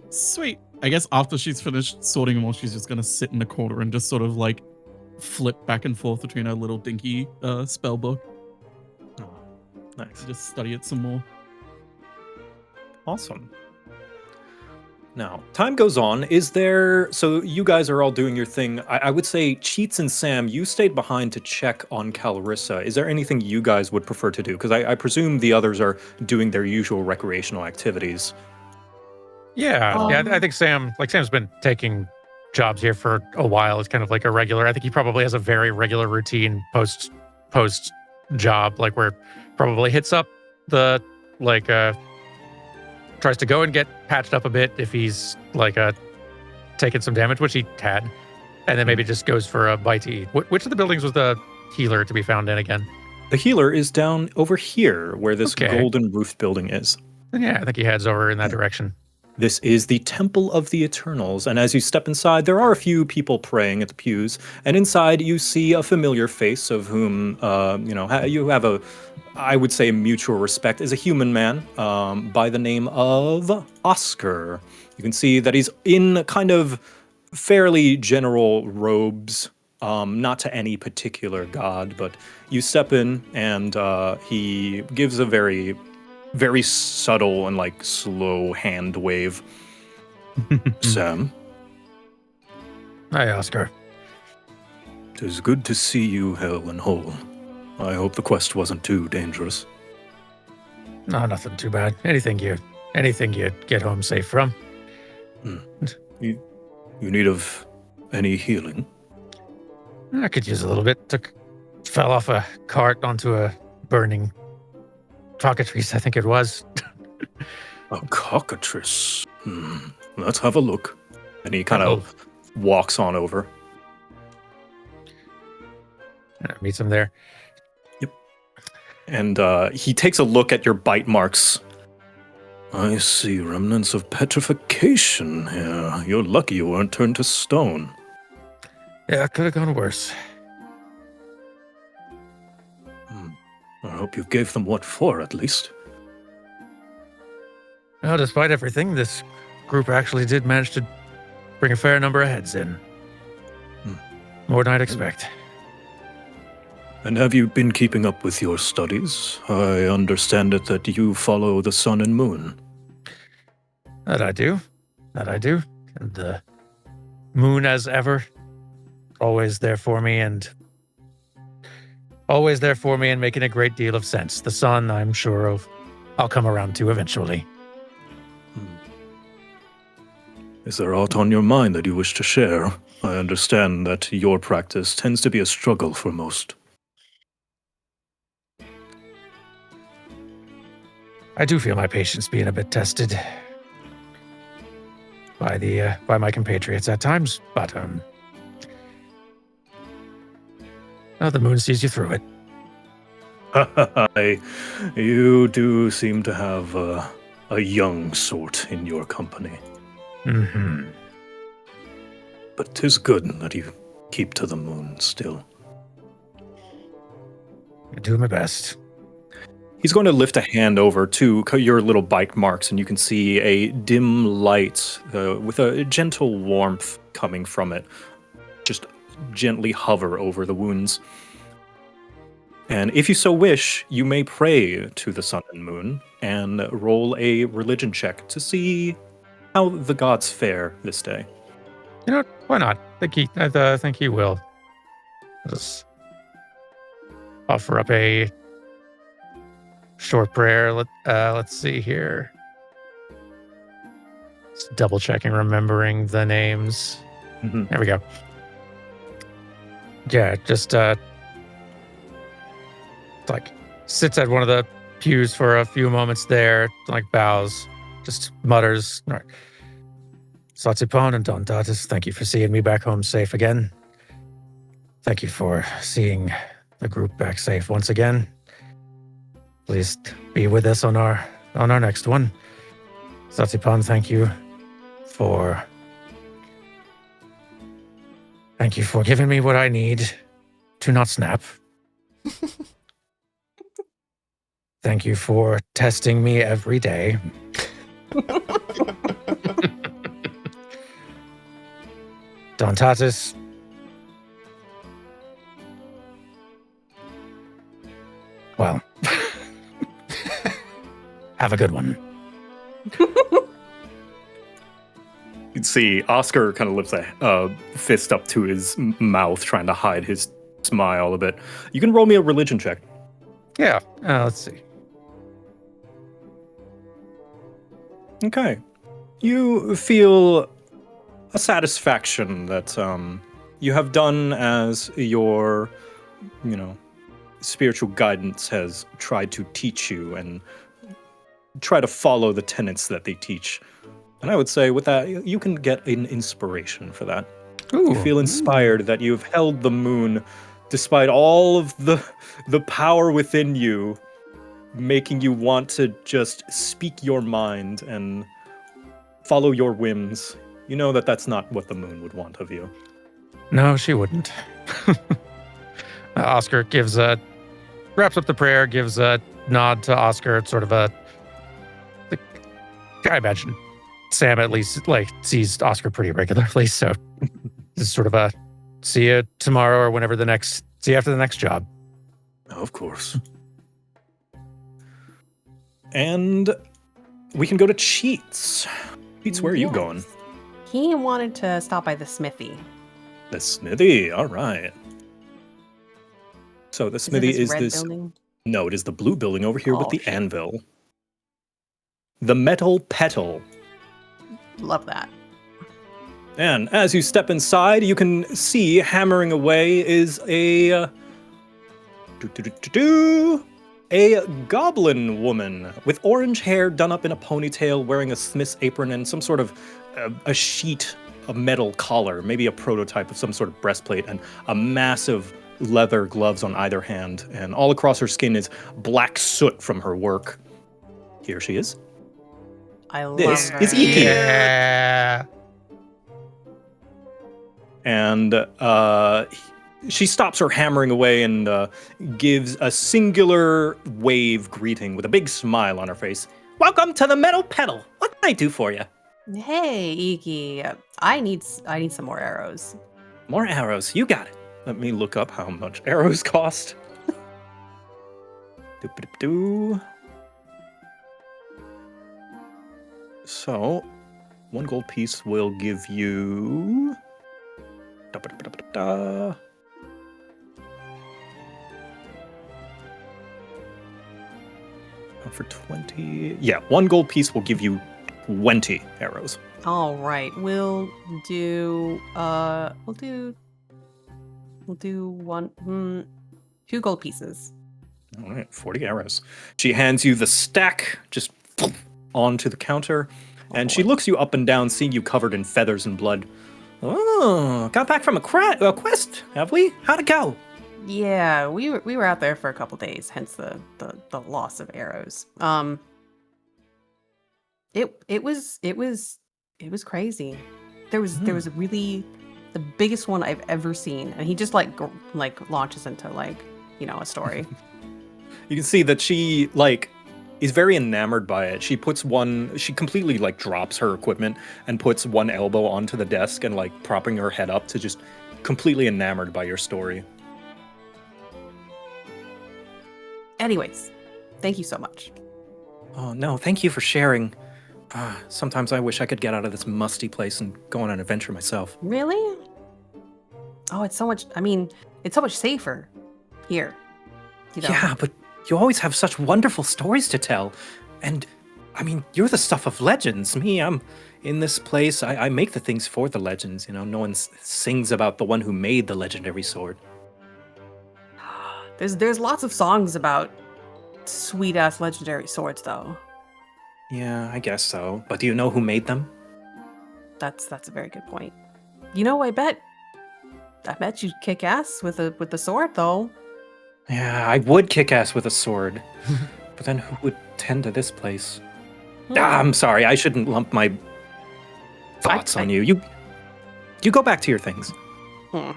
Sweet. I guess after she's finished sorting them all, she's just gonna sit in the corner and just sort of like flip back and forth between her little dinky spell book Oh, nice. to just study it some more. Awesome. Now, time goes on. So you guys are all doing your thing. I would say Cheats and Sam, you stayed behind to check on Calrissa. Is there anything you guys would prefer to do? Because I presume the others are doing their usual recreational activities. Yeah, I think Sam's been taking jobs here for a while. It's kind of like a regular. I think he probably has a very regular routine post job, like where probably hits up the tries to go and get patched up a bit if he's taken some damage, which he had, and then maybe just goes for a bite to eat. Which of the buildings was the healer to be found in again? The healer is down over here where this Okay. golden roofed building is. And yeah, I think he heads over in that direction. This is the Temple of the Eternals, and as you step inside, there are a few people praying at the pews, and inside you see a familiar face of whom, you have I would say, mutual respect, is a human man by the name of Oscar. You can see that he's in kind of fairly general robes, not to any particular god, but you step in, and he gives a very very subtle and slow hand wave. Sam, Hi, Oscar. 'Tis good to see you hale and whole. I hope the quest wasn't too dangerous. No, nothing too bad. Anything you get home safe from. You need of any healing? I could use a little bit. Fell off a cart onto a burning cockatrice, I think it was. A cockatrice. Let's have a look. And he kind of walks on over. Meets him there. And he takes a look at your bite marks. I see remnants of petrification here. You're lucky you weren't turned to stone. Yeah, it could have gone worse. I hope you gave them what for, at least. Well, despite everything, this group actually did manage to bring a fair number of heads in. More than I'd expect. And have you been keeping up with your studies? I understand it that you follow the sun and moon. That I do. And the moon, as ever, always there for me and making a great deal of sense. The sun, I'm sure I'll come around to eventually. Is there aught on your mind that you wish to share? I understand that your practice tends to be a struggle for most. I do feel my patience being a bit tested by my compatriots at times, but the moon sees you through it. You do seem to have a young sort in your company. Mm-hmm. But 'tis good that you keep to the moon still. I do my best. He's going to lift a hand over to your little bite marks, and you can see a dim light with a gentle warmth coming from it. Just gently hover over the wounds. And if you so wish, you may pray to the sun and moon and roll a religion check to see how the gods fare this day. You know what? Why not? I think he will. offer up a short prayer. Let's see here. Just double checking, remembering the names. Mhm. There we go. Yeah, just like sits at one of the pews for a few moments there, like bows, just mutters. Satsipon and Don Datus, thank you for seeing me back home safe again. Thank you for seeing the group back safe once again. Please be with us on our next one. Satsipon, thank you for giving me what I need to not snap. Thank you for testing me every day. Don Tatis. Well, have a good one. You can see Oscar kind of lifts a fist up to his mouth, trying to hide his smile a bit. You can roll me a religion check. Yeah, let's see. Okay. You feel a satisfaction that you have done as your, spiritual guidance has tried to teach you and try to follow the tenets that they teach. And I would say with that, you can get an inspiration for that. You feel inspired that you've held the moon despite all of the power within you, making you want to just speak your mind and follow your whims. You know that that's not what the moon would want of you. No, she wouldn't. Oscar wraps up the prayer, gives a nod to Oscar, sort of I imagine Sam at least sees Oscar pretty regularly, so this is sort of see you tomorrow or see you after the next job. Of course. And we can go to Cheats. Cheats, where are you going? He wanted to stop by the smithy. The smithy, all right. So the smithy is red this... building? No, it is the blue building over here with the shit. anvil. The metal petal. Love that. And as you step inside, you can see hammering away is a goblin woman with orange hair done up in a ponytail, wearing a smith's apron and some sort of a sheet of metal collar, maybe a prototype of some sort of breastplate, and a massive leather gloves on either hand. And all across her skin is black soot from her work. Here she is. I love This her. is Iki. Yeah. And she stops her hammering away and gives a singular wave greeting with a big smile on her face. Welcome to the metal pedal. What can I do for you? Hey, Iki. I need some more arrows. More arrows. You got it. Let me look up how much arrows cost. Doop-a-doop-doo. So, 1 gold piece will give you... Da-ba-da-ba-da-ba-da. For 20... Yeah, 1 gold piece will give you 20 arrows. All right, we'll do 2 gold pieces. All right, 40 arrows. She hands you the stack, just onto the counter, and she looks you up and down, seeing you covered in feathers and blood. Oh, got back from a quest, have we? How'd it go? Yeah, we were out there for a couple days, hence the loss of arrows. It was crazy. There was really the biggest one I've ever seen, and he just launches into a story. You can see that she is very enamored by it. She completely drops her equipment and puts one elbow onto the desk and propping her head up to just completely enamored by your story. Anyways, thank you so much. Oh no, thank you for sharing. Sometimes I wish I could get out of this musty place and go on an adventure myself. Really? Oh, it's so much safer here. You know? Yeah, but you always have such wonderful stories to tell. And, I mean, you're the stuff of legends. Me, I'm in this place. I make the things for the legends. You know, no one sings about the one who made the legendary sword. There's lots of songs about sweet ass legendary swords, though. Yeah, I guess so. But do you know who made them? That's a very good point. You know, I bet you'd kick ass with the sword, though. Yeah, I would kick ass with a sword. But then who would tend to this place? I'm sorry, I shouldn't lump my thoughts on you. You go back to your things. Hmm.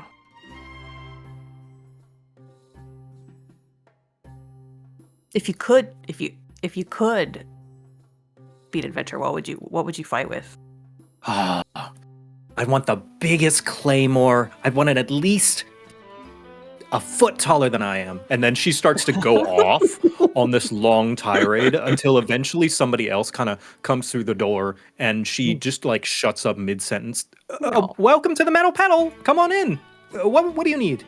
If you could beat adventure, what would you fight with? Ah, I'd want the biggest claymore. I'd want it at least a foot taller than I am. And then she starts to go off on this long tirade until eventually somebody else kind of comes through the door and she just like shuts up mid-sentence. Welcome to the metal panel. Come on in. What do you need?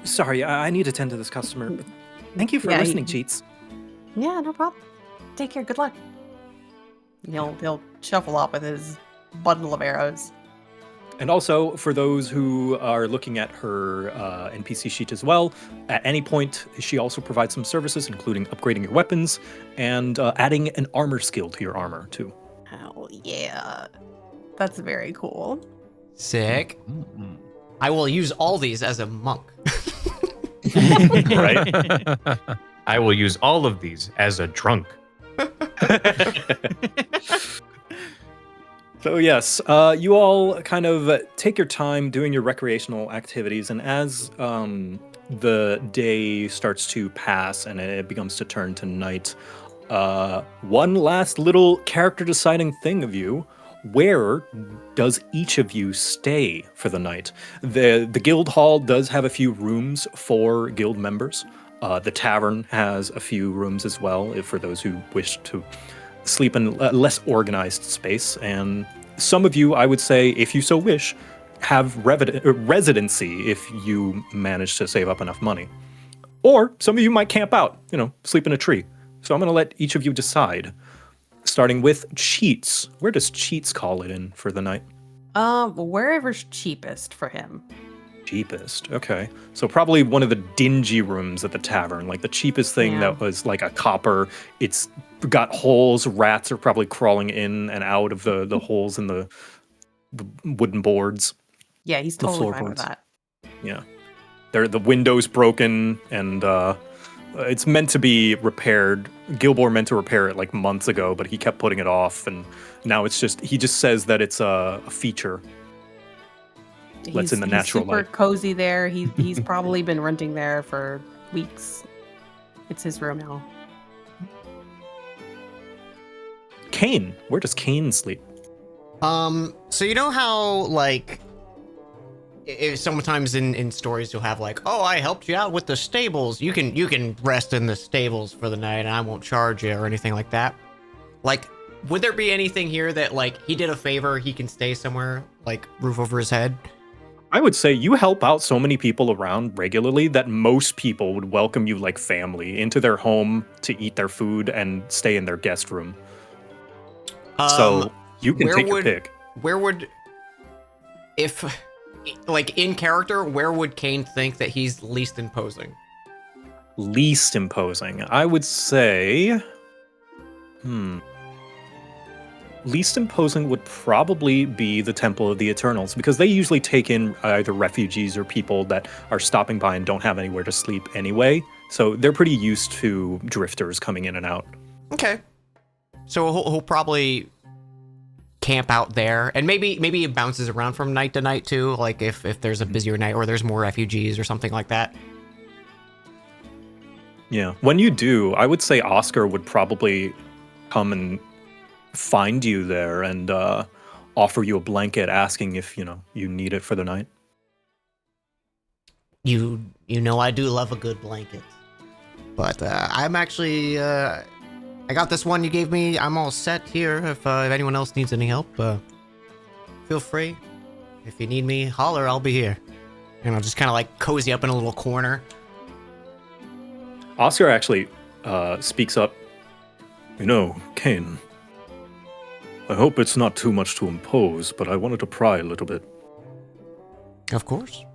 Sorry, I need to tend to this customer. But thank you for listening, Cheats. Yeah, no problem. Take care. Good luck. He'll shuffle off with his bundle of arrows. And also, for those who are looking at her NPC sheet as well, at any point, she also provides some services, including upgrading your weapons and adding an armor skill to your armor, too. Hell yeah. That's very cool. Sick. I will use all these as a monk. Right? I will use all of these as a drunk. So yes, you all kind of take your time doing your recreational activities, and as the day starts to pass and it begins to turn to night, one last little character deciding thing of you. Where does each of you stay for the night? The guild hall does have a few rooms for guild members. The tavern has a few rooms as well, for those who wish to sleep in a less organized space. And some of you, I would say, if you so wish, have residency if you manage to save up enough money. Or some of you might camp out, sleep in a tree. So I'm going to let each of you decide. Starting with Cheats. Where does Cheats call it in for the night? Wherever's cheapest for him. Cheapest, okay. So probably one of the dingy rooms at the tavern, like the cheapest thing that was like a copper. It's got holes. Rats are probably crawling in and out of the holes in the wooden boards. Yeah, he's totally fine with that. Yeah. The window's broken and it's meant to be repaired. Gilbor meant to repair it like months ago, but he kept putting it off, and now he just says that it's a feature. Let's in the natural light. He's super cozy there. He's probably been renting there for weeks. It's his room now. Kane, where does Kane sleep? So you know how like if sometimes in stories you'll have like, oh, I helped you out with the stables. You can rest in the stables for the night and I won't charge you or anything like that. Like, would there be anything here that like he did a favor, he can stay somewhere, like roof over his head? I would say you help out so many people around regularly that most people would welcome you like family into their home to eat their food and stay in their guest room. So you can take your pick. Where would, if like in character, where would Kane think that he's least imposing? Least imposing. I would say, least imposing would probably be the Temple of the Eternals, because they usually take in either refugees or people that are stopping by and don't have anywhere to sleep anyway. So they're pretty used to drifters coming in and out. Okay. So he'll probably camp out there, and maybe it bounces around from night to night too, like if there's a busier night or there's more refugees or something like that. Yeah. When you do, I would say Oscar would probably come and find you there and offer you a blanket, asking if you need it for the night. You know I do love a good blanket, but I'm actually I got this one you gave me. I'm all set here. If anyone else needs any help, feel free. If you need me, holler. I'll be here. And I'll just kind of like cozy up in a little corner. Oscar actually speaks up. You know, Kane, I hope it's not too much to impose, but I wanted to pry a little bit. Of course.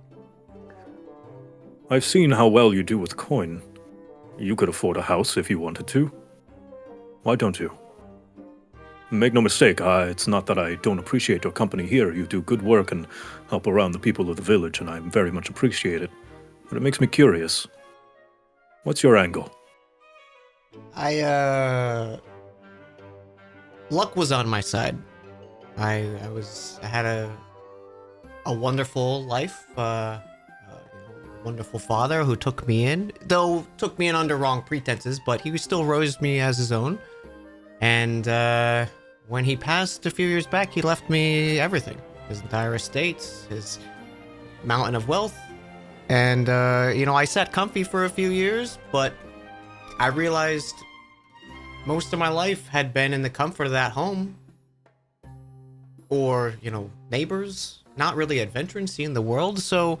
I've seen how well you do with coin. You could afford a house if you wanted to. Why don't you? Make no mistake, it's not that I don't appreciate your company here. You do good work and help around the people of the village, and I very much appreciate it. But it makes me curious. What's your angle? Luck was on my side. I had a wonderful life, wonderful father who took me in, though took me in under wrong pretenses, but he still raised me as his own. And when he passed a few years back, he left me everything. His entire estate, his mountain of wealth. And, I sat comfy for a few years, but I realized most of my life had been in the comfort of that home. Or, neighbors, not really adventuring, seeing the world. So,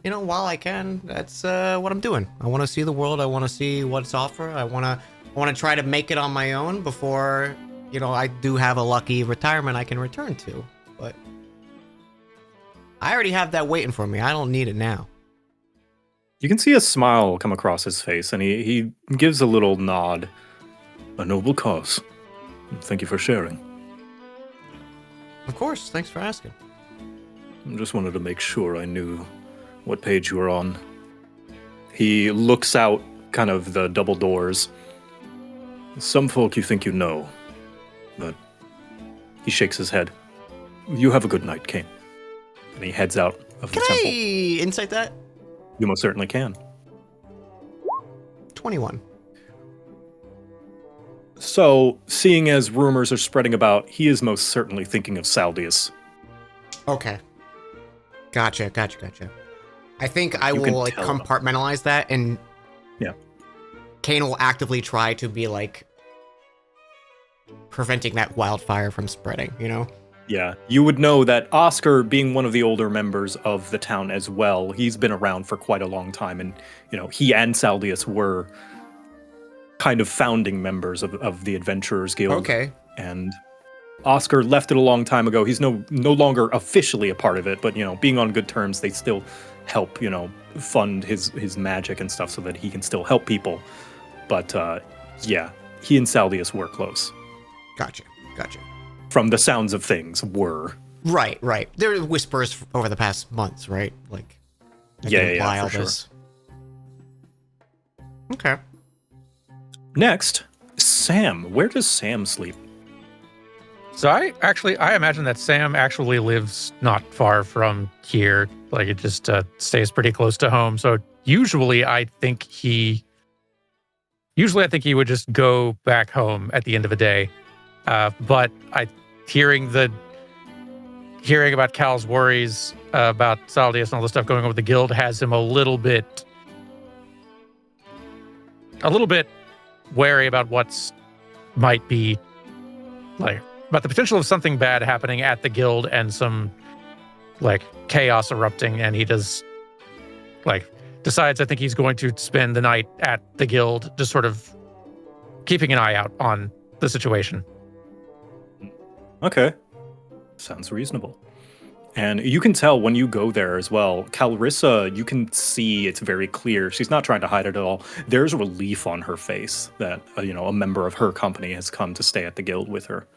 while I can, that's what I'm doing. I want to see the world. I want to see what's offered. I want to try to make it on my own before, I do have a lucky retirement I can return to. But I already have that waiting for me. I don't need it now. You can see a smile come across his face, and he gives a little nod. A noble cause. Thank you for sharing. Of course. Thanks for asking. I just wanted to make sure I knew what page you were on. He looks out kind of the double doors. Some folk you think you know, but He shakes his head, you have a good night, Kane. and he heads out of the Can temple. I insight that? You most certainly can. 21. So, seeing as rumors are spreading about, he is most certainly thinking of Saldius. Okay. Gotcha. I think I You can will tell. compartmentalize that, and Yeah. Kane will actively try to be preventing that wildfire from spreading, Yeah, you would know that Oscar, being one of the older members of the town as well, he's been around for quite a long time, and he and Saldius were kind of founding members of the Adventurers Guild. Okay. And Oscar left it a long time ago. He's no longer officially a part of it, but being on good terms, they still help fund his magic and stuff so that he can still help people. But yeah, he and Saldius were close. Gotcha. From the sounds of things, were. Right. There are whispers over the past months, right? that Yeah, can imply all for sure. this. Okay. Next, Sam. Where does Sam sleep? So I imagine that Sam actually lives not far from here. It just stays pretty close to home. So usually I think he would just go back home at the end of the day. But hearing about Cal's worries about Saldius and all the stuff going on with the guild has him a little bit wary about might be about the potential of something bad happening at the guild and some chaos erupting, and he does decides I think he's going to spend the night at the guild, just sort of keeping an eye out on the situation. Okay. Sounds reasonable. And you can tell when you go there as well, Calrissa, you can see it's very clear. She's not trying to hide it at all. There's relief on her face that, a member of her company has come to stay at the guild with her.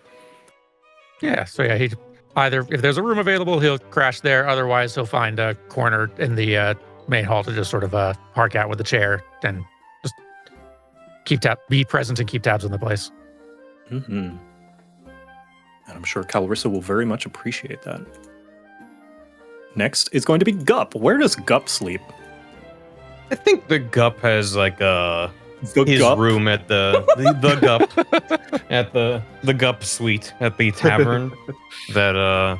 Yeah, so yeah, he either, if there's a room available, he'll crash there. Otherwise, he'll find a corner in the main hall to just sort of park out with a chair and just be present and keep tabs on the place. Mm-hmm. And I'm sure Calrissa will very much appreciate that. Next is going to be Gup. Where does Gup sleep? I think the Gup has his Gup? room at the Gup at the Gup suite at the tavern that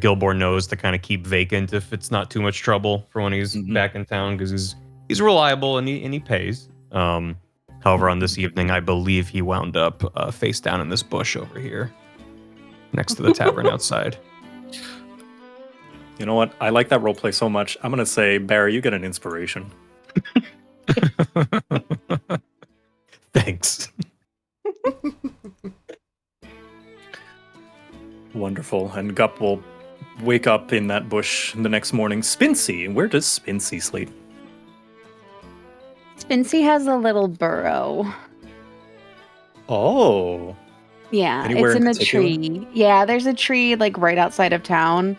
Gilboa knows to kind of keep vacant if it's not too much trouble for when he's back in town, because he's reliable and he pays. However, on this evening, I believe he wound up face down in this bush over here, next to the tavern outside. You know what? I like that roleplay so much. I'm going to say, Barry, you get an inspiration. Thanks. Wonderful. And Gup will wake up in that bush the next morning. Spincy, where does Spincy sleep? Spincy has a little burrow. Oh. Yeah, Anywhere it's in in a particular? tree. Yeah, there's a tree like right outside of town.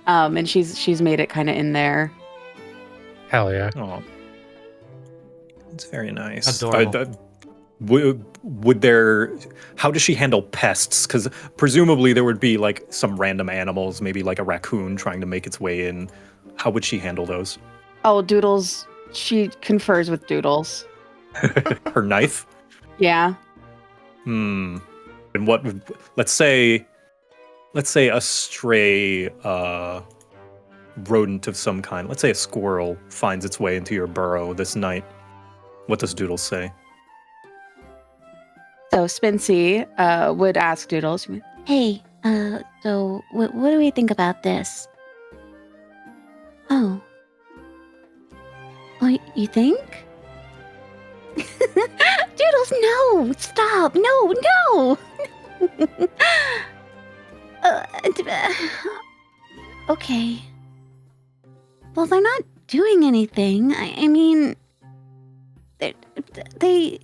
And she's made it kind of in there. Hell yeah. Oh. It's very nice. Adorable. Would there, how does she handle pests? Because presumably there would be like some random animals, maybe like a raccoon trying to make its way in. How would she handle those? Oh, Doodles. She confers with Doodles. Her knife? Yeah. And what would, let's say a stray rodent of some kind, let's say a squirrel finds its way into your burrow this night. What does Doodles say? So Spincy would ask Doodles, Hey, so what do we think about this? Oh. Oh, you think? Doodles, no! Stop! No, no! Okay. Well, they're not doing anything. I mean, they.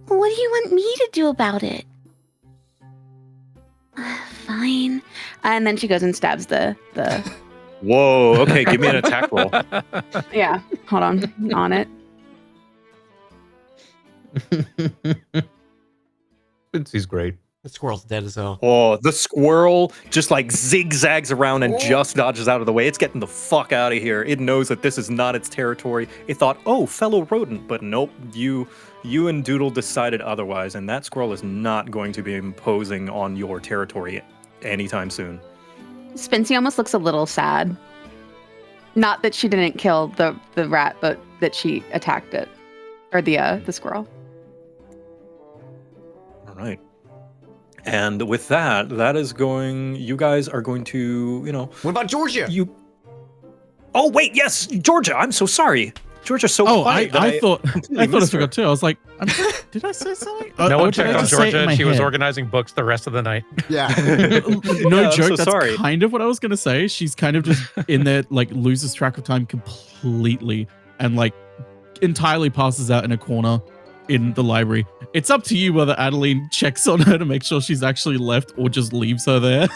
What do you want me to do about it? Fine. and then she goes and stabs the Whoa, okay, give me an attack roll. yeah. Hold on it. Spincy's great. The squirrel's dead as hell. Oh, the squirrel just like zigzags around and just dodges out of the way. It's getting the fuck out of here. It knows that this is not its territory. It thought, oh, fellow rodent, but nope, you and Doodle decided otherwise, and that squirrel is not going to be imposing on your territory anytime soon. Spincy almost looks a little sad. Not that she didn't kill the rat, but that she attacked it. Or the squirrel. All right. And with that is going, you guys are going to, What about Georgia? Oh, wait, yes, Georgia, I'm so sorry. Georgia's so Oh, quiet. I thought I missed her. forgot too. I was like, did I say something? No one did I checked on just say it in Georgia. my She was head? organizing books the rest of the night. Yeah. No Yeah, I'm joke. so That's sorry. kind of what I was gonna say. She's kind of just in there, like loses track of time completely, and like entirely passes out in a corner in the library. It's up to you whether Adeline checks on her to make sure she's actually left or just leaves her there.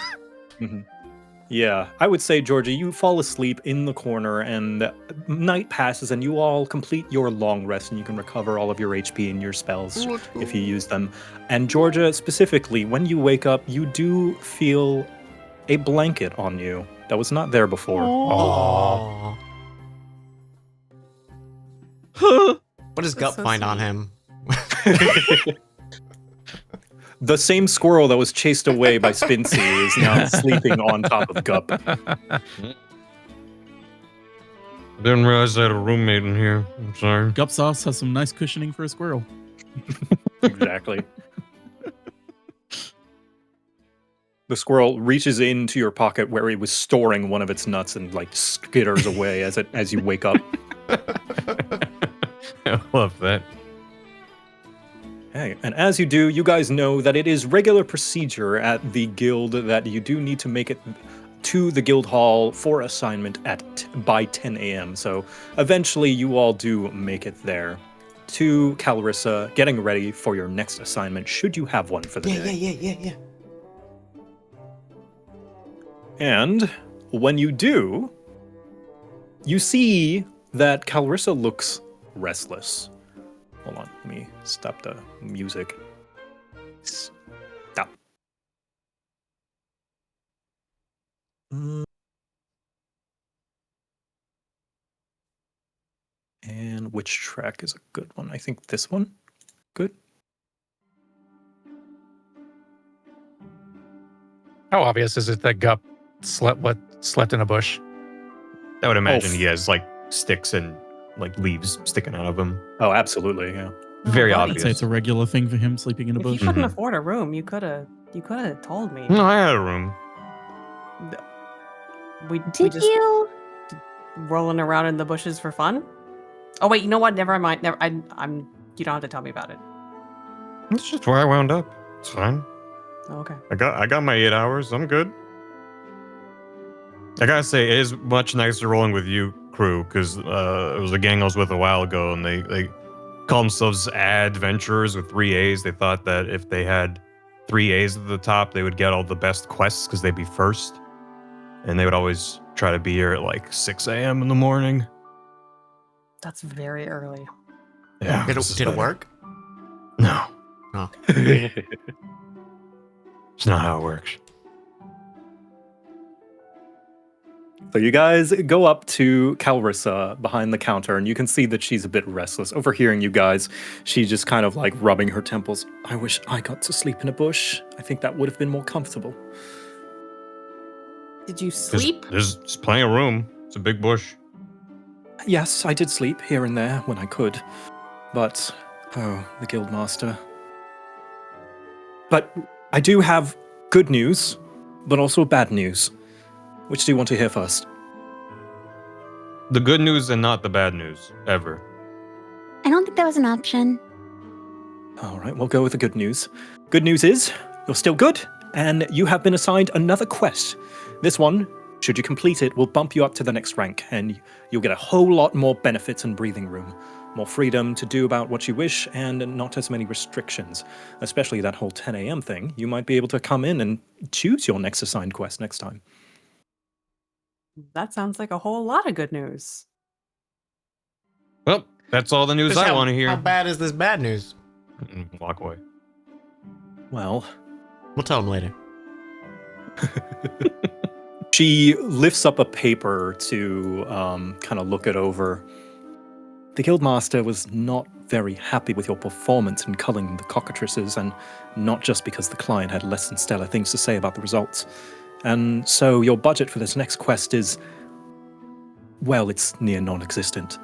Yeah, I would say, Georgia, you fall asleep in the corner, and night passes, and you all complete your long rest, and you can recover all of your HP and your spells if you use them. And Georgia, specifically, when you wake up, you do feel a blanket on you that was not there before. Aww. Huh. What does Gup so find on sweet. him? The same squirrel that was chased away by Spincy is now sleeping on top of Gup. Didn't realize I had a roommate in here. I'm sorry. Gup's ass has some nice cushioning for a squirrel. Exactly. The squirrel reaches into your pocket where it was storing one of its nuts and like skitters away as you wake up. I love that. Hey, and as you do, you guys know that it is regular procedure at the guild that you do need to make it to the guild hall for assignment by 10 a.m. So eventually you all do make it there to Calrissa, getting ready for your next assignment, should you have one for the day. Yeah. And when you do, you see that Calrissa looks restless. Hold on, let me stop the music. Stop. And which track is a good one? I think this one. Good. How obvious is it that Gup slept in a bush? I would imagine f- he has like sticks and like leaves sticking out of him. Oh, absolutely, yeah. Very buddy. I'd obvious. say it's a regular thing for him sleeping in a If you bush. couldn't Mhm. afford a room, you could have told me. No, I had a room. We Did just you? rolling around in the bushes for fun. Oh wait, you know what? Never mind. Never. I'm. You don't have to tell me about it. It's just where I wound up. It's fine. Oh, okay. I got my 8 hours. I'm good. I gotta say, it is much nicer rolling with you, crew, because it was a gang I was with a while ago, and they call themselves adventurers with 3 A's. They thought that if they had 3 A's at the top, they would get all the best quests because they'd be first. And they would always try to be here at like 6 a.m. in the morning. That's very early. Yeah. Did it work? No. Oh. It's not how it works. So you guys go up to Calrissa behind the counter, and you can see that she's a bit restless. Overhearing you guys, she's just kind of like rubbing her temples. I wish I got to sleep in a bush. I think that would have been more comfortable. Did you sleep? There's plenty of room. It's a big bush. Yes, I did sleep here and there when I could. But, oh, the Guildmaster. But I do have good news, but also bad news. Which do you want to hear first? The good news and not the bad news, ever. I don't think that was an option. All right, we'll go with the good news. Good news is, you're still good, and you have been assigned another quest. This one, should you complete it, will bump you up to the next rank, and you'll get a whole lot more benefits and breathing room. More freedom to do about what you wish, and not as many restrictions. Especially that whole 10 a.m. thing. You might be able to come in and choose your next assigned quest next time. That sounds like a whole lot of good news. Well, that's all the news I want to hear. How bad is this bad news? Walk away. Well, We'll tell him later. she lifts up a paper to kind of look it over. The Guildmaster was not very happy with your performance in culling the cockatrices, and not just because the client had less than stellar things to say about the results. And so your budget for this next quest is, well, it's near non-existent.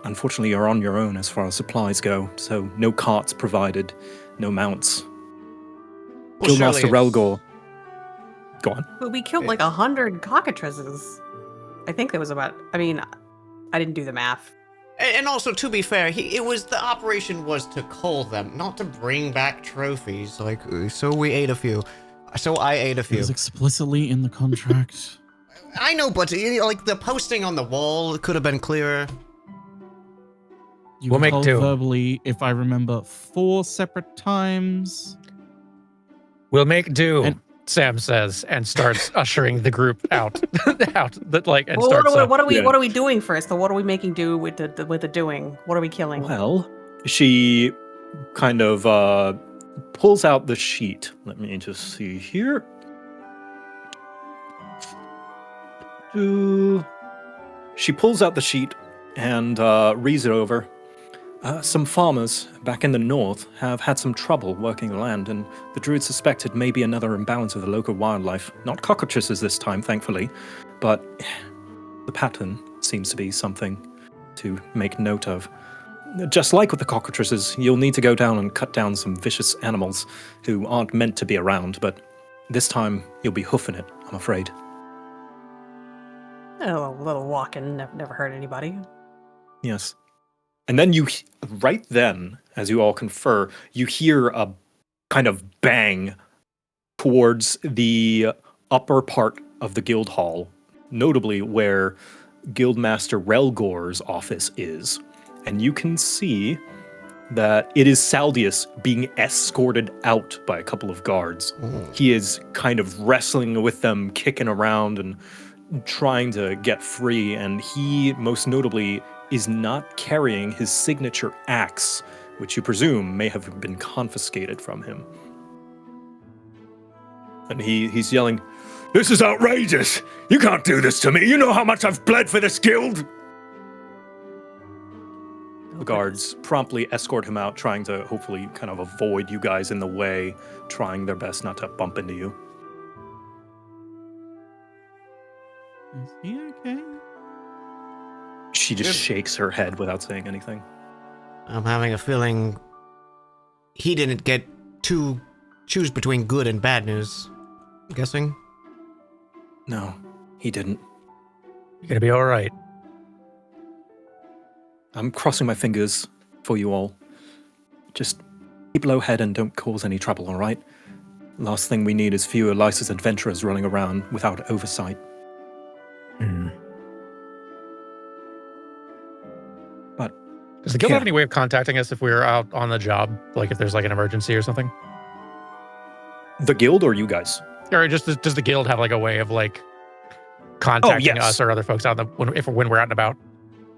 Unfortunately, you're on your own as far as supplies go, so no carts provided, no mounts. Well, Guildmaster surely Relgor. Go on. But we killed like 100 cockatrices. I think there was about. I mean, I didn't do the math. And also, to be fair, the operation was to cull them, not to bring back trophies. Like, so we ate a few. So I ate a It few. was explicitly in the contract. I know, but like the posting on the wall could have been clearer. You We'll were make told do. verbally, if I remember, 4 separate times. We'll make do, And- Sam says, and starts ushering the group out. And Well, starts. what are we? yeah. What are we doing first? So what are we making do with the doing? What are we killing? Well, she kind of pulls out the sheet. Let me just see here. She pulls out the sheet and reads it over. Some farmers back in the north have had some trouble working the land, and the druid suspected maybe another imbalance of the local wildlife. Not cockatrices this time, thankfully, but the pattern seems to be something to make note of. Just like with the cockatrices, you'll need to go down and cut down some vicious animals who aren't meant to be around, but this time you'll be hoofing it, I'm afraid. A little walking never hurt anybody. Yes. And then right then, as you all confer, you hear a kind of bang towards the upper part of the guild hall, notably where Guildmaster Relgor's office is. And you can see that it is Saldius being escorted out by a couple of guards. He is kind of wrestling with them, kicking around and trying to get free, and he, most notably, is not carrying his signature axe, which you presume may have been confiscated from him. And he's yelling, This is outrageous! You can't do this to me! You know how much I've bled for this guild! The guards promptly escort him out, trying to hopefully kind of avoid you guys in the way, trying their best not to bump into you. Is he okay? She just Good. shakes her head without saying anything. I'm having a feeling he didn't get to choose between good and bad news. I'm guessing. No, he didn't. You're gonna be all right. I'm crossing my fingers for you all. Just keep low head and don't cause any trouble, all right? Last thing we need is fewer licensed adventurers running around without oversight. But Does the guild Yeah. have any way of contacting us if we're out on the job? Like if there's like an emergency or something? the guild or you guys? Or just does the guild have like a way of like contacting yes. us or other folks out when we're out and about?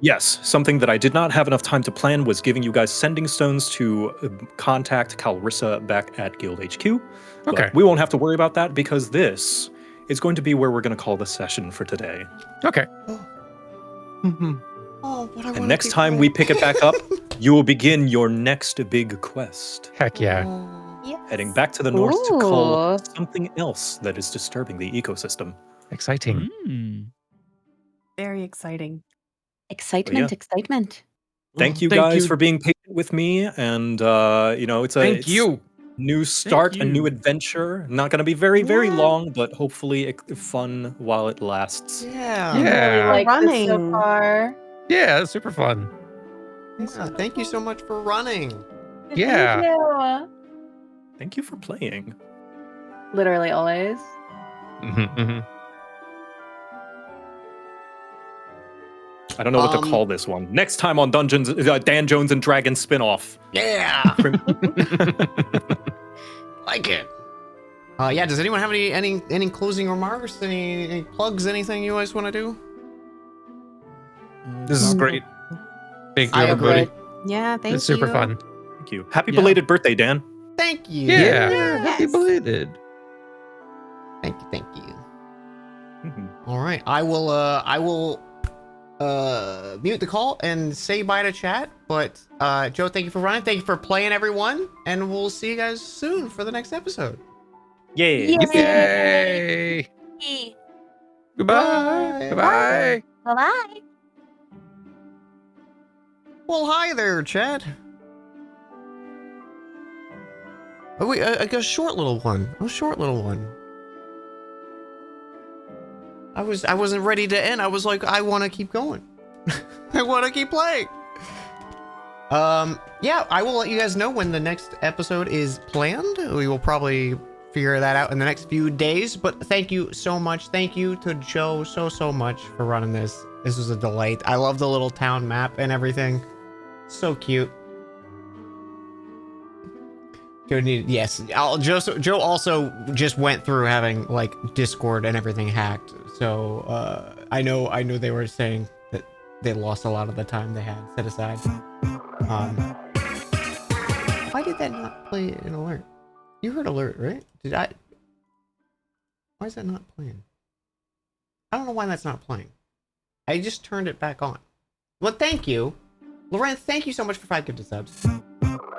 Yes, something that I did not have enough time to plan was giving you guys sending stones to contact Calrissa back at Guild HQ. But Okay. we won't have to worry about that because this is going to be where we're going to call the session for today. Okay. Oh, but I And next time we pick it back up, you will begin your next big quest, Heck yeah. heading back to the north to cull Ooh. something else that is disturbing the ecosystem. Exciting. Mm. Very exciting. Excitement, excitement. Thank you Thank guys you. for being patient with me, and it's a Thank it's you. new start, a new you. adventure. Not going to be very Yeah. long, but hopefully fun while it lasts. Yeah. Yeah. Really like this so Running. far. Yeah, that's super fun. Yeah, thank you so much for running. Yeah. Thank you. Thank you for playing. Literally always. I don't know what to Um, call this one. Next time on Dungeons, Dan Jones and Dragons spinoff. Yeah. Like it. Yeah, does anyone have any closing remarks? Any plugs, anything you guys want to do? This is great. Thank you, I everybody. agree. Yeah, thank you. It's super fun. Thank you. Happy Yeah. belated birthday, Dan. Thank you. Yeah. Happy belated. Thank you. Thank you. Mhm. All right. I will mute the call and say bye to chat. But Joe, thank you for running. Thank you for playing, everyone. And we'll see you guys soon for the next episode. Yeah. Yay. Goodbye. Bye. Bye. Bye-bye. Well, hi there, Chad. Oh, wait, a short little one. A short little one. I wasn't ready to end. I was like, I want to keep going. I want to keep playing. Yeah, I will let you guys know when the next episode is planned. We will probably figure that out in the next few days. But thank you so much. Thank you to Joe so much for running this. This was a delight. I love the little town map and everything. So cute. Joe needed, yes. Joe also just went through having like Discord and everything hacked. So I know they were saying that they lost a lot of the time they had set aside. Why did that not play an alert? You heard alert, right? Did I? Why is that not playing? I don't know why that's not playing. I just turned it back on. Well, thank you. Loren, thank you so much for 5 gifted subs.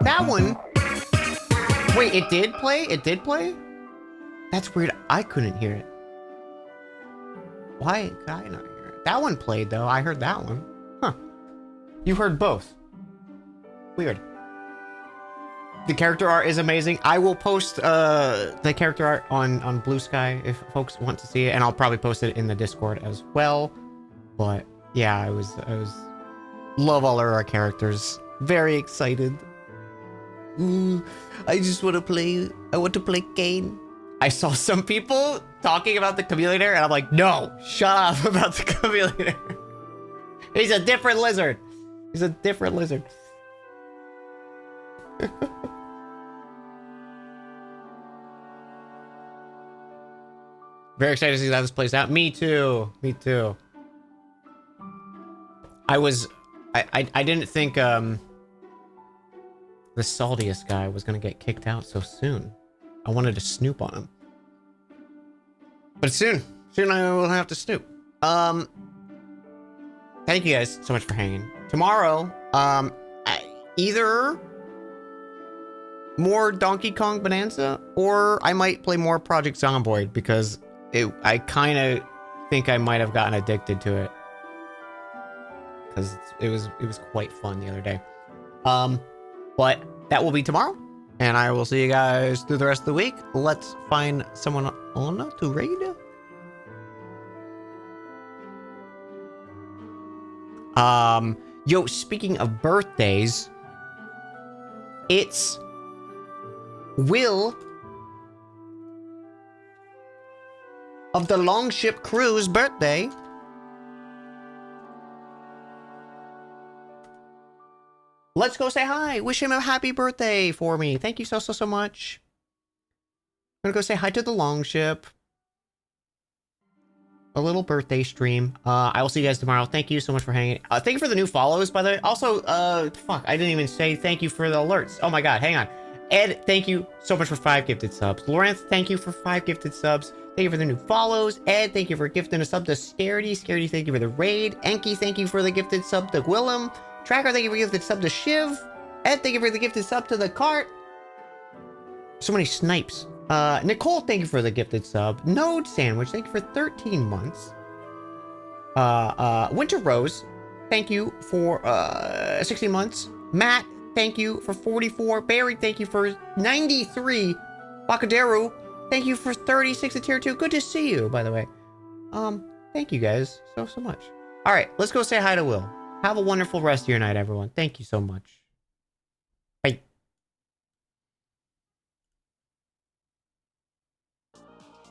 That one. Wait, it did play? It did play? That's weird. I couldn't hear it. Why could I not hear it? That one played, though. I heard that one. Huh. You heard both. Weird. The character art is amazing. I will post the character art on Blue Sky if folks want to see it, and I'll probably post it in the Discord as well. But yeah, I was love all of our characters. Very excited. I just want to play. I want to play Kane. I saw some people talking about the Chameleonaire, and I'm like, no, shut up about the Chameleonaire. He's a different lizard. He's a different lizard. Very excited to see how this plays out. Me too. Me too. I didn't think the saltiest guy was gonna get kicked out so soon. I wanted to snoop on him. But soon I will have to snoop. Thank you guys so much for hanging. Tomorrow, either more Donkey Kong Bonanza, or I might play more Project Zomboid because I kind of think I might have gotten addicted to it because it was quite fun the other day. But that will be tomorrow, and I will see you guys through the rest of the week. Let's find someone on to raid. Yo, speaking of birthdays, it's Will of the Longship Crew's birthday. Let's go say hi. Wish him a happy birthday for me. Thank you so much. I'm gonna go say hi to the Longship. A little birthday stream. I will see you guys tomorrow. Thank you so much for hanging. Thank you for the new follows, by the way. Also, fuck, I didn't even say thank you for the alerts. Oh my god, hang on. Ed, thank you so much for 5 gifted subs. Lawrence, thank you for 5 gifted subs. Thank you for the new follows. Ed, thank you for gifting a sub to Scaredy. Scaredy, thank you for the raid. Enki, thank you for the gifted sub to Willem. Tracker, thank you for the gifted sub to Shiv. Ed, thank you for the gifted sub to the cart. So many snipes. Nicole, thank you for the gifted sub. Node Sandwich, thank you for 13 months. Winter Rose, thank you for 16 months. Matt, thank you for 44. Barry, thank you for 93. Bakaderu, thank you for 36 at tier 2. Good to see you, by the way. Thank you guys so much. All right, let's go say hi to Will. Have a wonderful rest of your night, everyone. Thank you so much.